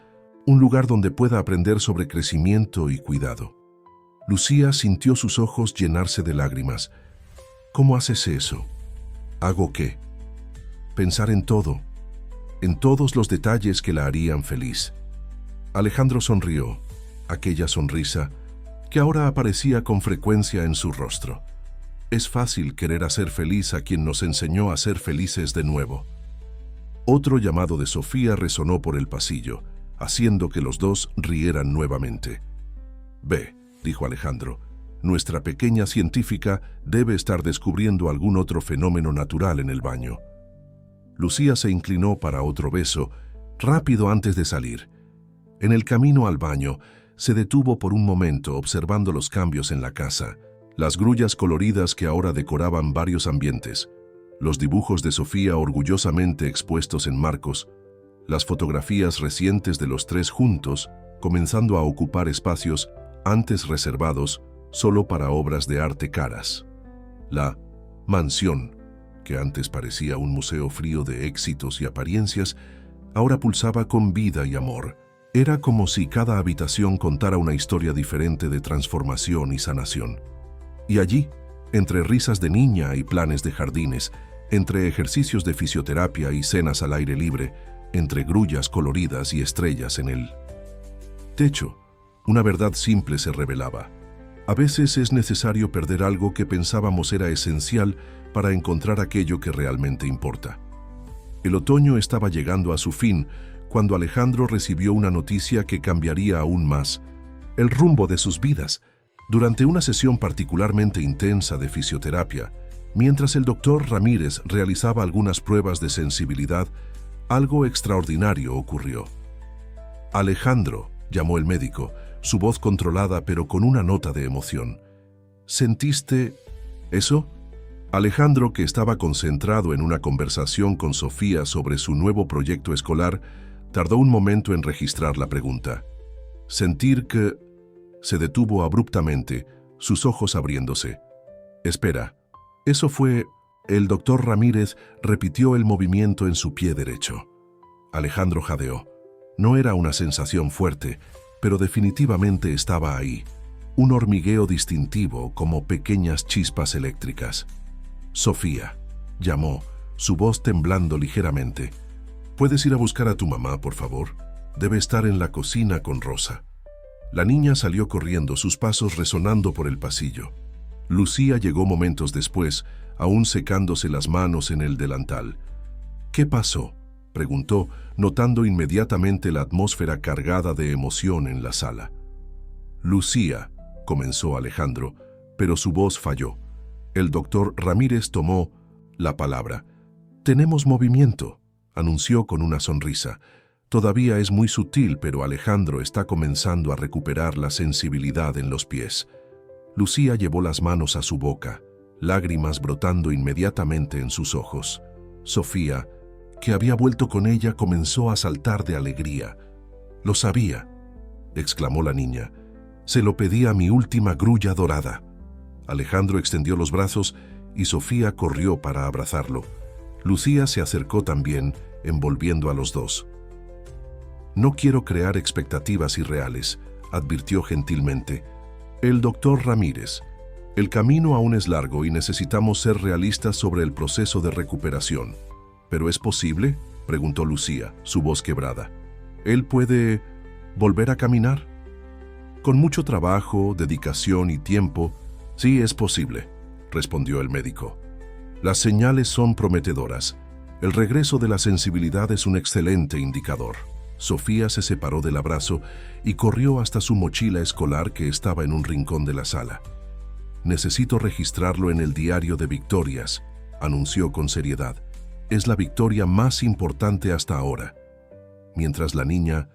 un lugar donde pueda aprender sobre crecimiento y cuidado». Lucía sintió sus ojos llenarse de lágrimas. «¿Cómo haces eso?». «¿Hago qué?». «Pensar en todo, en todos los detalles que la harían feliz». Alejandro sonrió, aquella sonrisa que ahora aparecía con frecuencia en su rostro. Es fácil querer hacer feliz a quien nos enseñó a ser felices de nuevo. Otro llamado de Sofía resonó por el pasillo, haciendo que los dos rieran nuevamente. «Ve», dijo Alejandro, «nuestra pequeña científica debe estar descubriendo algún otro fenómeno natural en el baño». Lucía se inclinó para otro beso, rápido antes de salir. En el camino al baño, se detuvo por un momento observando los cambios en la casa, las grullas coloridas que ahora decoraban varios ambientes, los dibujos de Sofía orgullosamente expuestos en marcos, las fotografías recientes de los tres juntos, comenzando a ocupar espacios antes reservados solo para obras de arte caras. La mansión, que antes parecía un museo frío de éxitos y apariencias, ahora pulsaba con vida y amor. Era como si cada habitación contara una historia diferente de transformación y sanación. Y allí, entre risas de niña y planes de jardines, entre ejercicios de fisioterapia y cenas al aire libre, entre grullas coloridas y estrellas en el techo, una verdad simple se revelaba. A veces es necesario perder algo que pensábamos era esencial para encontrar aquello que realmente importa. El otoño estaba llegando a su fin cuando Alejandro recibió una noticia que cambiaría aún más el rumbo de sus vidas. Durante una sesión particularmente intensa de fisioterapia, mientras el doctor Ramírez realizaba algunas pruebas de sensibilidad, algo extraordinario ocurrió. «Alejandro», llamó el médico, su voz controlada pero con una nota de emoción. «¿Sentiste eso?». Alejandro, que estaba concentrado en una conversación con Sofía sobre su nuevo proyecto escolar, tardó un momento en registrar la pregunta. «Sentir que…». Se detuvo abruptamente, sus ojos abriéndose. «Espera, eso fue…». El doctor Ramírez repitió el movimiento en su pie derecho. Alejandro jadeó. No era una sensación fuerte, pero definitivamente estaba ahí. Un hormigueo distintivo, como pequeñas chispas eléctricas. «Sofía», llamó, su voz temblando ligeramente. «¿Puedes ir a buscar a tu mamá, por favor? Debe estar en la cocina con Rosa». La niña salió corriendo, sus pasos resonando por el pasillo. Lucía llegó momentos después, aún secándose las manos en el delantal. «¿Qué pasó?», preguntó, notando inmediatamente la atmósfera cargada de emoción en la sala. Lucía, comenzó Alejandro, pero su voz falló. El doctor Ramírez tomó la palabra. Tenemos movimiento, anunció con una sonrisa. Todavía es muy sutil, pero Alejandro está comenzando a recuperar la sensibilidad en los pies. Lucía llevó las manos a su boca, lágrimas brotando inmediatamente en sus ojos. Sofía, que había vuelto con ella, comenzó a saltar de alegría. «Lo sabía», exclamó la niña. «Se lo pedí a mi última grulla dorada». Alejandro extendió los brazos y Sofía corrió para abrazarlo. Lucía se acercó también, envolviendo a los dos. «No quiero crear expectativas irreales», advirtió gentilmente. «El doctor Ramírez, el camino aún es largo y necesitamos ser realistas sobre el proceso de recuperación». «¿Pero es posible?», preguntó Lucía, su voz quebrada. «¿Él puede volver a caminar?». «Con mucho trabajo, dedicación y tiempo, sí es posible», respondió el médico. «Las señales son prometedoras. El regreso de la sensibilidad es un excelente indicador». Sofía se separó del abrazo y corrió hasta su mochila escolar que estaba en un rincón de la sala. «Necesito registrarlo en el diario de victorias», anunció con seriedad. «Es la victoria más importante hasta ahora». Mientras la niña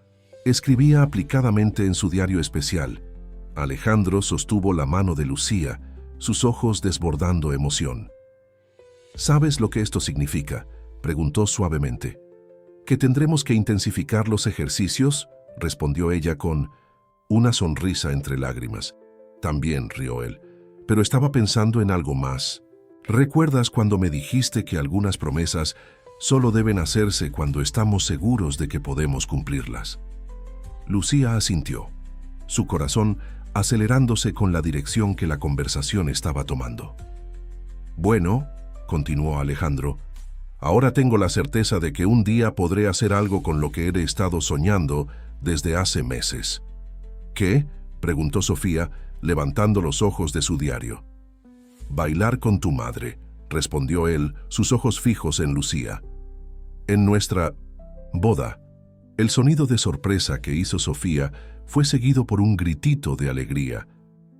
escribía aplicadamente en su diario especial, Alejandro sostuvo la mano de Lucía, sus ojos desbordando emoción. «¿Sabes lo que esto significa?», preguntó suavemente. «¿Que tendremos que intensificar los ejercicios?», respondió ella con una sonrisa entre lágrimas. También rió él, pero estaba pensando en algo más. «¿Recuerdas cuando me dijiste que algunas promesas solo deben hacerse cuando estamos seguros de que podemos cumplirlas?». Lucía asintió, su corazón acelerándose con la dirección que la conversación estaba tomando. «Bueno», continuó Alejandro, «ahora tengo la certeza de que un día podré hacer algo con lo que he estado soñando desde hace meses». «¿Qué?», preguntó Sofía, levantando los ojos de su diario. «Bailar con tu madre», respondió él, sus ojos fijos en Lucía. «En nuestra boda». El sonido de sorpresa que hizo Sofía fue seguido por un gritito de alegría.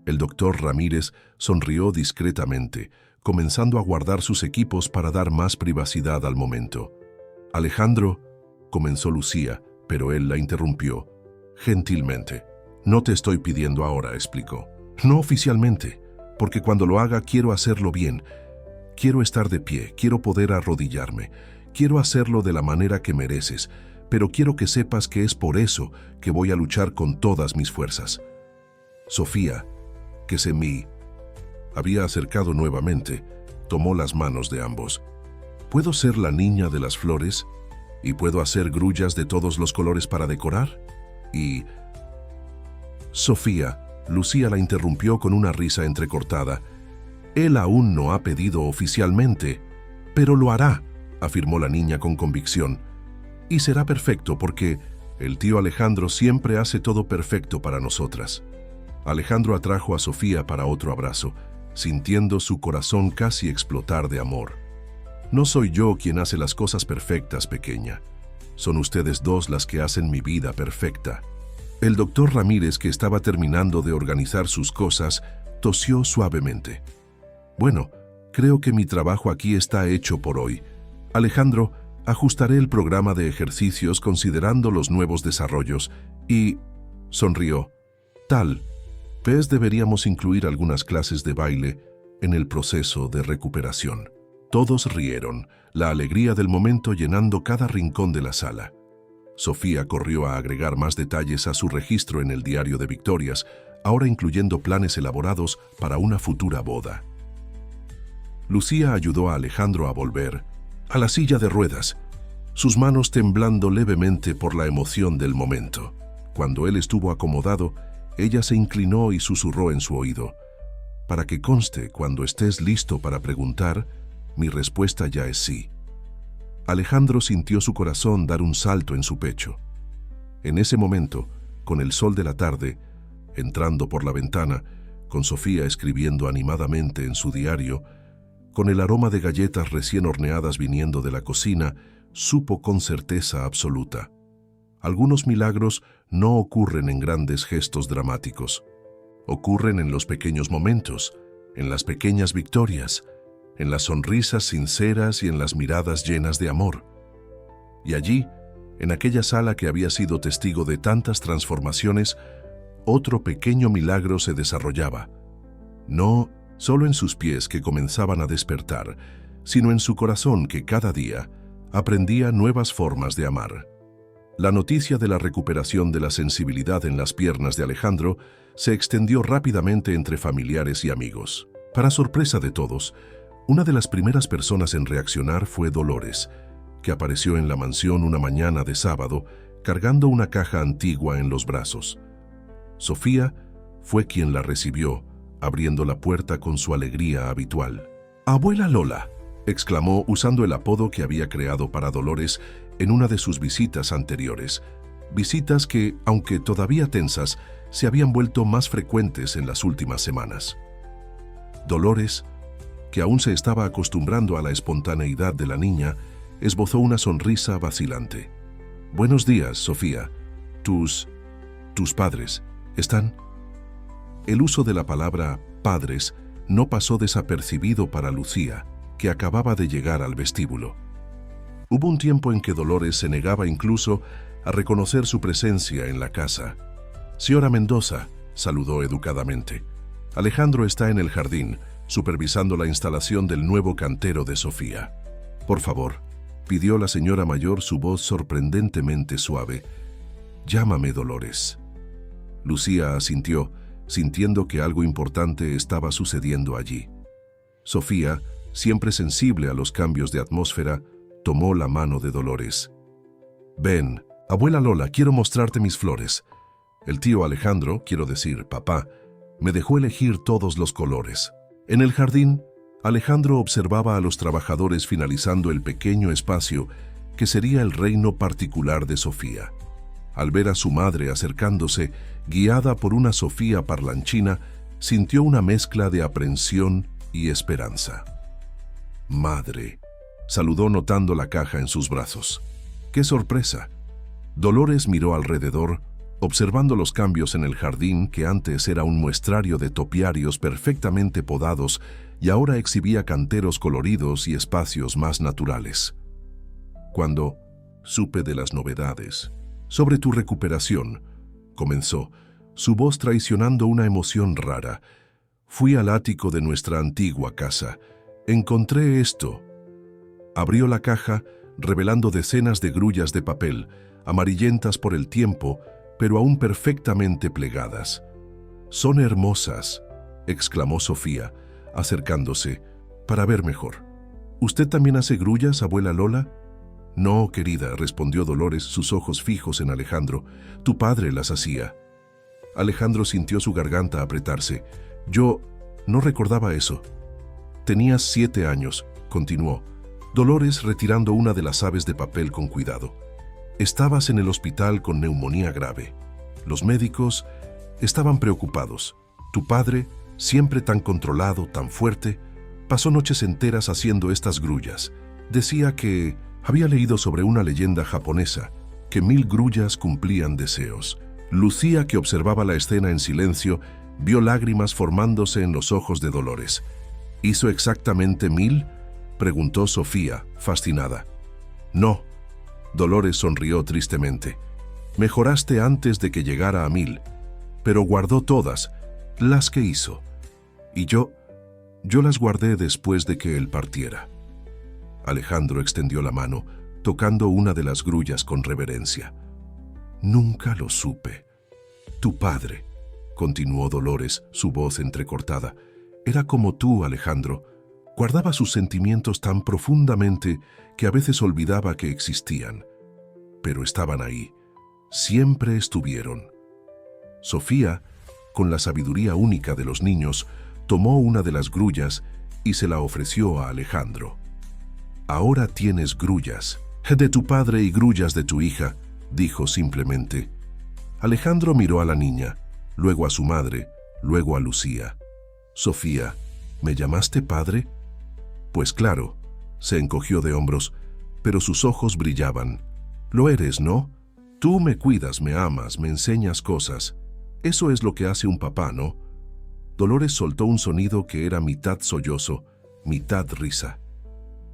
El doctor Ramírez sonrió discretamente, comenzando a guardar sus equipos para dar más privacidad al momento. «Alejandro», comenzó Lucía, pero él la interrumpió. «Gentilmente. No te estoy pidiendo ahora», explicó. «No oficialmente, porque cuando lo haga quiero hacerlo bien. Quiero estar de pie, quiero poder arrodillarme, quiero hacerlo de la manera que mereces, pero quiero que sepas que es por eso que voy a luchar con todas mis fuerzas». Sofía, que se había acercado nuevamente, tomó las manos de ambos. «¿Puedo ser la niña de las flores? ¿Y puedo hacer grullas de todos los colores para decorar?» Y «Sofía», Lucía la interrumpió con una risa entrecortada. «Él aún no ha pedido oficialmente, pero lo hará», afirmó la niña con convicción. «Y será perfecto porque el tío Alejandro siempre hace todo perfecto para nosotras». Alejandro atrajo a Sofía para otro abrazo, sintiendo su corazón casi explotar de amor. «No soy yo quien hace las cosas perfectas, pequeña. Son ustedes dos las que hacen mi vida perfecta». El doctor Ramírez, que estaba terminando de organizar sus cosas, tosió suavemente. «Bueno, creo que mi trabajo aquí está hecho por hoy. Alejandro, ajustaré el programa de ejercicios considerando los nuevos desarrollos y...» sonrió. «Tal vez deberíamos incluir algunas clases de baile en el proceso de recuperación». Todos rieron, la alegría del momento llenando cada rincón de la sala. Sofía corrió a agregar más detalles a su registro en el diario de victorias, ahora incluyendo planes elaborados para una futura boda. Lucía ayudó a Alejandro a volver a la silla de ruedas, sus manos temblando levemente por la emoción del momento. Cuando él estuvo acomodado, ella se inclinó y susurró en su oído: «Para que conste, cuando estés listo para preguntar, mi respuesta ya es sí». Alejandro sintió su corazón dar un salto en su pecho. En ese momento, con el sol de la tarde, entrando por la ventana, con Sofía escribiendo animadamente en su diario, con el aroma de galletas recién horneadas viniendo de la cocina, supo con certeza absoluta. Algunos milagros no ocurren en grandes gestos dramáticos. Ocurren en los pequeños momentos, en las pequeñas victorias, en las sonrisas sinceras y en las miradas llenas de amor. Y allí, en aquella sala que había sido testigo de tantas transformaciones, otro pequeño milagro se desarrollaba. No solo en sus pies que comenzaban a despertar, sino en su corazón que cada día aprendía nuevas formas de amar. La noticia de la recuperación de la sensibilidad en las piernas de Alejandro se extendió rápidamente entre familiares y amigos. Para sorpresa de todos, una de las primeras personas en reaccionar fue Dolores, que apareció en la mansión una mañana de sábado cargando una caja antigua en los brazos. Sofía fue quien la recibió, abriendo la puerta con su alegría habitual. «Abuela Lola», exclamó usando el apodo que había creado para Dolores en una de sus visitas anteriores. Visitas que, aunque todavía tensas, se habían vuelto más frecuentes en las últimas semanas. Dolores, que aún se estaba acostumbrando a la espontaneidad de la niña, esbozó una sonrisa vacilante. «Buenos días, Sofía. Tus padres, ¿están?» El uso de la palabra «padres» no pasó desapercibido para Lucía, que acababa de llegar al vestíbulo. Hubo un tiempo en que Dolores se negaba incluso a reconocer su presencia en la casa. «Señora Mendoza», saludó educadamente. «Alejandro está en el jardín, supervisando la instalación del nuevo cantero de Sofía. Por favor», pidió la señora mayor, su voz sorprendentemente suave. «Llámame Dolores». Lucía asintió, sintiendo que algo importante estaba sucediendo allí. Sofía, siempre sensible a los cambios de atmósfera, tomó la mano de Dolores. «Ven, abuela Lola, quiero mostrarte mis flores. El tío Alejandro, quiero decir, papá, me dejó elegir todos los colores». En el jardín, Alejandro observaba a los trabajadores finalizando el pequeño espacio que sería el reino particular de Sofía. Al ver a su madre acercándose, guiada por una Sofía parlanchina, sintió una mezcla de aprensión y esperanza. «Madre», saludó notando la caja en sus brazos. ¡Qué sorpresa! Dolores miró alrededor, observando los cambios en el jardín que antes era un muestrario de topiarios perfectamente podados y ahora exhibía canteros coloridos y espacios más naturales. «Cuando supe de las novedades sobre tu recuperación», comenzó, su voz traicionando una emoción rara, «fui al ático de nuestra antigua casa. Encontré esto». Abrió la caja, revelando decenas de grullas de papel, amarillentas por el tiempo, pero aún perfectamente plegadas. «Son hermosas», exclamó Sofía, acercándose, para ver mejor. «¿Usted también hace grullas, abuela Lola?» «No, querida», respondió Dolores, sus ojos fijos en Alejandro. «Tu padre las hacía». Alejandro sintió su garganta apretarse. «Yo no recordaba eso». «Tenías 7 años», continuó, Dolores retirando una de las aves de papel con cuidado. «Estabas en el hospital con neumonía grave. Los médicos estaban preocupados. Tu padre, siempre tan controlado, tan fuerte, pasó noches enteras haciendo estas grullas. Decía que había leído sobre una leyenda japonesa, que 1000 grullas cumplían deseos». Lucía, que observaba la escena en silencio, vio lágrimas formándose en los ojos de Dolores. «¿Hizo exactamente 1000?» preguntó Sofía, fascinada. «No», Dolores sonrió tristemente. «Mejoraste antes de que llegara a 1000, pero guardó todas, las que hizo. Y yo las guardé después de que él partiera». Alejandro extendió la mano, tocando una de las grullas con reverencia. «Nunca lo supe. Tu padre», continuó Dolores, su voz entrecortada, «era como tú, Alejandro. Guardaba sus sentimientos tan profundamente que a veces olvidaba que existían. Pero estaban ahí. Siempre estuvieron». Sofía, con la sabiduría única de los niños, tomó una de las grullas y se la ofreció a Alejandro. «Ahora tienes grullas de tu padre y grullas de tu hija», dijo simplemente. Alejandro miró a la niña, luego a su madre, luego a Lucía. «Sofía, ¿me llamaste padre?» «Pues claro», se encogió de hombros. pero sus ojos brillaban. «Lo eres, ¿no? Tú me cuidas, me amas, me enseñas cosas. Eso es lo que hace un papá, ¿no?» Dolores soltó un sonido que era mitad sollozo, mitad risa.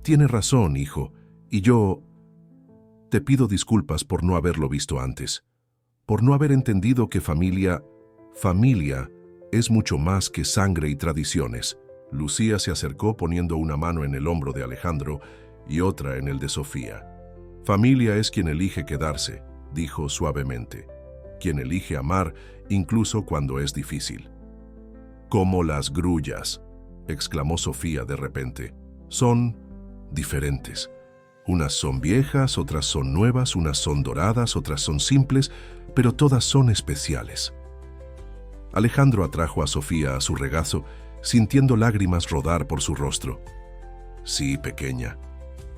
«Tiene razón, hijo, y yo... Te pido disculpas por no haberlo visto antes, por no haber entendido que familia es mucho más que sangre y tradiciones». Lucía se acercó poniendo una mano en el hombro de Alejandro y otra en el de Sofía. «Familia es quien elige quedarse», dijo suavemente, «quien elige amar incluso cuando es difícil». «Como las grullas», exclamó Sofía de repente. «Son diferentes. Unas son viejas, otras son nuevas, unas son doradas, otras son simples, pero todas son especiales». Alejandro atrajo a Sofía a su regazo, sintiendo lágrimas rodar por su rostro. «Sí, pequeña,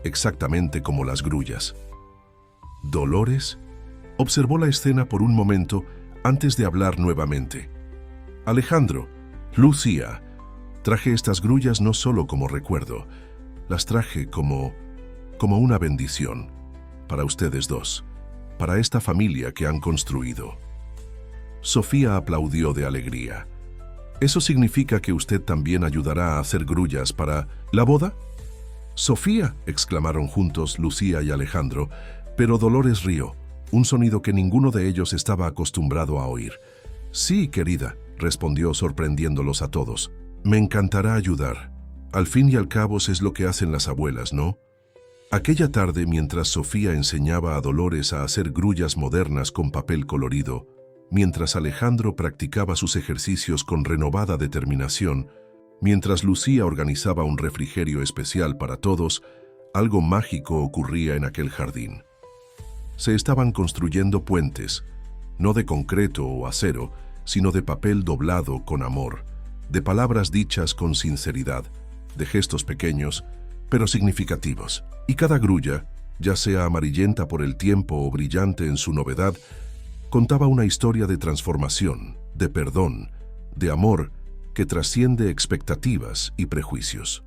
exactamente como las grullas». «¿Dolores?», observó la escena por un momento antes de hablar nuevamente. «Alejandro, Lucía, traje estas grullas no solo como recuerdo, las traje como una bendición, para ustedes dos, para esta familia que han construido». Sofía aplaudió de alegría. «¿Eso significa que usted también ayudará a hacer grullas para la boda?». «Sofía», exclamaron juntos Lucía y Alejandro, pero Dolores rió, un sonido que ninguno de ellos estaba acostumbrado a oír. «Sí, querida», respondió sorprendiéndolos a todos. «Me encantará ayudar. Al fin y al cabo es lo que hacen las abuelas, ¿no?». Aquella tarde, mientras Sofía enseñaba a Dolores a hacer grullas modernas con papel colorido, mientras Alejandro practicaba sus ejercicios con renovada determinación, mientras Lucía organizaba un refrigerio especial para todos, algo mágico ocurría en aquel jardín. Se estaban construyendo puentes, no de concreto o acero, sino de papel doblado con amor, de palabras dichas con sinceridad, de gestos pequeños, pero significativos. Y cada grulla, ya sea amarillenta por el tiempo o brillante en su novedad, contaba una historia de transformación, de perdón, de amor que trasciende expectativas y prejuicios.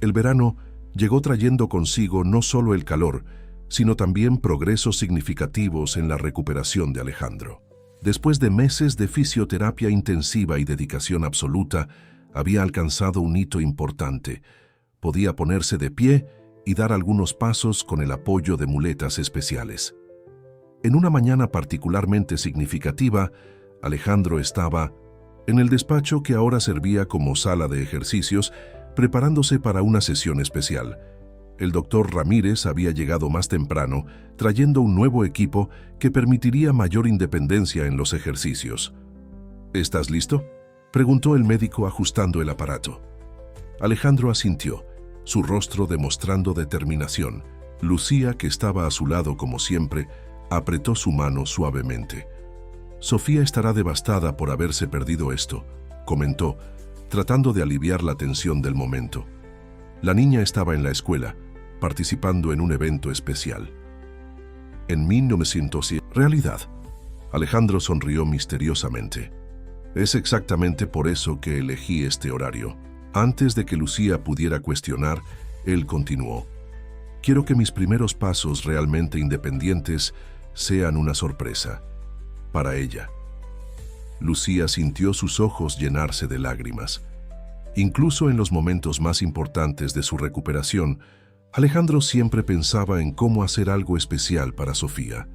El verano llegó trayendo consigo no solo el calor, sino también progresos significativos en la recuperación de Alejandro. Después de meses de fisioterapia intensiva y dedicación absoluta, había alcanzado un hito importante. Podía ponerse de pie y dar algunos pasos con el apoyo de muletas especiales. En una mañana particularmente significativa, Alejandro estaba en el despacho que ahora servía como sala de ejercicios, preparándose para una sesión especial. El doctor Ramírez había llegado más temprano, trayendo un nuevo equipo que permitiría mayor independencia en los ejercicios. «¿Estás listo?», preguntó el médico ajustando el aparato. Alejandro asintió, su rostro demostrando determinación. Lucía, que estaba a su lado como siempre, apretó su mano suavemente. «Sofía estará devastada por haberse perdido esto», comentó, tratando de aliviar la tensión del momento. La niña estaba en la escuela, participando en un evento especial. En 1900, realidad. Alejandro sonrió misteriosamente. «Es exactamente por eso que elegí este horario». Antes de que Lucía pudiera cuestionar, él continuó. «Quiero que mis primeros pasos realmente independientes sean una sorpresa. Para ella». Lucía sintió sus ojos llenarse de lágrimas. Incluso en los momentos más importantes de su recuperación, Alejandro siempre pensaba en cómo hacer algo especial para Sofía.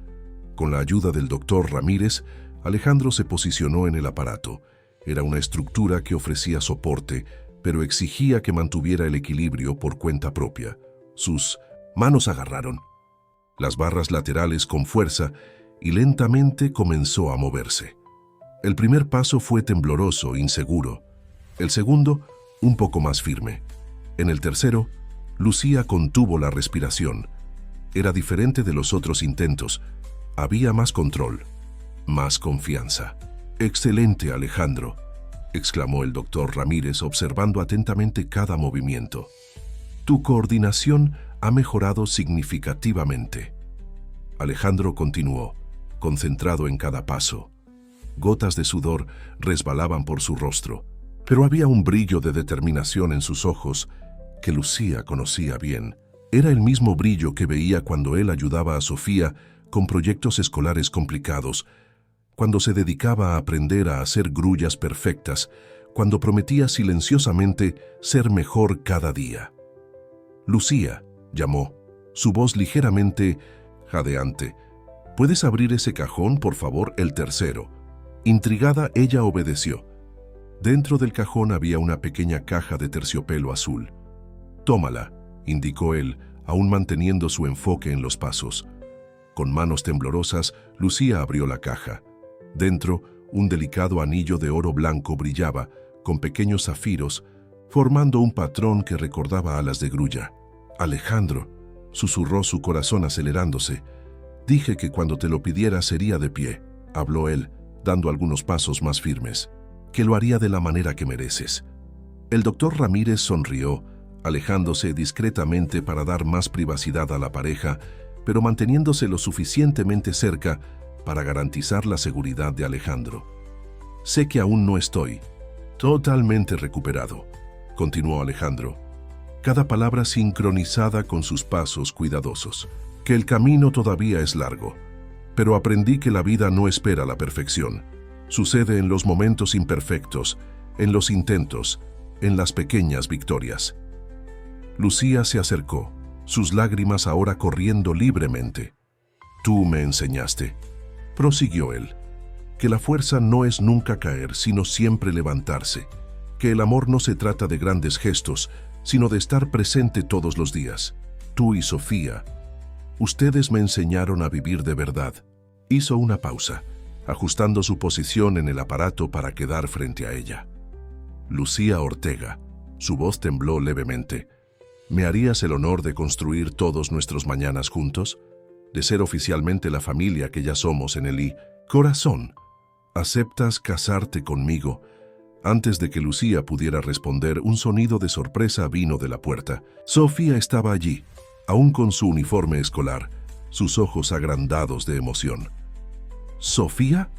Con la ayuda del doctor Ramírez, Alejandro se posicionó en el aparato. Era una estructura que ofrecía soporte, pero exigía que mantuviera el equilibrio por cuenta propia. Sus manos agarraron las barras laterales con fuerza y lentamente comenzó a moverse. El primer paso fue tembloroso, inseguro. El segundo, un poco más firme. En el tercero, Lucía contuvo la respiración. Era diferente de los otros intentos. Había más control, más confianza. «Excelente, Alejandro», exclamó el doctor Ramírez observando atentamente cada movimiento. «Tu coordinación ha mejorado significativamente». Alejandro continuó, concentrado en cada paso. Gotas de sudor resbalaban por su rostro, pero había un brillo de determinación en sus ojos que Lucía conocía bien. Era el mismo brillo que veía cuando él ayudaba a Sofía con proyectos escolares complicados, cuando se dedicaba a aprender a hacer grullas perfectas, cuando prometía silenciosamente ser mejor cada día. «Lucía», llamó, su voz ligeramente jadeante. «¿Puedes abrir ese cajón, por favor, el tercero?» Intrigada, ella obedeció. Dentro del cajón había una pequeña caja de terciopelo azul. «Tómala», indicó él, aún manteniendo su enfoque en los pasos. Con manos temblorosas, Lucía abrió la caja. Dentro, un delicado anillo de oro blanco brillaba, con pequeños zafiros, formando un patrón que recordaba alas de grulla. «Alejandro», susurró su corazón acelerándose. «Dije que cuando te lo pidiera sería de pie», habló él, dando algunos pasos más firmes. «Que lo haría de la manera que mereces». El doctor Ramírez sonrió, alejándose discretamente para dar más privacidad a la pareja, pero manteniéndose lo suficientemente cerca para garantizar la seguridad de Alejandro. «Sé que aún no estoy totalmente recuperado», continuó Alejandro, cada palabra sincronizada con sus pasos cuidadosos, «que el camino todavía es largo, pero aprendí que la vida no espera la perfección. Sucede en los momentos imperfectos, en los intentos, en las pequeñas victorias». Lucía se acercó, sus lágrimas ahora corriendo libremente. «Tú me enseñaste», prosiguió él, «que la fuerza no es nunca caer, sino siempre levantarse, que el amor no se trata de grandes gestos, sino de estar presente todos los días. Tú y Sofía, ustedes me enseñaron a vivir de verdad». Hizo una pausa, ajustando su posición en el aparato para quedar frente a ella. «Lucía Ortega», su voz tembló levemente, «¿me harías el honor de construir todos nuestros mañanas juntos? De ser oficialmente la familia que ya somos en el corazón. ¿Aceptas casarte conmigo?» Antes de que Lucía pudiera responder, un sonido de sorpresa vino de la puerta. Sofía estaba allí, aún con su uniforme escolar, sus ojos agrandados de emoción. «¿Sofía?»,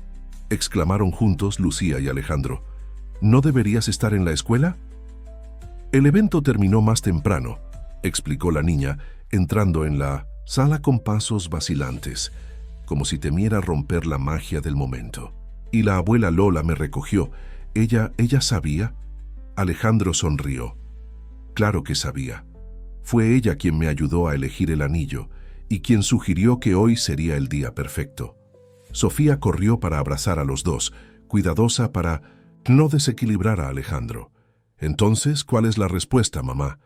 exclamaron juntos Lucía y Alejandro. «¿No deberías estar en la escuela?» «El evento terminó más temprano», explicó la niña, entrando en la sala con pasos vacilantes, como si temiera romper la magia del momento. «Y la abuela Lola me recogió. ¿Ella sabía?» Alejandro sonrió. «Claro que sabía. Fue ella quien me ayudó a elegir el anillo y quien sugirió que hoy sería el día perfecto». Sofía corrió para abrazar a los dos, cuidadosa para no desequilibrar a Alejandro. «Entonces, ¿cuál es la respuesta, mamá?»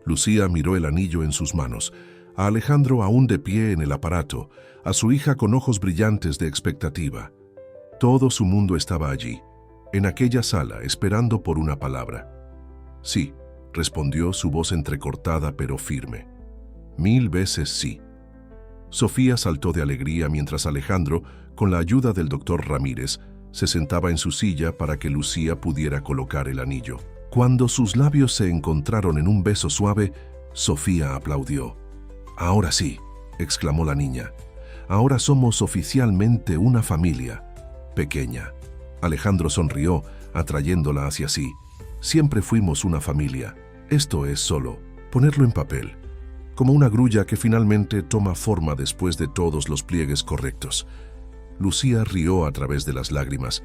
Lucía miró el anillo en sus manos, a Alejandro aún de pie en el aparato, a su hija con ojos brillantes de expectativa. Todo su mundo estaba allí, en aquella sala, esperando por una palabra. «Sí», respondió su voz entrecortada pero firme. «1000 veces sí». Sofía saltó de alegría mientras Alejandro, con la ayuda del doctor Ramírez, se sentaba en su silla para que Lucía pudiera colocar el anillo. Cuando sus labios se encontraron en un beso suave, Sofía aplaudió. «Ahora sí», exclamó la niña. «Ahora somos oficialmente una familia pequeña». Alejandro sonrió, atrayéndola hacia sí. «Siempre fuimos una familia. Esto es solo ponerlo en papel, como una grulla que finalmente toma forma después de todos los pliegues correctos». Lucía rió a través de las lágrimas.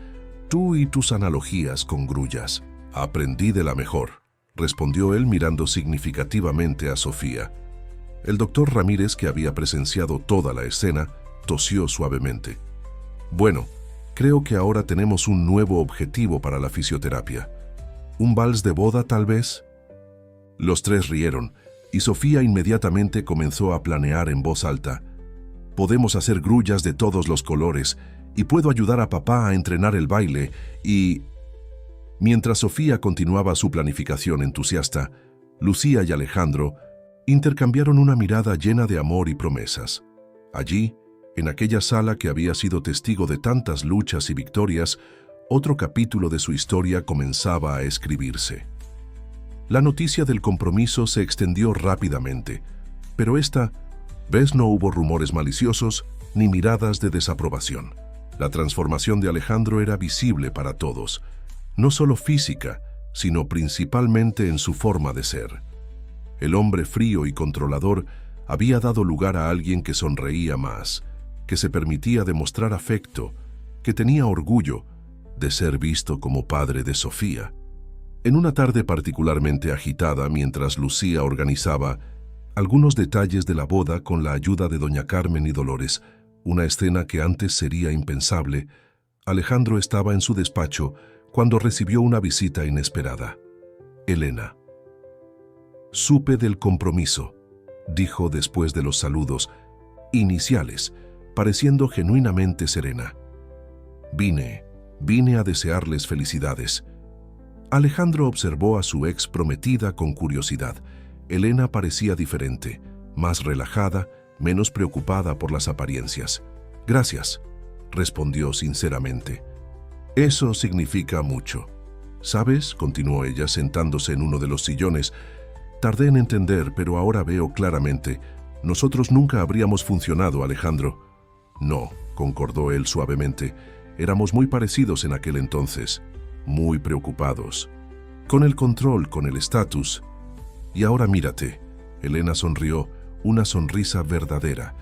«Tú y tus analogías con grullas». «Aprendí de la mejor», respondió él mirando significativamente a Sofía. El doctor Ramírez, que había presenciado toda la escena, tosió suavemente. «Bueno, creo que ahora tenemos un nuevo objetivo para la fisioterapia. ¿Un vals de boda, tal vez?» Los tres rieron, y Sofía inmediatamente comenzó a planear en voz alta. «Podemos hacer grullas de todos los colores, y puedo ayudar a papá a entrenar el baile, y...» Mientras Sofía continuaba su planificación entusiasta, Lucía y Alejandro intercambiaron una mirada llena de amor y promesas. Allí, en aquella sala que había sido testigo de tantas luchas y victorias, otro capítulo de su historia comenzaba a escribirse. La noticia del compromiso se extendió rápidamente, pero esta vez no hubo rumores maliciosos ni miradas de desaprobación. La transformación de Alejandro era visible para todos, no solo física, sino principalmente en su forma de ser. El hombre frío y controlador había dado lugar a alguien que sonreía más, que se permitía demostrar afecto, que tenía orgullo de ser visto como padre de Sofía. En una tarde particularmente agitada, mientras Lucía organizaba algunos detalles de la boda con la ayuda de doña Carmen y Dolores, una escena que antes sería impensable, Alejandro estaba en su despacho cuando recibió una visita inesperada. Elena. «Supe del compromiso», dijo después de los saludos iniciales, pareciendo genuinamente serena. Vine a desearles felicidades». Alejandro observó a su ex prometida con curiosidad. Elena parecía diferente, más relajada, menos preocupada por las apariencias. «Gracias», respondió sinceramente. «Eso significa mucho. ¿Sabes?», continuó ella sentándose en uno de los sillones, «tardé en entender, pero ahora veo claramente. Nosotros nunca habríamos funcionado, Alejandro». «No», concordó él suavemente, «éramos muy parecidos en aquel entonces, muy preocupados. Con el control, con el estatus. Y ahora mírate». Elena sonrió, una sonrisa verdadera.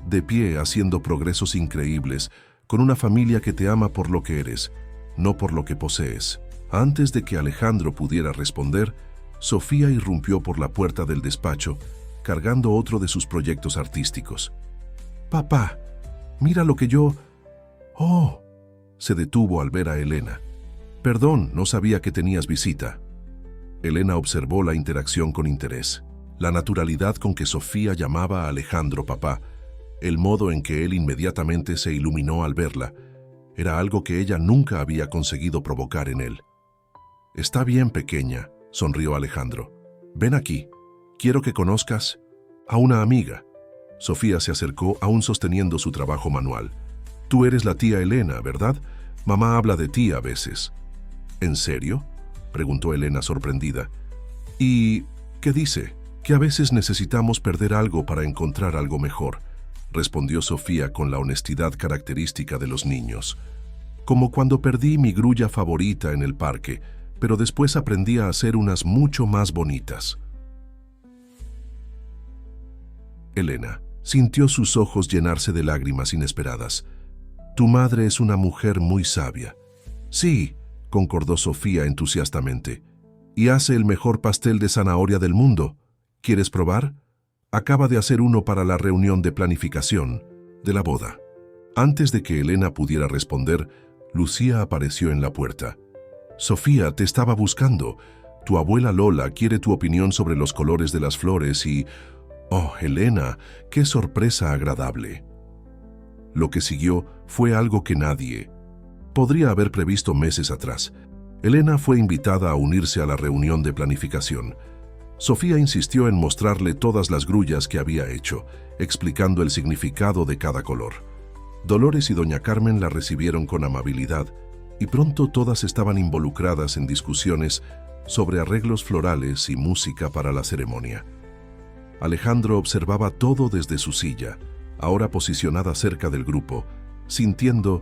«De pie, haciendo progresos increíbles, con una familia que te ama por lo que eres, no por lo que posees». Antes de que Alejandro pudiera responder, Sofía irrumpió por la puerta del despacho, cargando otro de sus proyectos artísticos. «Papá, mira lo que yo...» «Oh», se detuvo al ver a Elena. «Perdón, no sabía que tenías visita». Elena observó la interacción con interés, la naturalidad con que Sofía llamaba a Alejandro papá, el modo en que él inmediatamente se iluminó al verla. Era algo que ella nunca había conseguido provocar en él. «Está bien, pequeña», sonrió Alejandro. «Ven aquí. Quiero que conozcas a una amiga». Sofía se acercó, aún sosteniendo su trabajo manual. «Tú eres la tía Elena, ¿verdad? Mamá habla de ti a veces». «¿En serio?», preguntó Elena sorprendida. «¿Y qué dice?». «Que a veces necesitamos perder algo para encontrar algo mejor», respondió Sofía con la honestidad característica de los niños. «Como cuando perdí mi grulla favorita en el parque, pero después aprendí a hacer unas mucho más bonitas». Elena sintió sus ojos llenarse de lágrimas inesperadas. «Tu madre es una mujer muy sabia». «Sí», concordó Sofía entusiastamente. «Y hace el mejor pastel de zanahoria del mundo. ¿Quieres probar? Acaba de hacer uno para la reunión de planificación de la boda». Antes de que Elena pudiera responder, Lucía apareció en la puerta. «Sofía, te estaba buscando. Tu abuela Lola quiere tu opinión sobre los colores de las flores y... Oh, Elena, qué sorpresa agradable». Lo que siguió fue algo que nadie podría haber previsto meses atrás. Elena fue invitada a unirse a la reunión de planificación. Sofía insistió en mostrarle todas las grullas que había hecho, explicando el significado de cada color. Dolores y doña Carmen la recibieron con amabilidad, y pronto todas estaban involucradas en discusiones sobre arreglos florales y música para la ceremonia. Alejandro observaba todo desde su silla, ahora posicionada cerca del grupo, sintiendo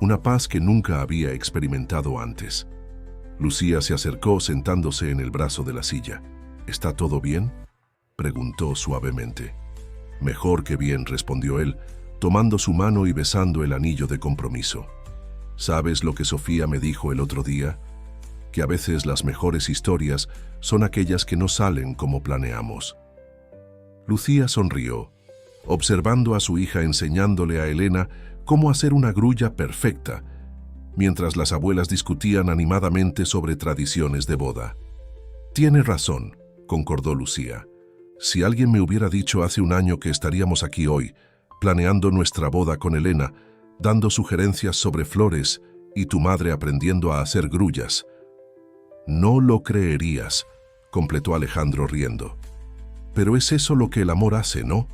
una paz que nunca había experimentado antes. Lucía se acercó sentándose en el brazo de la silla. «¿Está todo bien?», preguntó suavemente. «Mejor que bien», respondió él, tomando su mano y besando el anillo de compromiso. «¿Sabes lo que Sofía me dijo el otro día? Que a veces las mejores historias son aquellas que no salen como planeamos». Lucía sonrió, observando a su hija enseñándole a Elena cómo hacer una grulla perfecta, mientras las abuelas discutían animadamente sobre tradiciones de boda. «Tiene razón», concordó Lucía. «Si alguien me hubiera dicho hace un año que estaríamos aquí hoy, planeando nuestra boda con Elena, dando sugerencias sobre flores y tu madre aprendiendo a hacer grullas». «No lo creerías», completó Alejandro riendo. «Pero es eso lo que el amor hace, ¿no?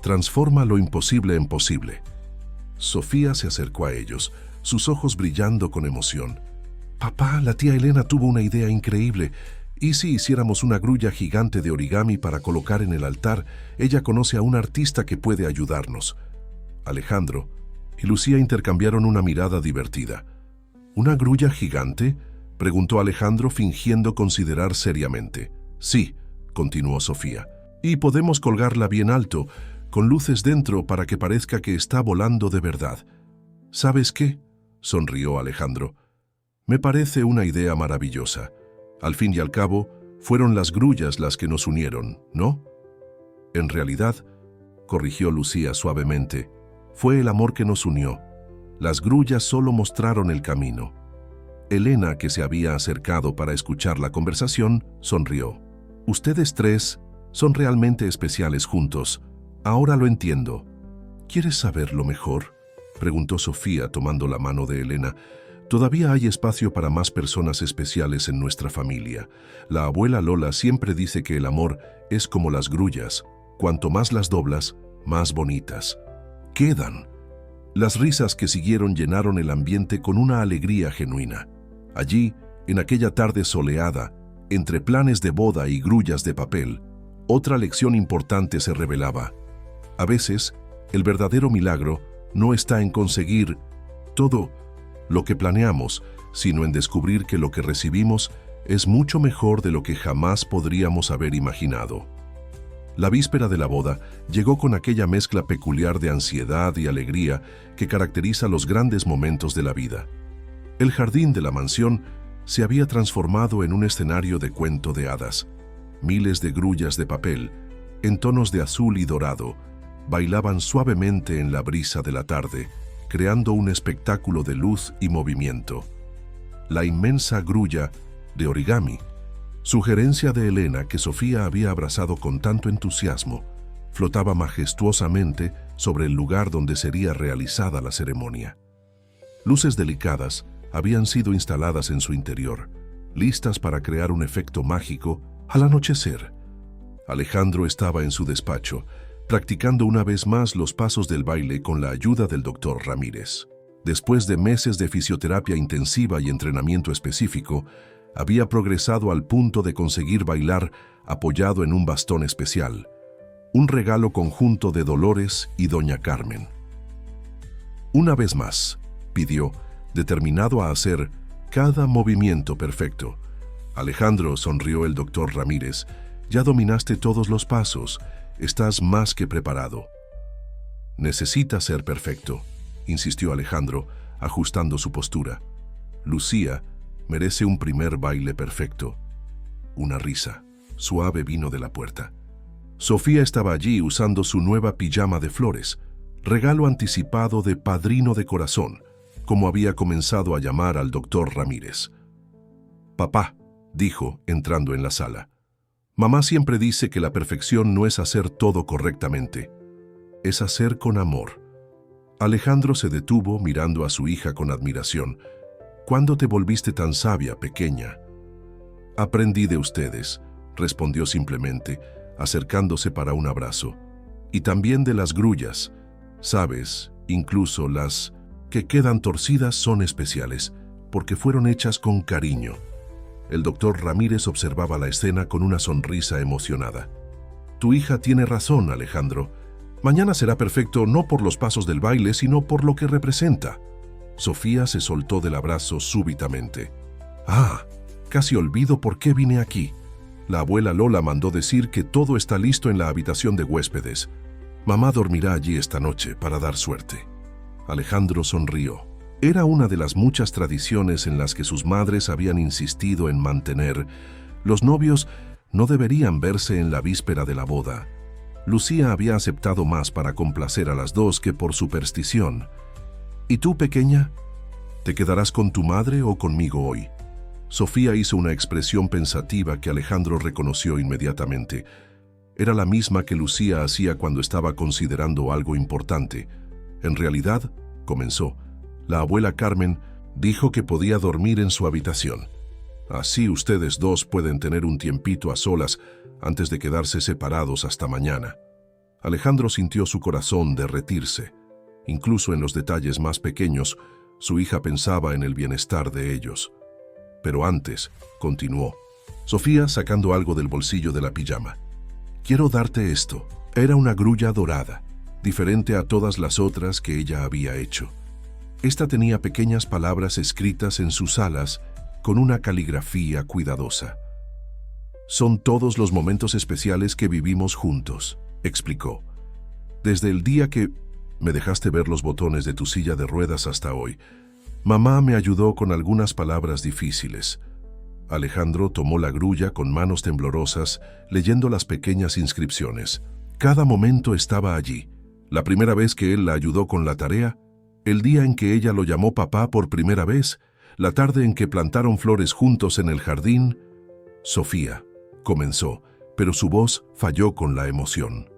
Transforma lo imposible en posible». Sofía se acercó a ellos, sus ojos brillando con emoción. «Papá, la tía Elena tuvo una idea increíble. ¿Y si hiciéramos una grulla gigante de origami para colocar en el altar? Ella conoce a un artista que puede ayudarnos». Alejandro y Lucía intercambiaron una mirada divertida. «¿Una grulla gigante?», preguntó Alejandro fingiendo considerar seriamente. «Sí», continuó Sofía. Y podemos colgarla bien alto, con luces dentro para que parezca que está volando de verdad. ¿Sabes qué?, sonrió Alejandro. Me parece una idea maravillosa. Al fin y al cabo, fueron las grullas las que nos unieron, ¿no? En realidad, corrigió Lucía suavemente, fue el amor que nos unió. Las grullas solo mostraron el camino. Elena, que se había acercado para escuchar la conversación, sonrió. Ustedes tres son realmente especiales juntos. Ahora lo entiendo. ¿Quieres saberlo mejor?, preguntó Sofía tomando la mano de Elena. Todavía hay espacio para más personas especiales en nuestra familia. La abuela Lola siempre dice que el amor es como las grullas. Cuanto más las doblas, más bonitas quedan. Las risas que siguieron llenaron el ambiente con una alegría genuina. Allí, en aquella tarde soleada, entre planes de boda y grullas de papel, otra lección importante se revelaba. A veces, el verdadero milagro no está en conseguir todo lo que planeamos, sino en descubrir que lo que recibimos es mucho mejor de lo que jamás podríamos haber imaginado. La víspera de la boda llegó con aquella mezcla peculiar de ansiedad y alegría que caracteriza los grandes momentos de la vida. El jardín de la mansión se había transformado en un escenario de cuento de hadas. Miles de grullas de papel, en tonos de azul y dorado, bailaban suavemente en la brisa de la tarde, creando un espectáculo de luz y movimiento. La inmensa grulla de origami, sugerencia de Elena que Sofía había abrazado con tanto entusiasmo, flotaba majestuosamente sobre el lugar donde sería realizada la ceremonia. Luces delicadas habían sido instaladas en su interior, listas para crear un efecto mágico al anochecer. Alejandro estaba en su despacho, practicando una vez más los pasos del baile con la ayuda del doctor Ramírez. Después de meses de fisioterapia intensiva y entrenamiento específico, había progresado al punto de conseguir bailar apoyado en un bastón especial, un regalo conjunto de Dolores y doña Carmen. Una vez más, pidió, determinado a hacer cada movimiento perfecto. Alejandro, sonrió el doctor Ramírez, ya dominaste todos los pasos, estás más que preparado. Necesita ser perfecto, insistió Alejandro, ajustando su postura. Lucía merece un primer baile perfecto. Una risa suave vino de la puerta. Sofía estaba allí usando su nueva pijama de flores, regalo anticipado de padrino de corazón, como había comenzado a llamar al doctor Ramírez. Papá, dijo, entrando en la sala. Mamá siempre dice que la perfección no es hacer todo correctamente, es hacer con amor. Alejandro se detuvo mirando a su hija con admiración. ¿Cuándo te volviste tan sabia, pequeña? Aprendí de ustedes, respondió simplemente, acercándose para un abrazo. Y también de las grullas. Sabes, incluso las que quedan torcidas son especiales, porque fueron hechas con cariño. El doctor Ramírez observaba la escena con una sonrisa emocionada. Tu hija tiene razón, Alejandro. Mañana será perfecto no por los pasos del baile, sino por lo que representa. Sofía se soltó del abrazo súbitamente. Ah, casi olvido por qué vine aquí. La abuela Lola mandó decir que todo está listo en la habitación de huéspedes. Mamá dormirá allí esta noche para dar suerte. Alejandro sonrió. Era una de las muchas tradiciones en las que sus madres habían insistido en mantener. Los novios no deberían verse en la víspera de la boda. Lucía había aceptado más para complacer a las dos que por superstición. ¿Y tú, pequeña? ¿Te quedarás con tu madre o conmigo hoy? Sofía hizo una expresión pensativa que Alejandro reconoció inmediatamente. Era la misma que Lucía hacía cuando estaba considerando algo importante. En realidad, comenzó, la abuela Carmen dijo que podía dormir en su habitación. Así ustedes dos pueden tener un tiempito a solas antes de quedarse separados hasta mañana. Alejandro sintió su corazón derretirse. Incluso en los detalles más pequeños, su hija pensaba en el bienestar de ellos. Pero antes, continuó, Sofía sacando algo del bolsillo de la pijama. Quiero darte esto. Era una grulla dorada, diferente a todas las otras que ella había hecho. Esta tenía pequeñas palabras escritas en sus alas con una caligrafía cuidadosa. Son todos los momentos especiales que vivimos juntos, explicó. Desde el día que me dejaste ver los botones de tu silla de ruedas hasta hoy, mamá me ayudó con algunas palabras difíciles. Alejandro tomó la grulla con manos temblorosas, leyendo las pequeñas inscripciones. Cada momento estaba allí. La primera vez que él la ayudó con la tarea, el día en que ella lo llamó papá por primera vez, la tarde en que plantaron flores juntos en el jardín. Sofía, comenzó, pero su voz falló con la emoción.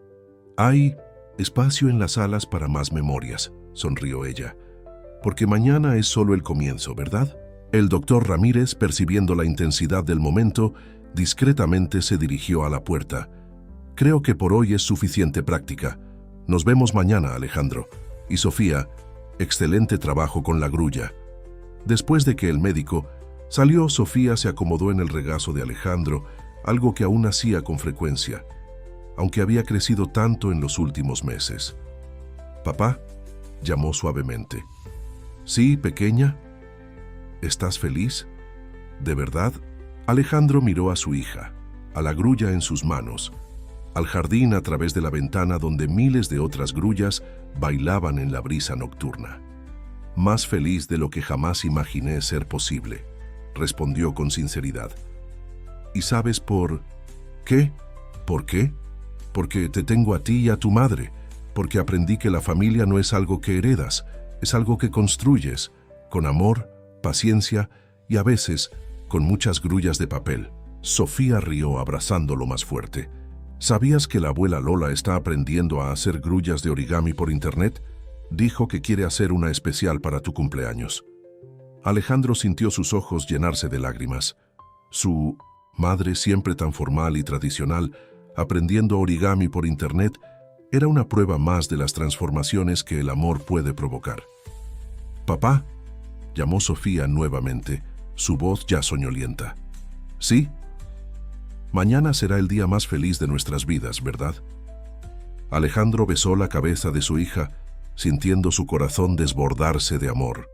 Hay espacio en las alas para más memorias, sonrió ella. Porque mañana es solo el comienzo, ¿verdad? El doctor Ramírez, percibiendo la intensidad del momento, discretamente se dirigió a la puerta. Creo que por hoy es suficiente práctica. Nos vemos mañana, Alejandro. Y Sofía, excelente trabajo con la grulla. Después de que el médico salió, Sofía se acomodó en el regazo de Alejandro, algo que aún hacía con frecuencia, aunque había crecido tanto en los últimos meses. «Papá», llamó suavemente. «Sí, pequeña. ¿Estás feliz? ¿De verdad?» Alejandro miró a su hija, a la grulla en sus manos, al jardín a través de la ventana donde miles de otras grullas bailaban en la brisa nocturna. «Más feliz de lo que jamás imaginé ser posible», respondió con sinceridad. «¿Y sabes por qué? ¿Por qué? Porque te tengo a ti y a tu madre, porque aprendí que la familia no es algo que heredas, es algo que construyes, con amor, paciencia y a veces con muchas grullas de papel». Sofía rió abrazándolo más fuerte. «¿Sabías que la abuela Lola está aprendiendo a hacer grullas de origami por internet? Dijo que quiere hacer una especial para tu cumpleaños». Alejandro sintió sus ojos llenarse de lágrimas. Su madre, siempre tan formal y tradicional, aprendiendo origami por internet, era una prueba más de las transformaciones que el amor puede provocar. «Papá», llamó Sofía nuevamente, su voz ya soñolienta. «¿Sí? Mañana será el día más feliz de nuestras vidas, ¿verdad?» Alejandro besó la cabeza de su hija, sintiendo su corazón desbordarse de amor.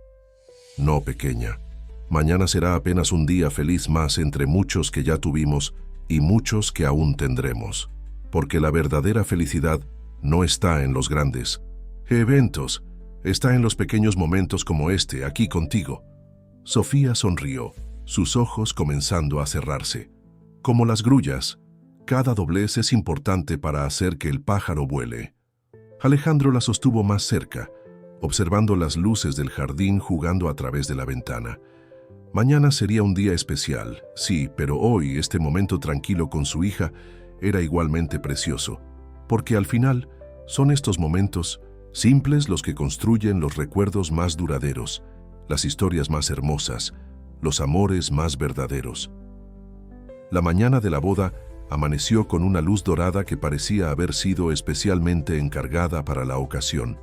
«No, pequeña. Mañana será apenas un día feliz más entre muchos que ya tuvimos y muchos que aún tendremos. Porque la verdadera felicidad no está en los grandes eventos, está en los pequeños momentos como este, aquí contigo». Sofía sonrió, sus ojos comenzando a cerrarse. Como las grullas, cada doblez es importante para hacer que el pájaro vuele. Alejandro la sostuvo más cerca, observando las luces del jardín jugando a través de la ventana. Mañana sería un día especial, sí, pero hoy este momento tranquilo con su hija era igualmente precioso, porque al final son estos momentos simples los que construyen los recuerdos más duraderos, las historias más hermosas, los amores más verdaderos. La mañana de la boda amaneció con una luz dorada que parecía haber sido especialmente encargada para la ocasión.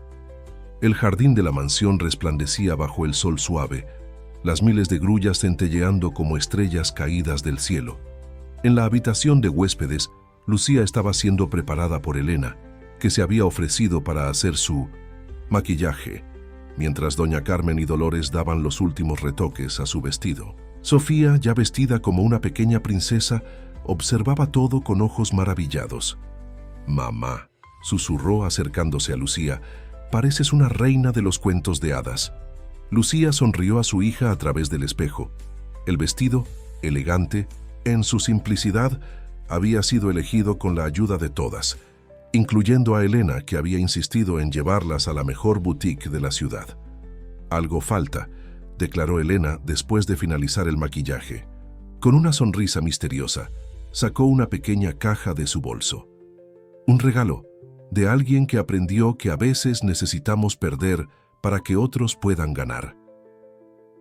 El jardín de la mansión resplandecía bajo el sol suave, las miles de grullas centelleando como estrellas caídas del cielo. En la habitación de huéspedes, Lucía estaba siendo preparada por Elena, que se había ofrecido para hacer su maquillaje, mientras doña Carmen y Dolores daban los últimos retoques a su vestido. Sofía, ya vestida como una pequeña princesa, observaba todo con ojos maravillados. «Mamá», susurró acercándose a Lucía, «pareces una reina de los cuentos de hadas». Lucía sonrió a su hija a través del espejo. El vestido, elegante, en su simplicidad, había sido elegido con la ayuda de todas, incluyendo a Elena, que había insistido en llevarlas a la mejor boutique de la ciudad. «Algo falta», declaró Elena después de finalizar el maquillaje. Con una sonrisa misteriosa, sacó una pequeña caja de su bolso. Un regalo, de alguien que aprendió que a veces necesitamos perder para que otros puedan ganar.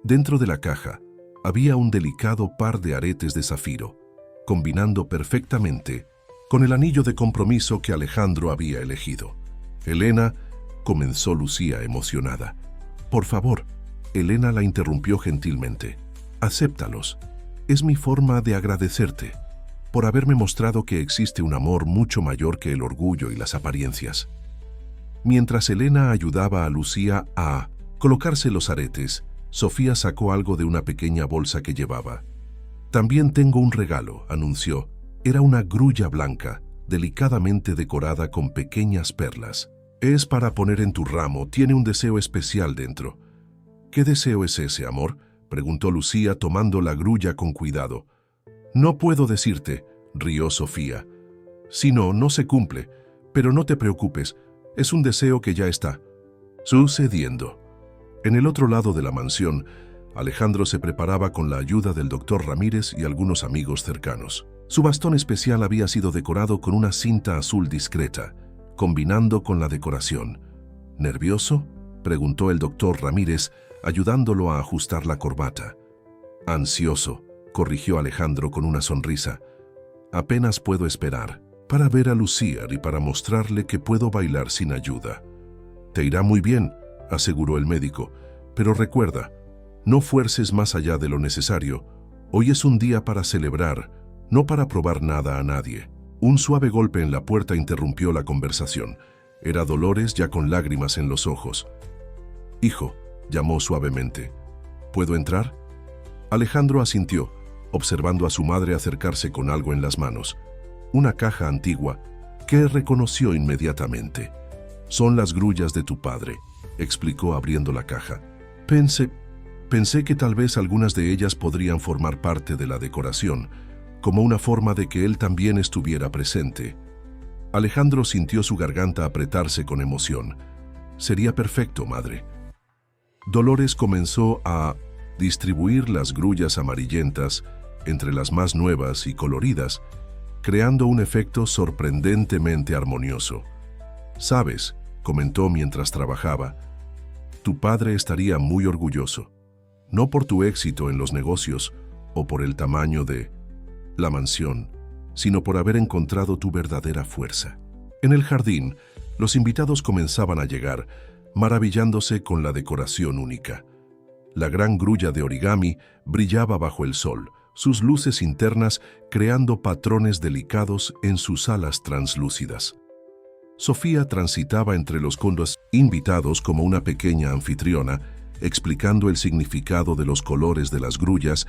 Dentro de la caja había un delicado par de aretes de zafiro, combinando perfectamente con el anillo de compromiso que Alejandro había elegido. «Elena», comenzó Lucía emocionada. «Por favor», Elena la interrumpió gentilmente. «Acéptalos. Es mi forma de agradecerte por haberme mostrado que existe un amor mucho mayor que el orgullo y las apariencias». Mientras Elena ayudaba a Lucía a colocarse los aretes, Sofía sacó algo de una pequeña bolsa que llevaba. «También tengo un regalo», anunció, Era una grulla blanca, delicadamente decorada con pequeñas perlas. Es para poner en tu ramo, tiene un deseo especial dentro. ¿Qué deseo es ese, amor?, preguntó Lucía tomando la grulla con cuidado. No puedo decirte, rió Sofía. Si no, no se cumple, pero no te preocupes, es un deseo que ya está sucediendo. En el otro lado de la mansión, Alejandro se preparaba con la ayuda del doctor Ramírez y algunos amigos cercanos. Su bastón especial había sido decorado con una cinta azul discreta, combinando con la decoración. ¿Nervioso?, preguntó el doctor Ramírez, ayudándolo a ajustar la corbata. Ansioso, corrigió Alejandro con una sonrisa. Apenas puedo esperar para ver a Lucía y para mostrarle que puedo bailar sin ayuda. Te irá muy bien, aseguró el médico, pero recuerda, no fuerces más allá de lo necesario. Hoy es un día para celebrar, no para probar nada a nadie. Un suave golpe en la puerta interrumpió la conversación. Era Dolores, ya con lágrimas en los ojos. «Hijo», llamó suavemente, ¿puedo entrar? Alejandro asintió, observando a su madre acercarse con algo en las manos. Una caja antigua que reconoció inmediatamente. «Son las grullas de tu padre», explicó abriendo la caja. Pensé que tal vez algunas de ellas podrían formar parte de la decoración, como una forma de que él también estuviera presente. Alejandro sintió su garganta apretarse con emoción. «Sería perfecto, madre». Dolores comenzó a distribuir las grullas amarillentas entre las más nuevas y coloridas, creando un efecto sorprendentemente armonioso. «Sabes», comentó mientras trabajaba, «tu padre estaría muy orgulloso, no por tu éxito en los negocios o por el tamaño de la mansión, sino por haber encontrado tu verdadera fuerza». En el jardín, los invitados comenzaban a llegar, maravillándose con la decoración única. La gran grulla de origami brillaba bajo el sol, sus luces internas creando patrones delicados en sus alas translúcidas. Sofía transitaba entre los condos invitados como una pequeña anfitriona, explicando el significado de los colores de las grullas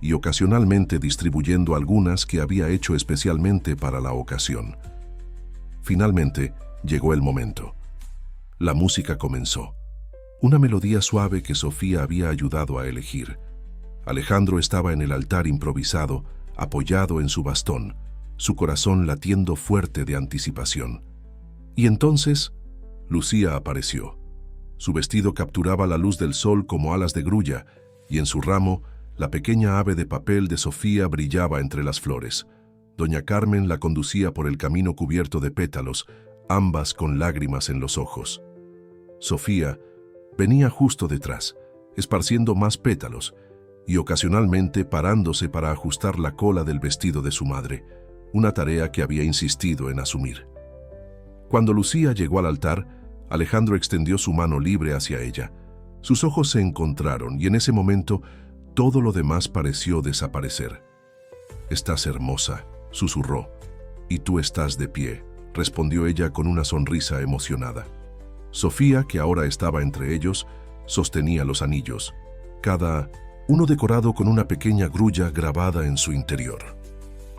y ocasionalmente distribuyendo algunas que había hecho especialmente para la ocasión. Finalmente, llegó el momento. La música comenzó. Una melodía suave que Sofía había ayudado a elegir. Alejandro estaba en el altar improvisado, apoyado en su bastón, su corazón latiendo fuerte de anticipación. Y entonces, Lucía apareció. Su vestido capturaba la luz del sol como alas de grulla, y en su ramo, la pequeña ave de papel de Sofía brillaba entre las flores. Doña Carmen la conducía por el camino cubierto de pétalos, ambas con lágrimas en los ojos. Sofía venía justo detrás, esparciendo más pétalos y ocasionalmente parándose para ajustar la cola del vestido de su madre, una tarea que había insistido en asumir. Cuando Lucía llegó al altar, Alejandro extendió su mano libre hacia ella. Sus ojos se encontraron y en ese momento todo lo demás pareció desaparecer. «Estás hermosa», susurró. «Y tú estás de pie», respondió ella con una sonrisa emocionada. Sofía, que ahora estaba entre ellos, sostenía los anillos, cada uno decorado con una pequeña grulla grabada en su interior.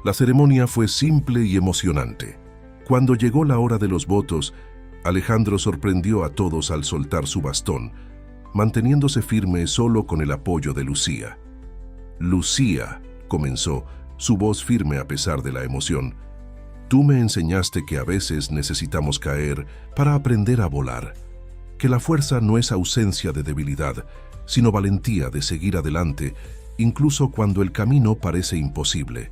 La ceremonia fue simple y emocionante. Cuando llegó la hora de los votos, Alejandro sorprendió a todos al soltar su bastón, manteniéndose firme solo con el apoyo de Lucía. «Lucía», comenzó, su voz firme a pesar de la emoción, «tú me enseñaste que a veces necesitamos caer para aprender a volar, que la fuerza no es ausencia de debilidad, sino valentía de seguir adelante, incluso cuando el camino parece imposible.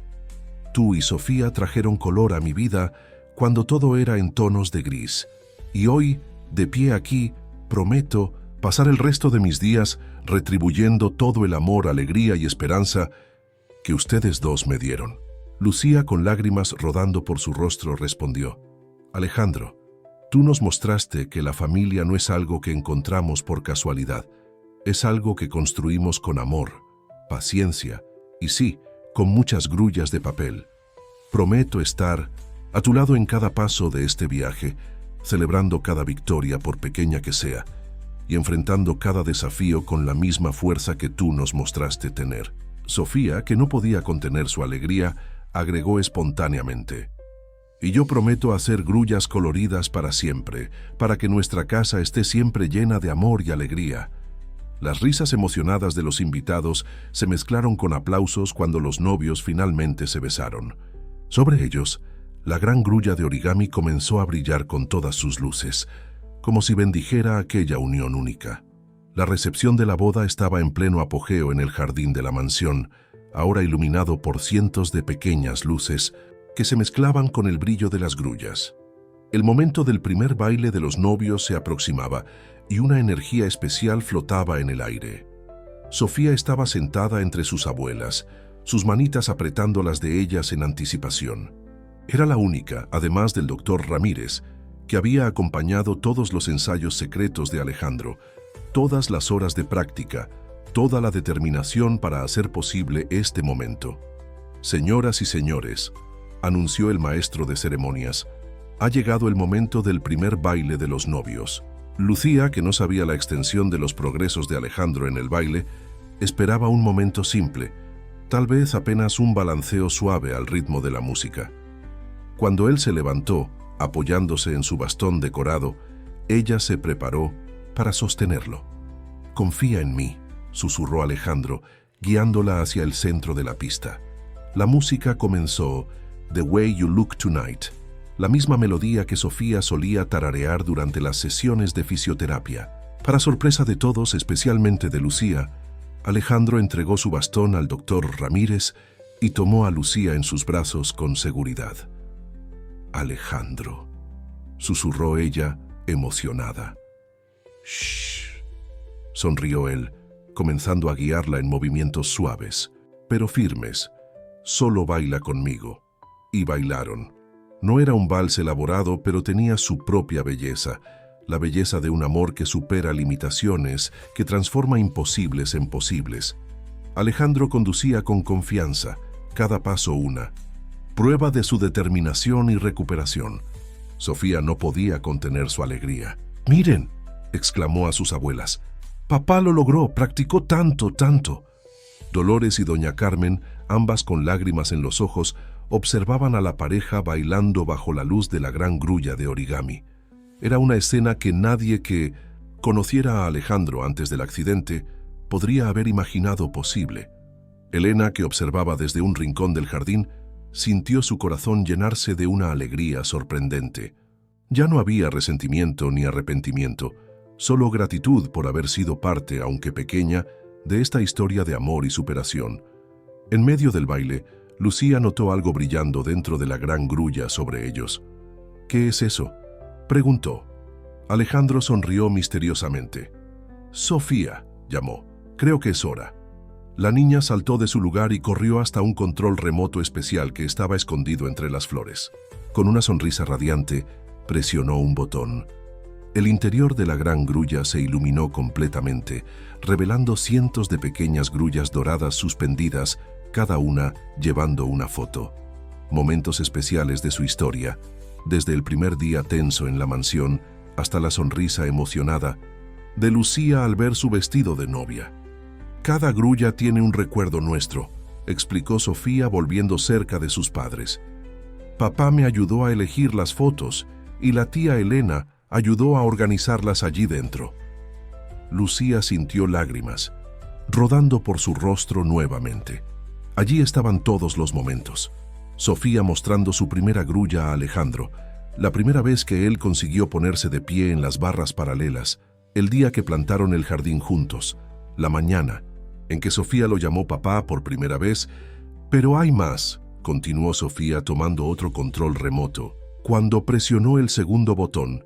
Tú y Sofía trajeron color a mi vida cuando todo era en tonos de gris, y hoy, de pie aquí, prometo pasar el resto de mis días retribuyendo todo el amor, alegría y esperanza que ustedes dos me dieron». Lucía, con lágrimas rodando por su rostro, respondió: «Alejandro, tú nos mostraste que la familia no es algo que encontramos por casualidad, es algo que construimos con amor, paciencia y sí, con muchas grullas de papel. Prometo estar a tu lado en cada paso de este viaje, celebrando cada victoria por pequeña que sea, y enfrentando cada desafío con la misma fuerza que tú nos mostraste tener». Sofía, que no podía contener su alegría, agregó espontáneamente. Y yo prometo hacer grullas coloridas para siempre, para que nuestra casa esté siempre llena de amor y alegría. Las risas emocionadas de los invitados se mezclaron con aplausos cuando los novios finalmente se besaron. Sobre ellos, la gran grulla de origami comenzó a brillar con todas sus luces, como si bendijera aquella unión única. La recepción de la boda estaba en pleno apogeo en el jardín de la mansión, ahora iluminado por cientos de pequeñas luces que se mezclaban con el brillo de las grullas. El momento del primer baile de los novios se aproximaba y una energía especial flotaba en el aire. Sofía estaba sentada entre sus abuelas, sus manitas apretando las de ellas en anticipación. Era la única, además del doctor Ramírez, que había acompañado todos los ensayos secretos de Alejandro, todas las horas de práctica, toda la determinación para hacer posible este momento. Señoras y señores, anunció el maestro de ceremonias, ha llegado el momento del primer baile de los novios. Lucía, que no sabía la extensión de los progresos de Alejandro en el baile, esperaba un momento simple, tal vez apenas un balanceo suave al ritmo de la música. Cuando él se levantó, apoyándose en su bastón decorado, ella se preparó para sostenerlo. «Confía en mí», susurró Alejandro, guiándola hacia el centro de la pista. La música comenzó, The Way You Look Tonight, la misma melodía que Sofía solía tararear durante las sesiones de fisioterapia. Para sorpresa de todos, especialmente de Lucía, Alejandro entregó su bastón al doctor Ramírez y tomó a Lucía en sus brazos con seguridad. «Alejandro», susurró ella, emocionada. «Shh», sonrió él, comenzando a guiarla en movimientos suaves, pero firmes. «Solo baila conmigo». Y bailaron. No era un vals elaborado, pero tenía su propia belleza, la belleza de un amor que supera limitaciones, que transforma imposibles en posibles. Alejandro conducía con confianza, cada paso una, prueba de su determinación y recuperación. Sofía no podía contener su alegría. «Miren», exclamó a sus abuelas, «papá lo logró, practicó tanto, tanto». Dolores y doña Carmen, ambas con lágrimas en los ojos, observaban a la pareja bailando bajo la luz de la gran grulla de origami. Era una escena que nadie que conociera a Alejandro antes del accidente podría haber imaginado posible. Elena, que observaba desde un rincón del jardín, sintió su corazón llenarse de una alegría sorprendente. Ya no había resentimiento ni arrepentimiento, solo gratitud por haber sido parte, aunque pequeña, de esta historia de amor y superación. En medio del baile, Lucía notó algo brillando dentro de la gran grulla sobre ellos. «¿Qué es eso?», preguntó. Alejandro sonrió misteriosamente. «Sofía», llamó, «creo que es hora». La niña saltó de su lugar y corrió hasta un control remoto especial que estaba escondido entre las flores. Con una sonrisa radiante, presionó un botón. El interior de la gran grulla se iluminó completamente, revelando cientos de pequeñas grullas doradas suspendidas, cada una llevando una foto. Momentos especiales de su historia, desde el primer día tenso en la mansión hasta la sonrisa emocionada de Lucía al ver su vestido de novia. «Cada grulla tiene un recuerdo nuestro», explicó Sofía volviendo cerca de sus padres. «Papá me ayudó a elegir las fotos y la tía Elena ayudó a organizarlas allí dentro». Lucía sintió lágrimas, rodando por su rostro nuevamente. Allí estaban todos los momentos. Sofía mostrando su primera grulla a Alejandro, la primera vez que él consiguió ponerse de pie en las barras paralelas, el día que plantaron el jardín juntos, la mañana en que Sofía lo llamó papá por primera vez. «Pero hay más», continuó Sofía tomando otro control remoto. Cuando presionó el segundo botón,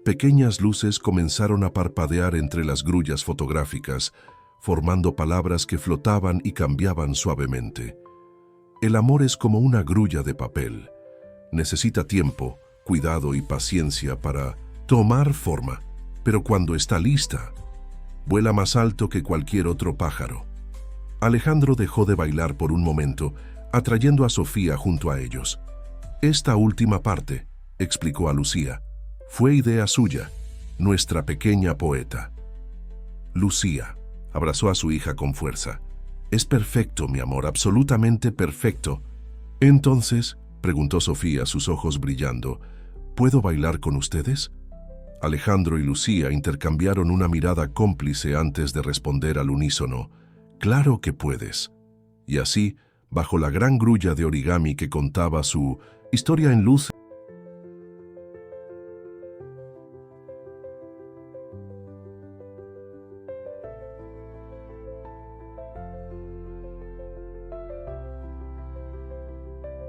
pequeñas luces comenzaron a parpadear entre las grullas fotográficas, formando palabras que flotaban y cambiaban suavemente. «El amor es como una grulla de papel. Necesita tiempo, cuidado y paciencia para tomar forma, pero cuando está lista, vuela más alto que cualquier otro pájaro». Alejandro dejó de bailar por un momento, atrayendo a Sofía junto a ellos. «Esta última parte», explicó a Lucía, «fue idea suya, nuestra pequeña poeta». Lucía abrazó a su hija con fuerza. «Es perfecto, mi amor, absolutamente perfecto». Entonces, preguntó Sofía, sus ojos brillando, ¿puedo bailar con ustedes? Alejandro y Lucía intercambiaron una mirada cómplice antes de responder al unísono, «Claro que puedes». Y así, bajo la gran grulla de origami que contaba su historia en luz,